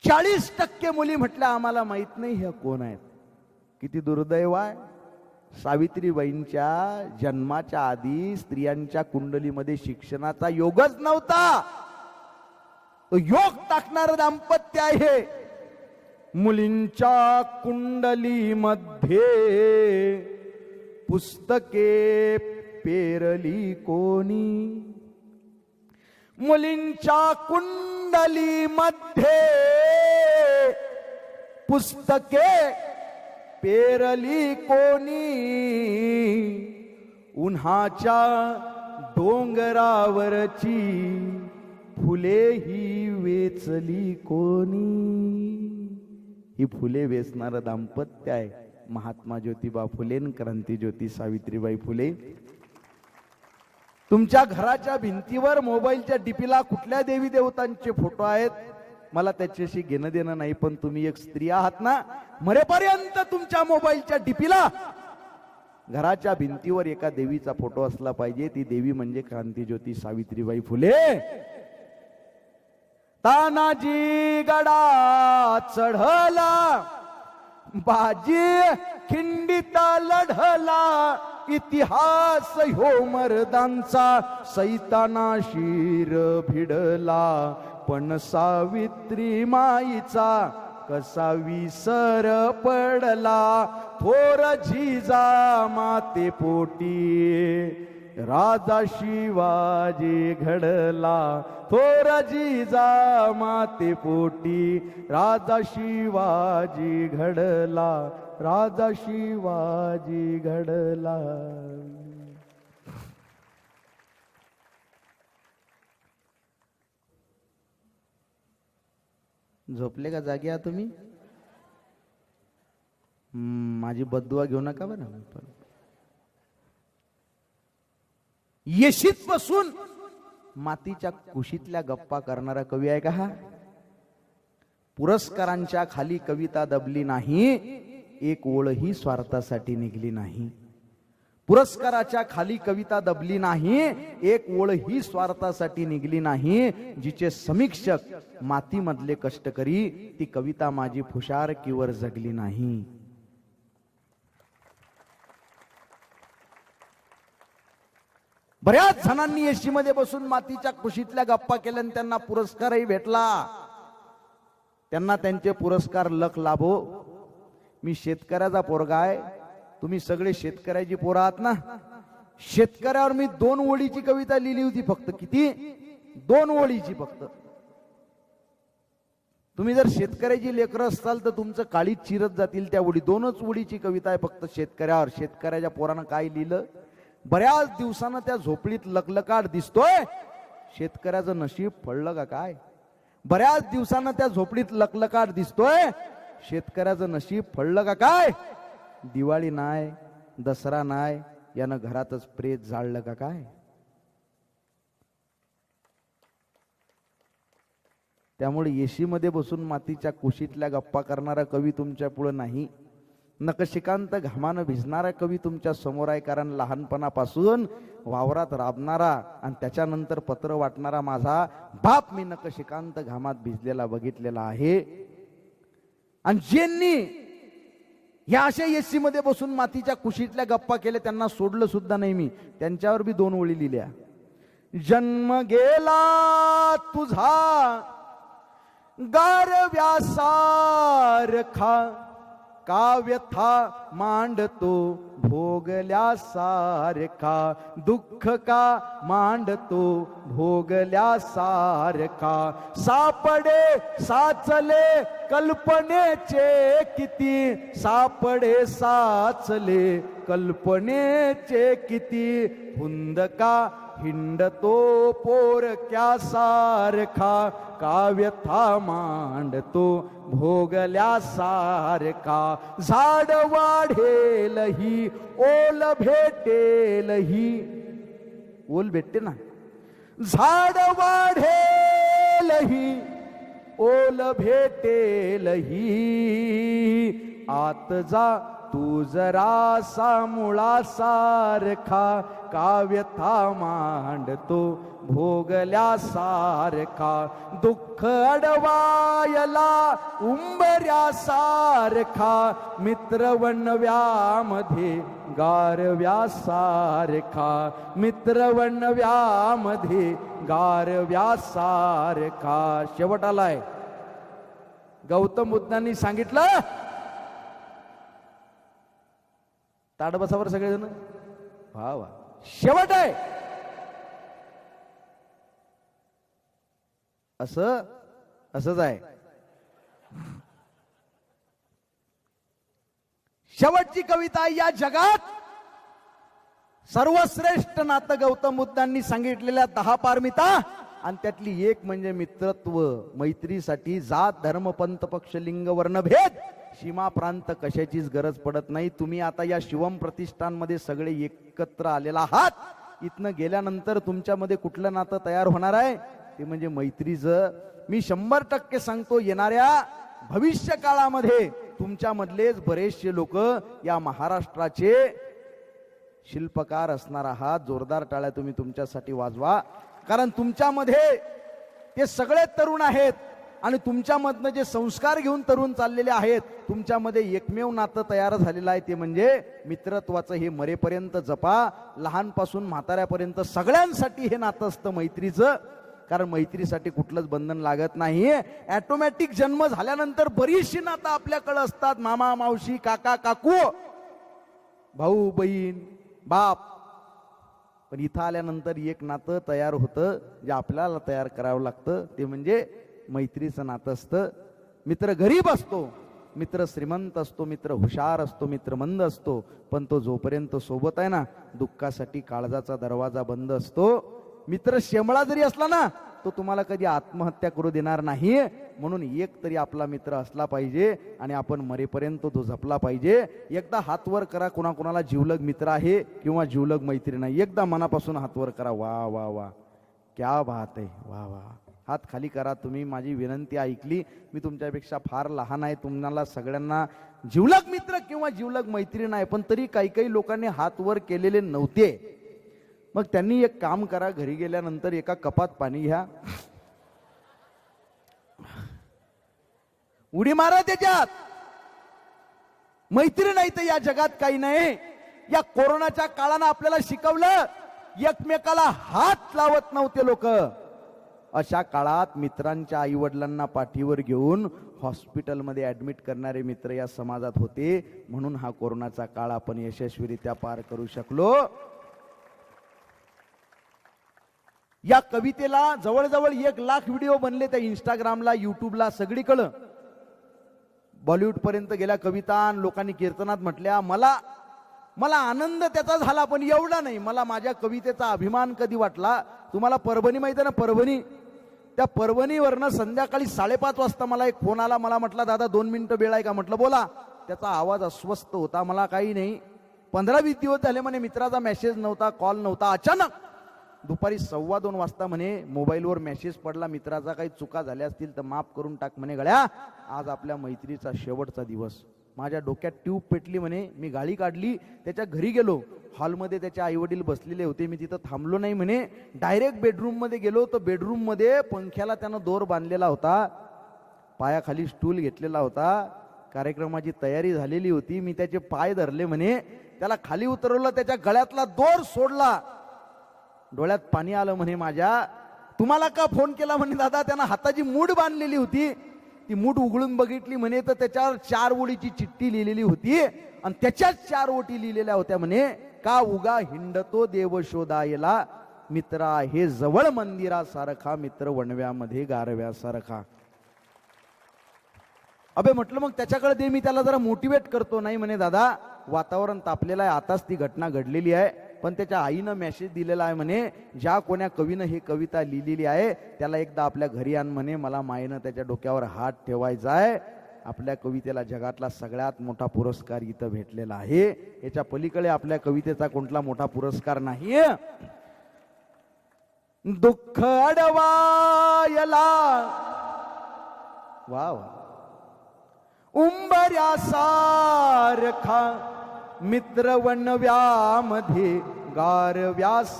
S1: 40% मुली म्हटल्या आम्हाला माहित नाही ह्या कोण आहेत. किती दुर्दैव आहे. सावित्रीबाईंच्या जन्माच्या आधी स्त्रियांच्या कुंडलीमध्ये शिक्षणाचा योगच नव्हता. योग टाकणार दाम्पत्य आहे. मुलींच्या कुंडलीमध्ये पुस्तके पेरली कोणी, मुलींच्या कुंडलीमध्ये पुस्तके पेरली कोणी, उन्हाच्या डोंगरावरची फुले ही वेचली कोणी. ही फुले वेचणारं दाम्पत्य आहे महात्मा ज्योतिबा फुले आणि क्रांतीज्योती सावित्रीबाई फुले. तुमच्या घराच्या भिंतीवर मोबाईलच्या डीपीला कुठल्या देवी देवतांचे फोटो आहेत मला त्याच्याशी घेणं देणं नाही, पण तुम्ही एक स्त्री आहात ना. मरेपर्यंत तुमच्या मोबाईलच्या डीपीला घराच्या भिंतीवर एका देवीचा फोटो असला पाहिजे. ती देवी म्हणजे क्रांतीज्योती सावित्रीबाई फुले. तानाजी गडा चढला बाजी खिंडीता लढला, इतिहास ह्यो मर्दांचा सैताना शिर भिडला. पण सावित्री माईचा कसा विसर पडला. थोर जिजा माते पोटी राजा शिवाजी घडला. थोर जिजा माते पोटी राजा शिवाजी घडला. राजा शिवाजी घडला. झोपले का जागे आहात तुम्ही? माझी बददुआ घेऊ नका बरं. येशीत बसून मातीच्या कुशीतल्या गप्पा करणारा कवी आहे का हा? पुरस्कारांच्या खाली कविता दबली नाही, एक ओळही स्वार्थासाठी निघली नाही. पुरस्काराच्या खाली कविता दबली नाही, एक ओळही स्वार्थासाठी निघली नाही. जिचे समीक्षक मातीमधले कष्टकरी, ती कविता माझी फुशारकीवर जगली नाही. बऱ्याच जणांनी एसी मध्ये बसून मातीच्या कुशीतल्या गप्पा केल्या आणि त्यांना पुरस्कारही भेटला. त्यांना त्यांचे पुरस्कार लख लाभो. मी शेतकऱ्याचा पोरगा आहे, तुम्ही सगळे शेतकऱ्याची पोरं आहात ना. शेतकऱ्यावर मी 2 ओळीची कविता लिहिली होती फक्त. किती? 2 ओळीची फक्त. तुम्ही जर शेतकऱ्याची लेकरं असाल तर तुमचं काळीच चिरत जातील त्या ओळी. 2च ओळीची कविता आहे फक्त शेतकऱ्यावर. शेतकऱ्याच्या पोरानं काय लिहिलं? बऱ्याच दिवसानं त्या झोपडीत लकलकाट दिसतोय, शेतकऱ्याचं नशीब फळलं का काय? बऱ्याच दिवसानं त्या झोपडीत लकलकाट दिसतोय, शेतकऱ्याचं नशीब फळलं का काय? दिवाळी नाय, दसरा नाय, यानं घरातच प्रेत जाळलं का काय? त्यामुळे एसी मध्ये बसून मातीच्या कुशीतल्या गप्पा करणारा कवी तुमच्या पुढे नाही. नकशिकांत घामानं भिजणारा कवी तुमच्या समोर आहे. कारण लहानपणापासून वावरात राबणारा आणि त्याच्यानंतर पत्र वाटणारा माझा बाप मी नकशिकांत घामात भिजलेला बघितलेला आहे. आणि ज्यांनी या अशा एसी मध्ये बसून मातीच्या कुशीतल्या गप्पा केल्या त्यांना सोडलं सुद्धा नाही मी. त्यांच्यावर बी 2 ओळी लिहिल्या. जन्म गेला तुझा गारव्यासारखा, काव्यथा मांडतो भोगल्यासारखा, दुःख का मांडतो भोगल्यासारखा. सापडे साचले कल्पनेचे किती, सापडे साचले कल्पनेचे किती. हुंदका हिंडतो पोरक्यासारखा, काव्यथा मांडतो भोगल्यासारखा. झाड वाढेलही ओल भेटेलही. ओल भेटते ना. झाड वाढेलही ओल भेटेलही. आत जा तू जरासा मुळासारखा, काव्यथा मांडतो भोगल्यासारखा. दुःख अडवायला उंबऱ्यासारखा, मित्रवणव्यामध्ये गारव्यासारखा, मित्रवणव्यामध्ये गारव्यासारखा. शेवट आलाय. गौतम बुद्धांनी सांगितलं, ताड बसावर सगळेजण. वा वा. शेवट आहे. असंच आहे. शेवटची कविता या जगात सर्वश्रेष्ठ नातं गौतम बुद्धांनी सांगितलेल्या 10 पारमिता, आणि त्यातली एक म्हणजे मित्रत्व. मैत्रीसाठी जात धर्म पंथ पक्ष लिंग वर्ण भेद सीमा प्रांत कशाचीच गरज पडत नाही. तुम्ही आता या शिवम प्रतिष्ठानमध्ये सगळे एकत्र आलेला आहात. इथनं गेल्यानंतर तुमच्यामध्ये कुठलं नातं तयार होणार आहे? ते म्हणजे मैत्रीचं. मी 100% सांगतो, येणाऱ्या भविष्य काळामध्ये तुमच्यामधलेच बरेचसे लोक या महाराष्ट्राचे शिल्पकार असणार आहात. जोरदार टाळ्या तुम्ही तुमच्यासाठी वाजवा. कारण तुमच्यामध्ये ते सगळे तरुण आहेत आणि तुमच्यामधनं जे संस्कार घेऊन तरुण चाललेले आहेत, तुमच्यामध्ये एकमेव नातं तयार झालेलं आहे, ते म्हणजे मित्रत्वाचं. हे मरेपर्यंत जपा. लहानपासून म्हाताऱ्यापर्यंत सगळ्यांसाठी हे नातं असतं मैत्रीचं. कारण मैत्रीसाठी कुठलंच बंधन लागत नाही. ऑटोमॅटिक जन्म झाल्यानंतर बरीचशी नातं आपल्याकडे असतात. मामा मावशी काका काकू भाऊ बहीण बाप. पण इथं आल्यानंतर एक नातं तयार होतं जे आपल्याला तयार करावं लागतं. ते म्हणजे मैत्रीचं नातं असतं. मित्र गरीब असतो, मित्र श्रीमंत असतो, मित्र हुशार असतो, मित्र मंद असतो, पण तो जोपर्यंत सोबत आहे ना, दुःखासाठी काळजाचा दरवाजा बंद असतो. मित्र शेमळा जरी असला ना, तो तुम्हाला कधी आत्महत्या करू देणार नाही. म्हणून एक तरी आपला मित्र असला पाहिजे आणि आपण मरेपर्यंत तो जपला पाहिजे. एकदा हात वर करा कोणाकोणाला जिवलग मित्र आहे किंवा जिवलग मैत्रीण आहे. एकदा मनापासून हात वर करा. वा वा वा, क्या बात आहे. वा वा. हात खाली करा. तुम्ही माझी विनंती ऐकली. मी तुमच्यापेक्षा फार लहान आहे. तुम्हाला सगळ्यांना जिवलग मित्र किंवा जिवलग मैत्रीण आहे, पण तरी काही काही लोकांनी हात वर केलेले नव्हते. मग त्यांनी एक काम करा, घरी गेल्यानंतर एका कपात पाणी घ्या, उडी मारा त्याच्यात. मैत्री नाही तर या जगात काही नाही. या कोरोनाच्या काळानं आपल्याला शिकवलं, एकमेकाला हात लावत नव्हते लोक. अशा काळात मित्रांच्या आई वडिलांना पाठीवर घेऊन हॉस्पिटलमध्ये ऍडमिट करणारे मित्र या समाजात होते. म्हणून हा कोरोनाचा काळ आपण यशस्वीरित्या पार करू शकलो. या कवितेला जवळजवळ 1 लाख व्हिडिओ बनले त्या इंस्टाग्रामला, युट्यूबला, सगळीकडं. बॉलिवूड पर्यंत गेल्या कविता. लोकांनी कीर्तनात म्हटल्या. मला आनंद त्याचा झाला, पण एवढा नाही. मला माझ्या कवितेचा अभिमान कधी वाटला. तुम्हाला परभणी माहिती आहे ना, परभणी. त्या परभणीवरनं संध्याकाळी 5:30 वाजता मला एक फोन आला. मला म्हटला, दादा 2 मिनिटं वेळ आहे का? म्हटलं बोला. त्याचा आवाज अस्वस्थ होता. मला काही नाही, 15-20 दिवस झाले म्हणे मित्राचा मेसेज नव्हता, कॉल नव्हता. अचानक दुपारी 2:15 वाजता म्हणे मोबाईलवर मेसेज पडला मित्राचा, काही चुका झाल्या असतील तर माफ करून टाक म्हणे गड्या, आज आपल्या मैत्रीचा शेवटचा दिवस. माझ्या डोक्यात ट्यूब पेटली म्हणे. मी गाडी काढली, त्याच्या घरी गेलो. हॉलमध्ये त्याचे आई वडील बसलेले होते. मी तिथं थांबलो नाही म्हणे. डायरेक्ट बेडरूम मध्ये गेलो. तर बेडरूम मध्ये पंख्याला त्यानं दोर बांधलेला होता, पायाखाली स्टूल घेतलेला होता. कार्यक्रमाची तयारी झालेली होती. मी त्याचे पाय धरले म्हणे, त्याला खाली उतरवलं, त्याच्या गळ्यातला दोर सोडला. डोळ्यात पाणी आलं म्हणे माझ्या. तुम्हाला का फोन केला म्हणे दादा? त्यानं हाताची मूठ बांधलेली होती. ती मूठ उघडून बघितली म्हणे तर त्याच्यावर 4 ओळीची चिठ्ठी लिहिलेली होती. आणि त्याच्याच 4 ओळी लिहिलेल्या होत्या म्हणे, का उगा हिंडतो देव शोधायला, मित्रा हे जवळ मंदिरासारखा, मित्र वणव्यामध्ये गारव्यासारखा. अबे म्हटलं मग त्याच्याकडे दे, मी त्याला जरा मोटिवेट करतो. नाही म्हणे दादा, वातावरण तापलेलं आहे, आताच ती घटना घडलेली आहे. पण त्याच्या आईनं मेसेज दिलेला आहे म्हणे, ज्या कोण्या कवीनं ही कविता लिहिलेली आहे त्याला एकदा आपल्या घरी आण म्हणे, मला मायेनं त्याच्या डोक्यावर हात ठेवायचा आहे. आपल्या कवितेला जगातला सगळ्यात मोठा पुरस्कार इथं भेटलेला आहे. याच्या पलीकडे आपल्या कवितेचा कोणता मोठा पुरस्कार नाही. दुःख अडवायला वा वा उंबऱ्यासारखा, मित्र वणव्यामध्ये गारव्यासारखा,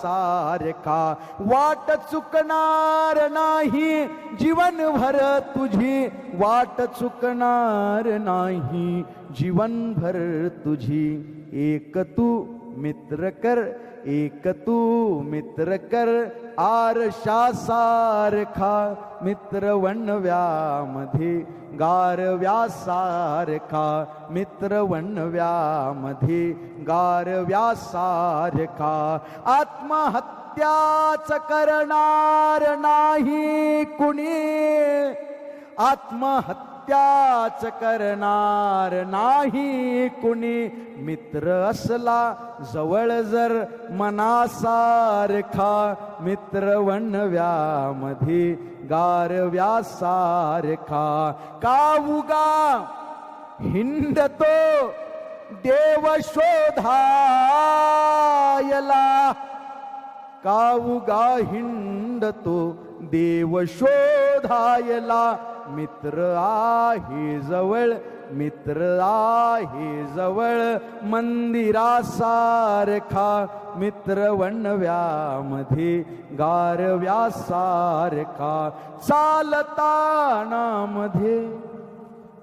S1: वाट चुकणार नाही जीवनभर तुझी, वाट चुकणार नाही जीवनभर तुझी. एक तू मित्र कर, एक तू मित्र कर, आरशासारखा, मित्र वणव्यामध्ये गारव्यासारखा, मित्र वणव्यामध्ये गारव्यासारखा. आत्महत्याच करणार नाही कुणी, आत्महत्याच करणार नाही कुणी, मित्र असला जवळ जर मनासारखा, मित्र वणव्यामध्ये गारव्यासारखा. का उगा हिंडतो देव शोधायला, का उगा हिंडतो देव शोधायला, मित्र आहे जवळ, मित्र आहे जवळ मंदिरासारखा, मित्र वणव्यामध्ये गारव्यासारखा. चालताना मध्ये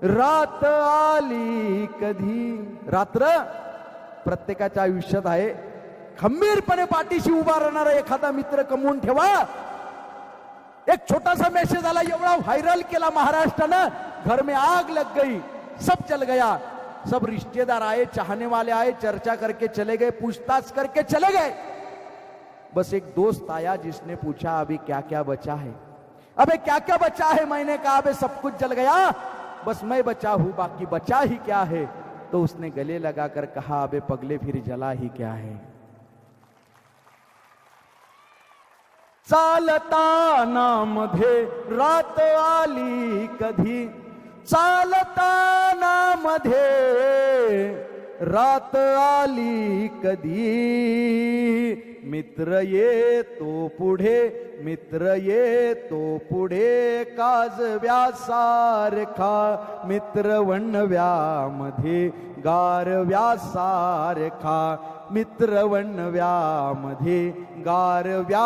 S1: रात आली कधी, रात्र प्रत्येकाच्या आयुष्यात आहे. खंबीरपणे पाठीशी उभा राहणारा एखादा मित्र कमवून ठेवा. एक छोटासा मैसेज आला, एवढा वायरल केला महाराष्ट्रानं, घर में आग लग गई, सब चल गया. सब रिश्तेदार आए, चाहने वाले आए, चर्चा करके चले गए, पूछताछ करके चले गए. बस एक दोस्त आया जिसने पूछा अभी क्या क्या बचा है, अबे क्या क्या बचा है. मैंने कहा अबे सब कुछ जल गया, बस मैं बचा हूं, बाकी बचा ही क्या है. तो उसने गले लगाकर कहा अबे पगले फिर जला ही क्या है. चालताना मध्ये रात आली कधी, चालताना मध्ये रात आली कधी, मित्र येतो पुढे, मित्र येतो पुढे, काजव्यासारखा मित्र वणव्यामध्ये गारव्यासारखा, मित्र वणव्यामध्ये गारव्यासारखा.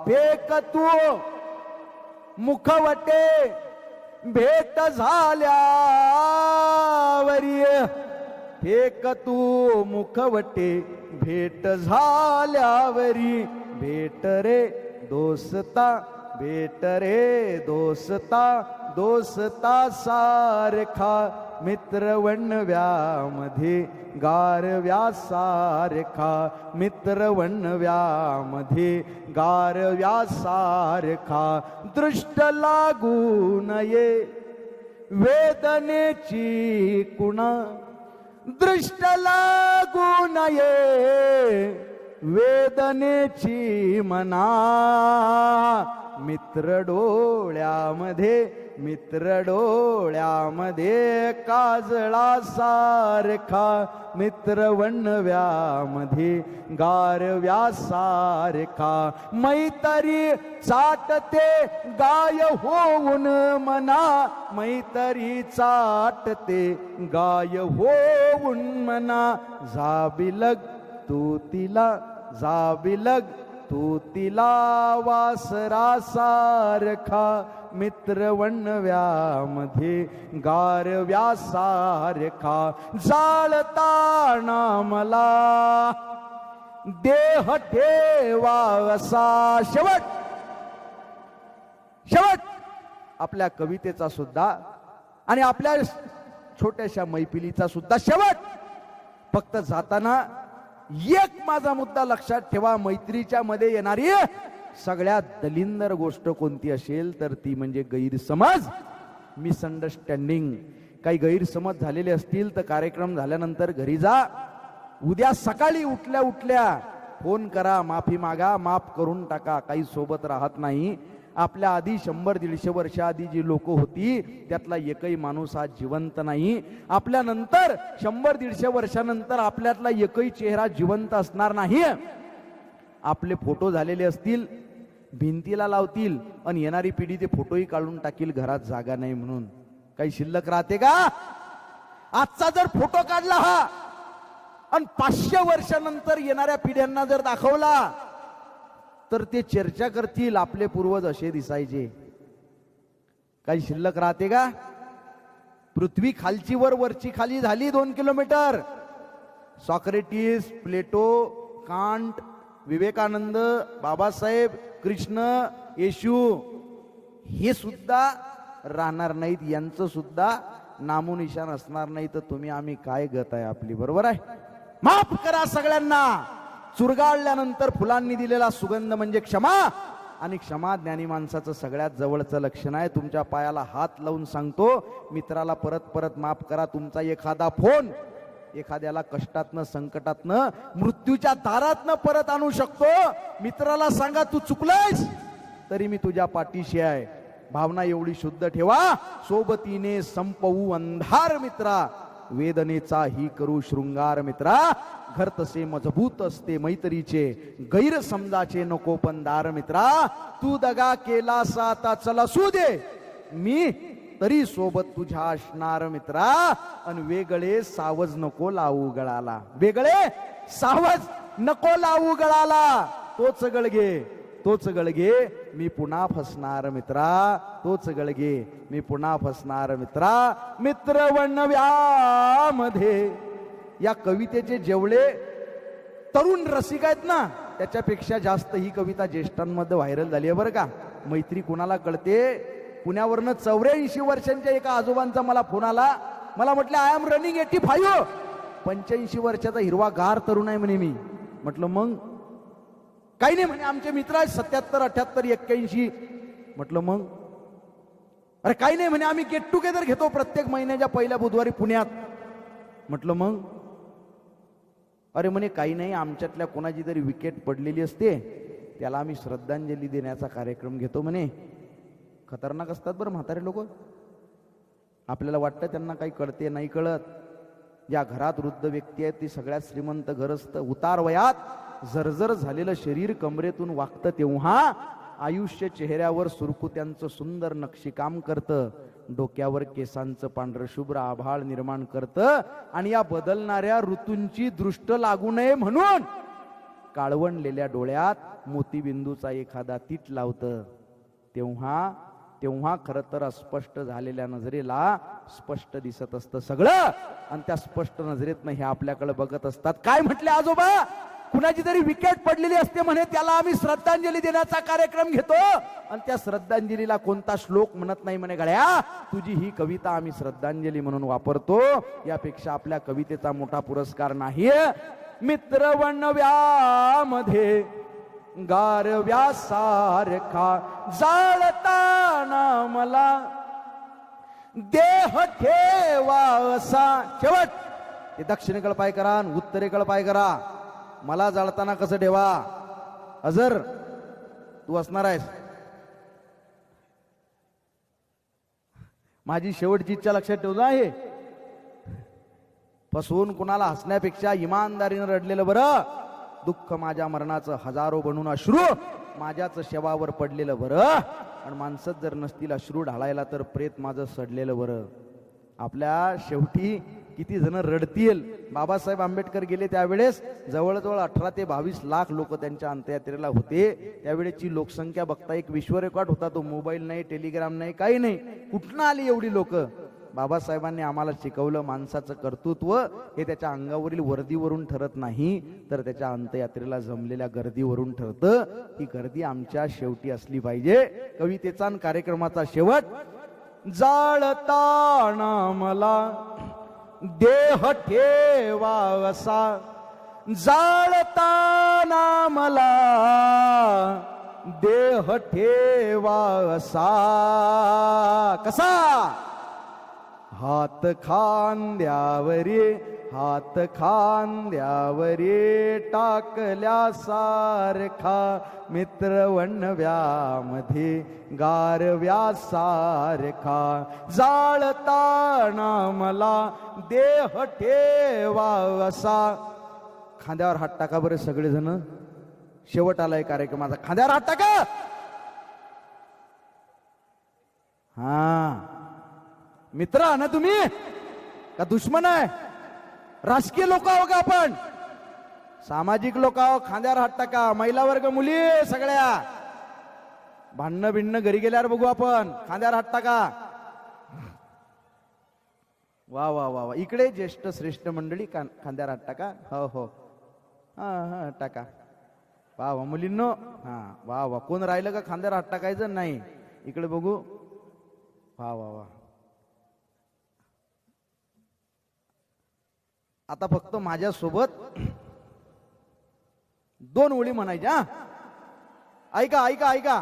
S1: फेक तू मुखवटे भेट झाल्यावरी, फेक तू मुखवटे भेट झाल्यावरी, भेट रे दोस्ता, भेट रे दोस्ता, दोस्ता सारखा मित्र वणव्यामध्ये गारव्यासारखा, मित्र वणव्यामध्ये गारव्यासारखा. दृष्ट लागू नये वेदनेची कुणा, दृष्ट लागू नये वेदनेची मना, मित्र डोळ्यामध्ये, मित्र डोळ्यामध्ये काजळा सारखा, मित्र वणव्यामध्ये गारव्यासारखा. मैत्री चाटते गाय होऊन मना, मैत्री चाटते गाय होऊन मना. जाबिलग तू तिला, जाबिलग तू तिला वासरासारखा, मित्र वणव्यामध्ये गारव्यासारखा. जाळताना मला देह ठेवावसा. शेवट, शेवट आपल्या कवितेचा सुद्धा आणि आपल्या छोट्याशा मैफिलीचा सुद्धा शेवट. फक्त जाताना एक माझा मुद्दा लक्षात ठेवा, मैत्रीच्या मध्ये येणारी सगळ्यात दलिंदर गोष्ट कोणती असेल तर ती म्हणजे गैरसमज, मिसअंडरस्टँडिंग. काही गैरसमज झालेले असतील तर कार्यक्रम झाल्यानंतर घरी जा, उद्या सकाळी उठल्या उठल्या फोन करा, माफी मागा, माफ करून टाका. काही सोबत राहत नाही. आपल्या आधी 100-150 वर्ष आधी जी लोक होती त्यातला एकही माणूस आज जिवंत नाही. आपल्यानंतर 100-150 वर्षानंतर आपल्यातला एकही चेहरा जिवंत असणार नाही. आपले फोटो झालेले असतील, भिंतीला लावतील आणि येणारी पिढी ते फोटोही काढून टाकील, घरात जागा नाही म्हणून. काही शिल्लक राहते का? आजचा जर फोटो काढला हा आणि 500 वर्षानंतर येणाऱ्या पिढ्यांना जर दाखवला तर ते चर्चा करतील आपले पूर्वज असे दिसायचे. काही शिल्लक राहते का? पृथ्वी खालची वर, वरची खाली झाली 2 kilometre. Socrates, Plato, Kant, Vivekananda, Babasaheb, Krishna, Yeshu हे सुद्धा राहणार नाहीत. यांचं सुद्धा नामोनिशान असणार नाही. तर तुम्ही आम्ही काय गत आहे आपली? बरोबर आहे. माफ करा सगळ्यांना. चुरगाळल्यानंतर फुलांनी दिलेला सुगंध म्हणजे क्षमा, आणि क्षमा ज्ञानी माणसाचं सगळ्यात जवळचं लक्षण आहे. तुमच्या पायाला हात लावून सांगतो, मित्राला परत परत माफ करा. तुमचा एखादा फोन एखाद्याला कष्टातनं, संकटातनं, मृत्यूच्या दारातनं परत आणू शकतो. मित्राला सांगा तू चुकलायस तरी मी तुझ्या पाठीशी आहे. भावना एवढी शुद्ध ठेवा. सोबतीने संपवू अंधार मित्रा, वेदनेचा ही करू शृंगार मित्रा. घर तसे मजबूत असते मैत्रीचे, गैरसमजाचे नको पंदार मित्रा. तू दगा केलास आता चला असू दे, मी तरी सोबत तुझ्या असणार मित्रा. अन वेगळे सावज नको लावू गळाला, वेगळे सावज नको लावू गळाला. तोच गळगे, तोच गळगे मी पुन्हा फसणार मित्रा. तोच गळगे मी पुन्हा फसणार मित्रा. मित्र वणव्यामध्ये या कवितेचे जेवढे तरुण रसिक आहेत ना, त्याच्यापेक्षा जास्त ही कविता ज्येष्ठांमध्ये व्हायरल झाली आहे बरं का. मैत्री कुणाला कळते? पुण्यावरनं 84 वर्षांच्या एका आजोबांचा मला फोन आला. मला म्हटलं आय एम रनिंग 85. 85 वर्षाचा हिरवा गार तरुण आहे म्हणे मी. म्हटलं मग? काही नाही म्हणे, आमचे मित्र आहेत 77, 78, 81. म्हटलं मग? अरे काही नाही म्हणे, आम्ही गेट टुगेदर घेतो प्रत्येक महिन्याच्या पहिल्या बुधवारी पुण्यात. म्हटलं मग? अरे म्हणे काही नाही, आमच्यातल्या कोणाची तरी विकेट पडलेली असते, त्याला आम्ही श्रद्धांजली देण्याचा कार्यक्रम घेतो म्हणे. खतरनाक असतात बरं म्हातारे लोक. आपल्याला वाटतं त्यांना काही कळते, नाही कळत. या घरात वृद्ध व्यक्ती आहेत ती सगळ्यात श्रीमंत घर असतं. उतार वयात जर्जर झालेलं शरीर कमरेतून वागतं तेव्हा आयुष्य चेहऱ्यावर सुरकुत्यांचं सुंदर नक्षीकाम करतं, डोक्यावर केसांचं पांढरं शुभ्र आभाळ निर्माण करतं आणि या बदलणाऱ्या ऋतूंची दृष्ट लागू नये म्हणून काळवणलेल्या डोळ्यात मोतीबिंदूचा एखादा तीट लावतं. तेव्हा खरं तर अस्पष्ट झालेल्या नजरेला स्पष्ट दिसत असतं सगळं आणि त्या स्पष्ट नजरेतनं हे आपल्याकडे बघत असतात. काय म्हटले आजोबा, कुणाची तरी विकेट पडलेली असते म्हणे, त्याला आम्ही श्रद्धांजली देण्याचा कार्यक्रम घेतो आणि त्या श्रद्धांजलीला कोणता श्लोक म्हणत नाही म्हणे. गड्या, तुझी ही कविता आम्ही श्रद्धांजली म्हणून वापरतो, यापेक्षा आपल्या कवितेचा मोठा पुरस्कार नाही. मित्र वणव्यामध्ये गारव्यासारखा जाळताना मला देह ठेवासा. शेवट हे दक्षिणेकडे पाय करा, उत्तरेकडे पाय करा. मला जाळताना कसं ठेवा? अजर तू असणार आहेस. माझी शेवटची इच्छा लक्षात ठेवतो आहे, फसवून कुणाला हसण्यापेक्षा इमानदारीनं रडलेलं बरं. दुःख माझ्या मरणाचं हजारो बनून अश्रू माझ्याच शवावर पडलेलं बरं. आणि माणसंच जर नसतील अश्रू ढाळायला तर प्रेत माझं सडलेलं बरं. आपल्या शेवटी किती जण रडतील. बाबासाहेब आंबेडकर गेले त्यावेळेस जवळजवळ 18 ते 22 लाख लोक त्यांच्या अंत्ययात्रेला होते. त्यावेळेची लोकसंख्या बघता एक विश्व रेकॉर्ड होता तो. मोबाईल नाही, टेलिग्राम नाही, काही नाही. कुठनं आली एवढी लोक? बाबासाहेबांनी आम्हाला शिकवलं, माणसाचं कर्तृत्व हे त्याच्या अंगावरील वर्दीवरून ठरत नाही, तर त्याच्या अंत्ययात्रेला जमलेल्या गर्दीवरून ठरतं. ही गर्दी आमच्या शेवटी असली पाहिजे. कवितेचा आणि कार्यक्रमाचा शेवट. जाळताना मला देह ठेवासा, जाळताना मला देह ठेवासा. कसा? हात खांद्यावरी, हात खांद्यावरी टाकल्यासारखा मित्र वणव्यामध्ये गारव्यासारखा जाळताना मला देह ठेवासा. खांद्यावर हात टाका बरं सगळेजण. शेवट आलाय कार्यक्रमाचा. खांद्यावर हात टाका. हा, मित्र ना तुम्ही का दुश्मन आहे? राजकीय लोक आहो का आपण? सामाजिक लोक आहो. खांद्यावर हात टाका. महिला वर्ग, मुली सगळ्या. भांडणं भिंडणं घरी गेल्यावर बघू आपण. खांद्यावर हात टाका. वा वा वा वा. इकडे ज्येष्ठ श्रेष्ठ मंडळी खांद्यावर हात टाका. हो हो, हा हा टाका. वा वा मुलींनो. हा वा वा. कोण राहिलं का खांद्यावर हात टाकायचं? नाही. इकडे बघू. वा वा वा. आता फक्त माझ्यासोबत 2 ओळी म्हणायच्या. ऐका ऐका ऐका.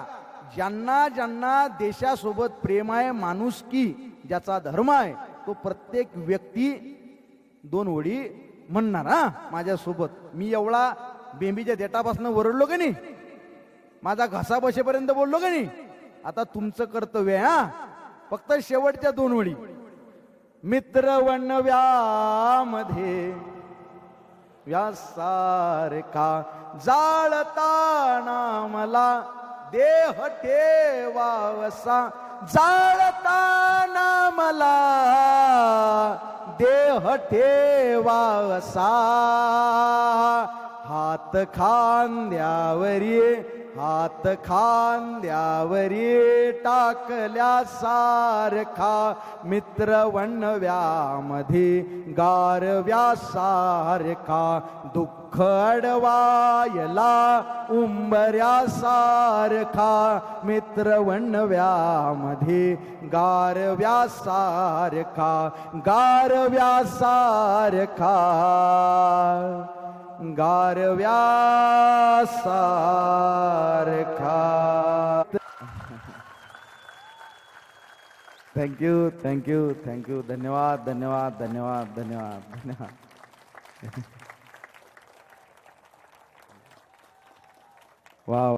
S1: ज्यांना ज्यांना देशासोबत प्रेम आहे, माणुसकी ज्याचा धर्म आहे, तो प्रत्येक व्यक्ती 2 ओळी म्हणणार हा माझ्यासोबत. मी एवढा बेंबीच्या देटापासून वरडलो का नाही, माझा घसा बसेपर्यंत बोललो का नाही. आता तुमचं कर्तव्य आहे हा, फक्त शेवटच्या 2 ओळी. मित्र वणव्यामध्ये व्यासारखा जाळताना मला देह ठेवासा, जाळताना मला देह ठेवासा. हात खांद्यावरी, हात खांद्यावरी टाकल्यासारखा मित्र वणव्यामध्ये गारव्यासारखा. दुःख अडवायला उंबऱ्यासारखा मित्र वणव्यामध्ये गारव्यासारखा, गारव्यासारखा, गारव्यासारखा. Thank you thank you thank you. धन्यवाद धन्यवाद धन्यवाद धन्यवाद धन्यवाद. वा.